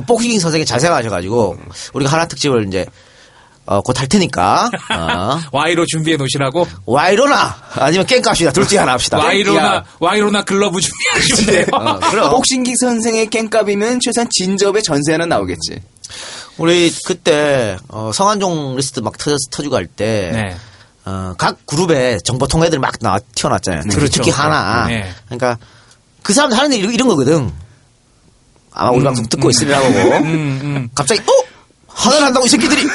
복싱 선생이 잘 생각하셔가지고 우리가 하나 특집을 이제 곧 할 테니까 Y로 준비해 놓으시라고. Y로나 아니면 깽값이나 둘 중에 하나 합시다. Y로나 글러브 준비하시면 돼요. 그럼 복싱 김 선생의 깽값이면 최소한 진접의 전세 하나 나오겠지. 우리 그때 성한종 리스트 막 터지고 할 때 각 그룹에 정보통애들 막 튀어났잖아요. 특히 하나. 그러니까 그 사람들 하는 일 이런 거거든. 아마 우리 방송 듣고 있으려고 갑자기 하나를 한다고 이 새끼들이.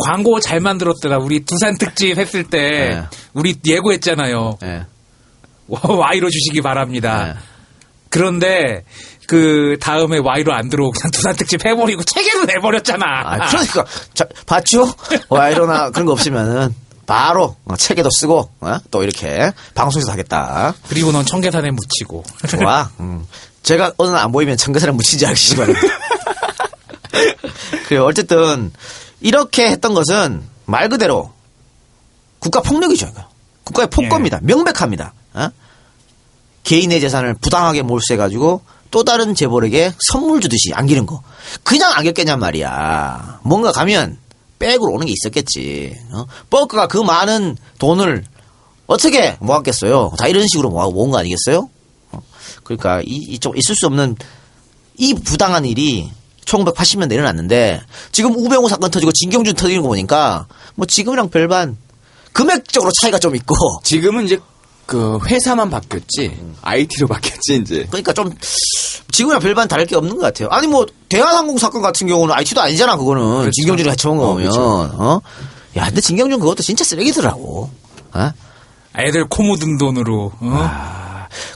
광고 잘 만들었더라. 우리 두산 특집 했을 때 우리 예고했잖아요. Y로 주시기 바랍니다. 그런데 그 다음에 Y로 안 들어오고 그냥 두산 특집 해버리고 체계로 내버렸잖아. 그러니까 봤죠? Y로나 그런 거 없으면은 바로 책에도 쓰고 또 이렇게 방송에서 하겠다. 그리고 넌 청계산에 묻히고. 좋아. 제가 어느 날 안 보이면 청계산에 묻힌지 알기 바랍니다. 그래요. 어쨌든 이렇게 했던 것은 말 그대로 국가 폭력이죠. 이거. 국가의 폭거입니다. 명백합니다. 개인의 재산을 부당하게 몰수해가지고 또 다른 재벌에게 선물 주듯이 안기는 거. 그냥 안겼겠냔 말이야. 뭔가 가면 백으로 오는 게 있었겠지. 버크가 그 많은 돈을 어떻게 모았겠어요? 다 이런 식으로 모은 거 아니겠어요? 그러니까 이쪽 있을 수 없는 이 부당한 일이 1980년대 일어났는데 지금 우병우 사건 터지고 진경준 터지는 거 보니까 뭐 지금이랑 별반 금액적으로 차이가 좀 있고 지금은 이제 그 회사만 바뀌었지 IT로 바뀌었지 이제. 그러니까 좀 지금이랑 별반 다를 게 없는 것 같아요. 아니 뭐 대한항공 사건 같은 경우는 IT도 아니잖아. 그거는 그렇죠. 진경준이 해쳐온 거 보면 그렇죠. 야 근데 진경준 그것도 진짜 쓰레기더라고. 애들 코 묻은 돈으로.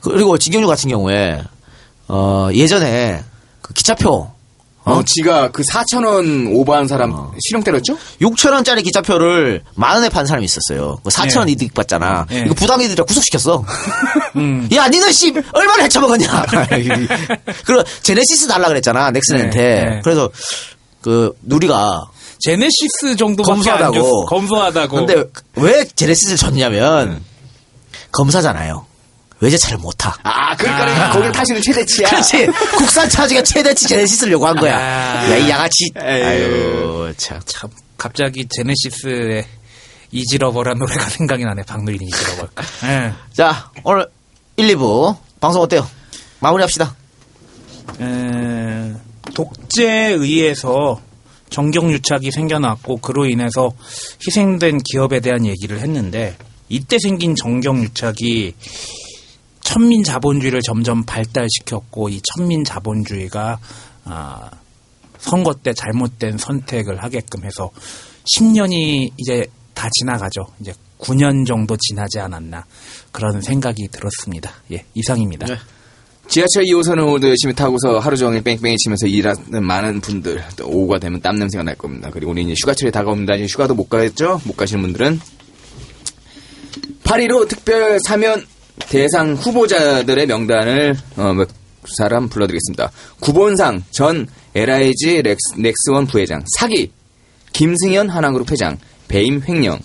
그리고 진경준 같은 경우에 예전에 그 기차표 지가 그 4,000원 오버한 사람 실형 때렸죠? 6,000원짜리 기차표를 10,000원에 판 사람이 있었어요. 4,000원 이득 받잖아. 이거 부당이들이라 구속시켰어. 야, 니는 씨 얼마나 헤쳐먹었냐. 그리고 제네시스 달라 그랬잖아. 넥슨한테. 그래서 그 누리가 제네시스 정도밖에 안 줬어. 검소하다고. 근데 왜 제네시스를 줬냐면 검사잖아요. 외제차를 못 타. 그러니까 거길 타시는 최대치야. 그렇지. 국산 차지가 최대치 제네시스를 요구한 거야. 야, 이 양아치. 아유, 참. 갑자기 제네시스의 이지러버란 노래가 생각이 나네. 박누린 이지러버일까. 자, 오늘 1, 2부 방송 어때요? 마무리합시다. 독재에 의해서 정경유착이 생겨났고 그로 인해서 희생된 기업에 대한 얘기를 했는데 이때 생긴 정경유착이 천민 자본주의를 점점 발달시켰고 이 천민 자본주의가 선거 때 잘못된 선택을 하게끔 해서 10년이 이제 다 지나가죠. 이제 9년 정도 지나지 않았나 그런 생각이 들었습니다. 예, 이상입니다. 네. 지하철 2호선을 오늘도 열심히 타고서 하루 종일 뺑뺑이 치면서 일하는 많은 분들 또 오후가 되면 땀 냄새가 날 겁니다. 그리고 우리 이제 휴가철이 다가옵니다. 이제 휴가도 못 가겠죠? 못 가시는 분들은 8.15 특별 사면 대상 후보자들의 명단을 몇 사람 불러드리겠습니다. 구본상 전 LIG 넥스원 부회장 사기, 김승현 하나그룹 회장 배임 횡령,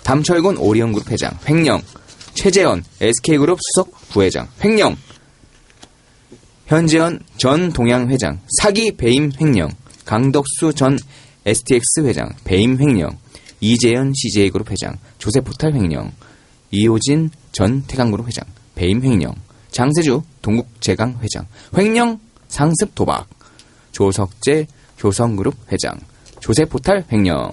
담철곤 오리온그룹 회장 횡령, 최재현 SK그룹 수석 부회장 횡령, 현재현 전 동양 회장 사기 배임 횡령, 강덕수 전 STX 회장 배임 횡령, 이재현 CJ그룹 회장 조세포탈 횡령, 이호진 전 태강그룹 회장 배임 횡령, 장세주 동국제강 회장 횡령 상습 도박, 조석재 효성그룹 회장 조세포탈 횡령.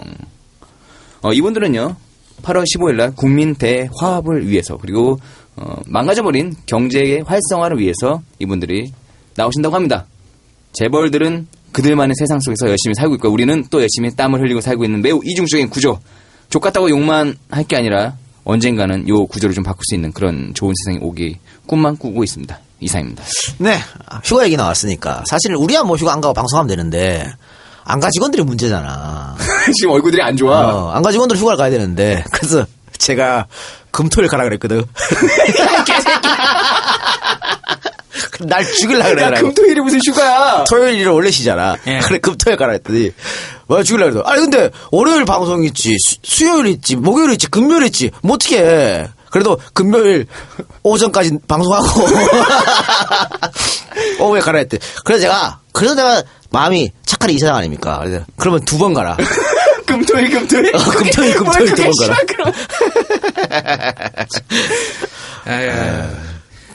이분들은요 8월 15일날 국민 대화합을 위해서 그리고 망가져버린 경제의 활성화를 위해서 이분들이 나오신다고 합니다. 재벌들은 그들만의 세상 속에서 열심히 살고 있고 우리는 또 열심히 땀을 흘리고 살고 있는 매우 이중적인 구조. 족같다고 욕만 할 게 아니라 언젠가는 요 구조를 좀 바꿀 수 있는 그런 좋은 세상이 오기 꿈만 꾸고 있습니다. 이상입니다. 네, 휴가 얘기 나왔으니까 사실 우리야 뭐 휴가 안 가고 방송하면 되는데 안가 직원들이 문제잖아. 지금 얼굴들이 안 좋아. 안가 직원들 휴가를 가야 되는데 그래서 제가 금토일 가라 그랬거든. 날 죽일라 그러더라고. 야, 금토일이 무슨 휴가야? 토요일이 원래 쉬잖아. 그래 금토일 가라 했더니 왜 죽일라 그러더라고. 아니 근데 월요일 방송 있지, 수요일 있지, 목요일 있지, 금요일 있지. 뭐 어떻게 해? 그래도 금요일 오전까지 방송하고 오후에 가라 했대. 그래서 내가 마음이 착한 이사장 아닙니까? 그러면 2번 가라. 금토일 금토일 2번 가라.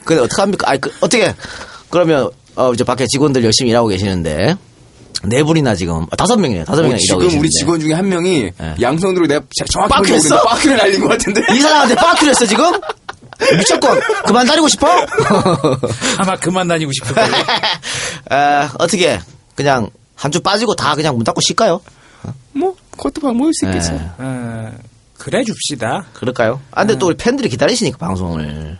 근데 어떡합니까? 어떻게 그러면 이제 밖에 직원들 열심히 일하고 계시는데 4분이나 지금 5명이네요. 5명이나 일하고 계시는데 지금 우리 직원 중에 한 명이 양손으로 내가 정확히 빠큐했어? 빠큐를 날린 것 같은데 이사장한테 빠큐를 했어 지금? 무조건 그만 다니고 싶어? 아마 그만 다니고 싶을 거예요. 어떻게 그냥 한 주 빠지고 다 그냥 문 닫고 쉴까요? 뭐 그것도 방법일 수 있겠지. 그래 줍시다. 그럴까요? 근데 또 우리 팬들이 기다리시니까 방송을.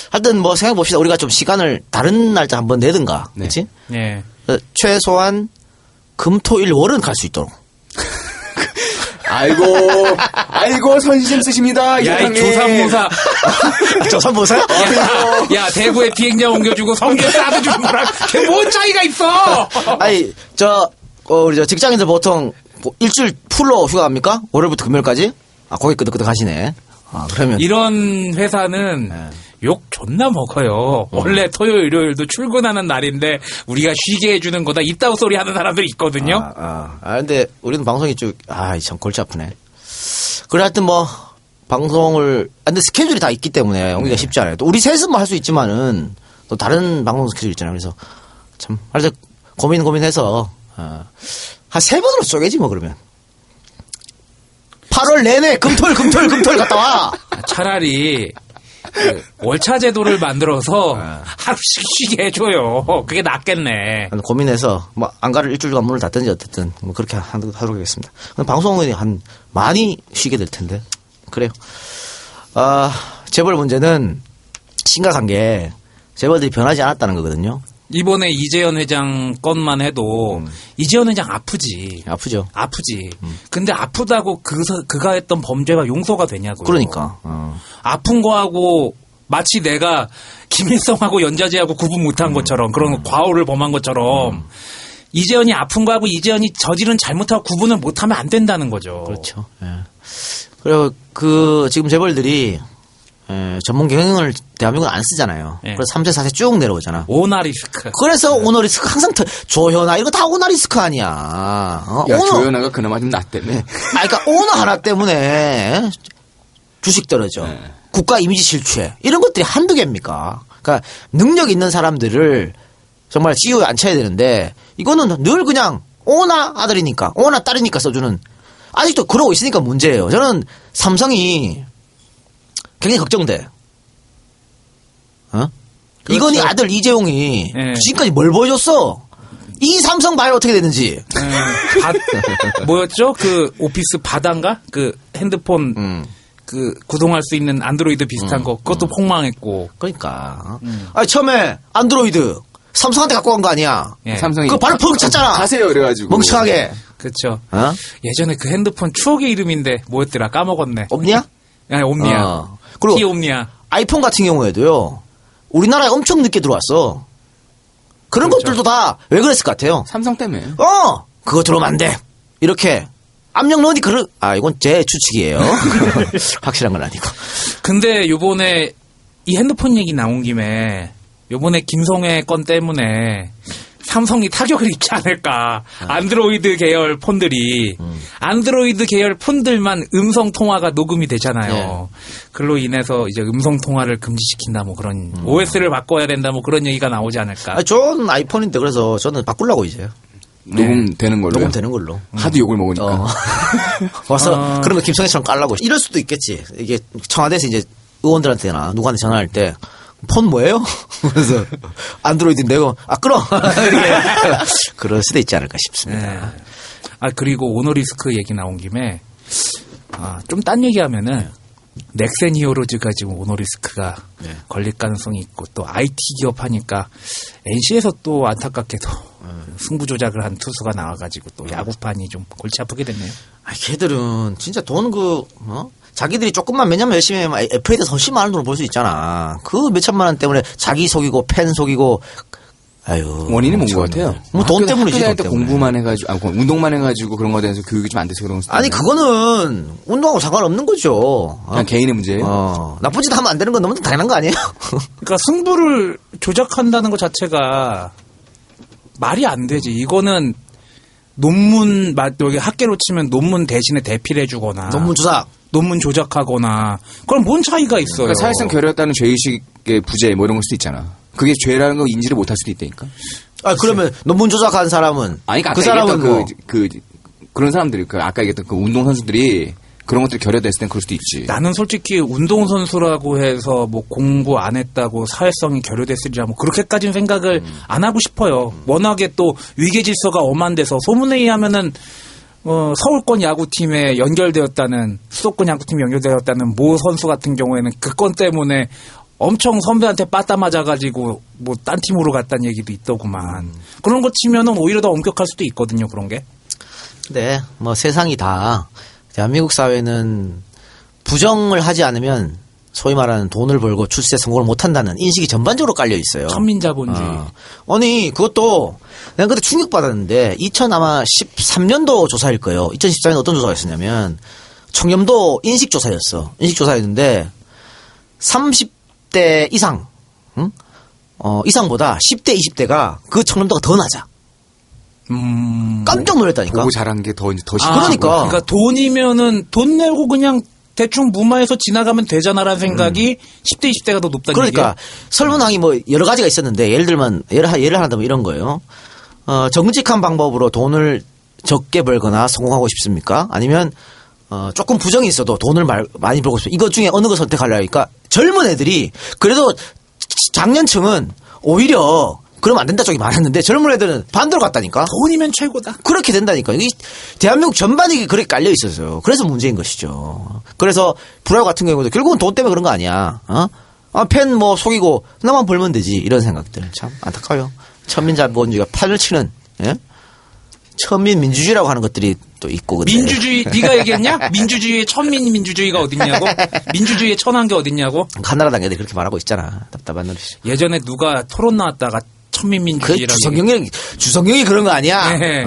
하여튼 뭐 생각해봅시다. 우리가 좀 시간을 다른 날짜 한번 내든가. 네. 그렇지? 네. 최소한 금토일 월은 갈 수 있도록. 아이고, 선심 쓰십니다. 야, 이 이사장님. 조삼모사. 조선보사요? 야, 대구에 비행장 옮겨주고 성게 싸도 주는 거랑 걔 뭔 차이가 있어? 아니, 우리 직장인들 보통 일주일 풀로 휴가 갑니까? 월요일부터 금요일까지? 아, 거기 끄덕끄덕 하시네. 아, 그러면. 이런 회사는 욕 존나 먹어요. 원래 토요일, 일요일도 출근하는 날인데 우리가 쉬게 해주는 거다. 이따구 소리 하는 사람들이 있거든요. 근데 우리는 방송이 참 골치 아프네. 그래, 하여튼 방송을, 근데 스케줄이 다 있기 때문에 옮기기가 쉽지 않아요. 또 우리 셋은 할 수 있지만은 또 다른 방송 스케줄 있잖아요. 그래서 참, 하여튼 고민해서, 한 3번으로 쪼개지 그러면. 8월 내내 금토일 갔다 와! 차라리 월차 제도를 만들어서 하루씩 쉬게 해줘요. 그게 낫겠네. 고민해서 안 가를 일주일간 문을 닫든지 어쨌든 그렇게 하도록 하겠습니다. 방송은 많이 쉬게 될 텐데 그래요. 재벌 문제는 심각한 게 재벌들이 변하지 않았다는 거거든요. 이번에 이재현 회장 건만 해도 이재현 회장 아프지. 아프죠. 아프지. 근데 아프다고 그가 했던 범죄가 용서가 되냐고요. 그러니까. 아픈 거하고 마치 내가 김일성하고 연좌제하고 구분 못한 것처럼 그런 과오를 범한 것처럼 이재현이 아픈 거하고 이재현이 저지른 잘못하고 구분을 못하면 안 된다는 거죠. 그렇죠. 예. 그리고 지금 재벌들이 전문 경영을 대한민국은 안 쓰잖아요. 예. 그래서 3세, 4세 쭉 내려오잖아. 오나리스크. 그래서 오너리스크 항상 조현아 이거 다 오너리스크 아니야. 야, 조현아가 그나마 좀 낫다며. 그러니까 오너 하나 때문에 주식 떨어져. 국가 이미지 실추해. 이런 것들이 한두 개입니까? 그러니까 능력 있는 사람들을 정말 CEO에 앉혀야 되는데 이거는 늘 그냥 오나 아들이니까 오나 딸이니까 써주는 아직도 그러고 있으니까 문제예요. 저는 삼성이 굉장히 걱정돼. 그렇죠. 이건희 아들 이재용이 지금까지 뭘 보여줬어? 이 삼성 봐요 어떻게 되는지. 뭐였죠? 그 오피스 바단가? 그 핸드폰 그 구동할 수 있는 안드로이드 비슷한 거 그것도 폭망했고. 그러니까. 아니 처음에 안드로이드 삼성한테 갖고 간 거 아니야? 예. 삼성이 그거 바로 펑 찼잖아. 가세요 그래가지고. 멍청하게. 그렇죠. 예전에 그 핸드폰 추억의 이름인데 뭐였더라 까먹었네. 옴니아? 네, 옴니아. 그리고 옴니아. 아이폰 같은 경우에도요. 우리나라에 엄청 늦게 들어왔어. 그런 그렇죠. 것들도 다 왜 그랬을 것 같아요? 삼성 때문에. 그거 들어오면 안 돼. 이렇게 압력 넣으니 이건 제 추측이에요. 확실한 건 아니고. 근데 요번에 이 핸드폰 얘기 나온 김에 요번에 김성애 건 때문에 삼성이 타격을 입지 않을까. 안드로이드 계열 폰들이 안드로이드 계열 폰들만 음성 통화가 녹음이 되잖아요. 그로 인해서 이제 음성 통화를 금지시킨다 뭐 그런 OS를 바꿔야 된다 뭐 그런 얘기가 나오지 않을까. 저는 아이폰인데 그래서 저는 바꾸려고 이제. 녹음되는 걸로. 녹음되는 걸로. 하도 욕을 먹으니까. 와서 그런 거 김성애처럼 깔라고. 이럴 수도 있겠지. 이게 청와대에서 이제 의원들한테나 누구한테 전화할 때 폰 뭐예요? 그래서 안드로이드인데 이거 끌어. 그럴 수도 있지 않을까 싶습니다. 그리고 오너리스크 얘기 나온 김에 좀 딴 얘기하면은 넥센 히어로즈가 지금 오너리스크가 걸릴 가능성이 있고 또 IT 기업 하니까 NC에서 또 안타깝게도 승부 조작을 한 투수가 나와가지고 또 야구판이 좀 골치 아프게 됐네요. 걔들은 진짜 돈 자기들이 조금만 몇 년만 열심히 하면 FA에서 훨씬 많은 돈을 벌 수 있잖아. 그 몇천만 원 때문에 자기 속이고 팬 속이고. 아유. 원인이 뭔 것 같아요? 돈 때문이지. 학교 다닐 때 공부만 해가지고, 운동만 해가지고 그런 거에 대해서 교육이 좀 안 돼서 그런 거. 아니, 그거는 운동하고 상관없는 거죠. 그냥 개인의 문제예요? 나쁜 짓 하면 안 되는 건 너무 당연한 거 아니에요? 그러니까 승부를 조작한다는 것 자체가 말이 안 되지. 이거는 여기 학계로 치면 논문 대신에 대피를 해주거나. 논문 조작하거나. 그럼 뭔 차이가 있어요? 그러니까 사실상 결여했다는 죄의식의 부재 뭐 이런 걸 수도 있잖아. 그게 죄라는 거 인지를 못할 수도 있다니까. 그러면 논문 조작한 사람은 그 사람은 그런 사람들이 아까 얘기했던 그 운동 선수들이 그런 것들이 결여됐을 땐 그럴 수도 있지. 나는 솔직히 운동선수라고 해서 뭐 공부 안 했다고 사회성이 결여됐으리라 뭐 그렇게까지는 생각을 안 하고 싶어요. 워낙에 또 위계 질서가 엄한 데서 소문에 의하면은 서울권 야구팀에 연결되었다는 수도권 야구팀에 연결되었다는 모 선수 같은 경우에는 그 건 때문에 엄청 선배한테 빠따 맞아가지고 뭐 딴 팀으로 갔다는 얘기도 있더구만. 그런 거 치면은 오히려 더 엄격할 수도 있거든요. 그런 게. 네, 세상이 다 대한민국 사회는 부정을 하지 않으면 소위 말하는 돈을 벌고 출세 성공을 못한다는 인식이 전반적으로 깔려 있어요. 천민자본주의. 아니 그것도 내가 그때 충격받았는데 2013년도 조사일 거예요. 2014년 어떤 조사가 있었냐면 청렴도 인식조사였어. 인식조사였는데 30대 이상 이상보다 10대 20대가 그 청렴도가 더 낮아. 깜짝 놀랐다니까. 보고 자란 게 더 심하고. 그러니까 돈이면은 돈 내고 그냥 대충 무마해서 지나가면 되잖아라는 생각이 10대 20대가 더 높다는 그러니까 얘기예요? 설문항이 뭐 여러 가지가 있었는데 예를 들면 예를 하나 들면 이런 거예요. 정직한 방법으로 돈을 적게 벌거나 성공하고 싶습니까? 아니면 조금 부정이 있어도 돈을 많이 벌고 싶습니까? 이것 중에 어느 걸 선택하려니까 젊은 애들이 그래도 장년층은 오히려 그러면 안 된다 쪽이 많았는데 젊은 애들은 반대로 갔다니까. 돈이면 최고다. 그렇게 된다니까. 이 대한민국 전반이 그렇게 깔려 있었어요. 그래서 문제인 것이죠. 그래서 불화요 같은 경우도 결국은 돈 때문에 그런 거 아니야. 팬 뭐 속이고 나만 벌면 되지. 이런 생각들 참 안타까워요. 천민자본주의가 판을 치는 천민 민주주의라고 하는 것들이 또 있고. 근데. 민주주의 네가 얘기했냐? 민주주의의 천민 민주주의가 어딨냐고? 민주주의의 천한 게 어딨냐고? 한나라당 애들이 그렇게 말하고 있잖아. 답답한 놈이지. 예전에 누가 토론 나왔다가 천민민주주의라고. 주성경이 그런 거 아니야? 네.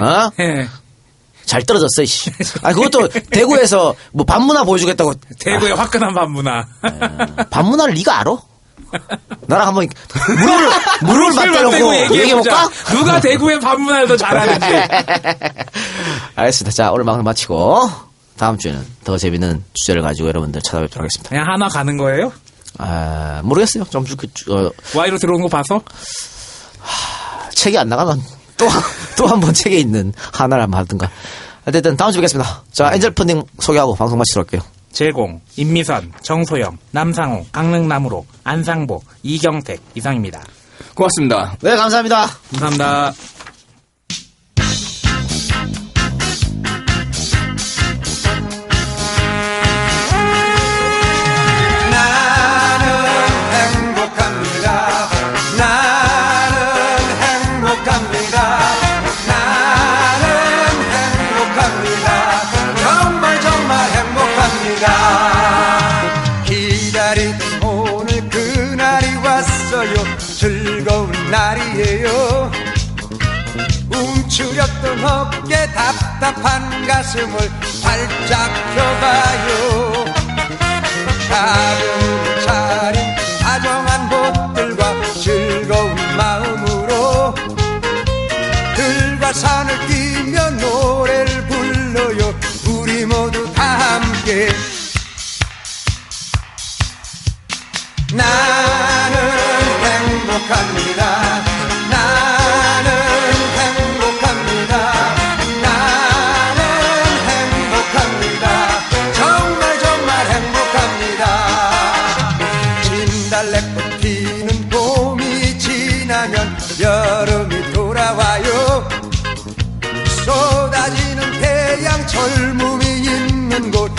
잘 떨어졌어, 이씨. 그것도 대구에서 뭐 반문화 보여주겠다고. 대구의 화끈한 반문화. 반문화를 네가 알아? 나랑 한번 물을 맞대놓고 얘기해볼까? 누가 대구의 반문화를 더 잘하는지. 알겠습니다. 자, 오늘 방송 마치고 다음 주에는 더 재밌는 주제를 가지고 여러분들 찾아뵙도록 하겠습니다. 그냥 하나 가는 거예요? 모르겠어요. 좀 Y로 들어온 거 봐서? 책이 안 나가면 또 한 번 책에 있는 하나를 한번 하든가. 어쨌든 다음 주에 뵙겠습니다. 자, 엔젤 펀딩 소개하고 방송 마치도록 할게요. 제공, 임미선, 정소영, 남상호, 강릉남으로, 안상보, 이경택 이상입니다. 고맙습니다. 네, 감사합니다. 감사합니다. 기다리던 오늘 그날이 왔어요. 즐거운 날이에요. 움츠렸던 어깨 답답한 가슴을 활짝 펴봐요. 가벼운 차림 다정한 옷들과 즐거운 마음으로 들과 산을 뛰며 노래를 불러요. 우리 모두 다 함께. 나는 행복합니다. 나는 행복합니다. 나는 행복합니다. 정말 정말 행복합니다. 진달래꽃 피는 봄이 지나면 여름이 돌아와요. 쏟아지는 태양 젊음이 있는 곳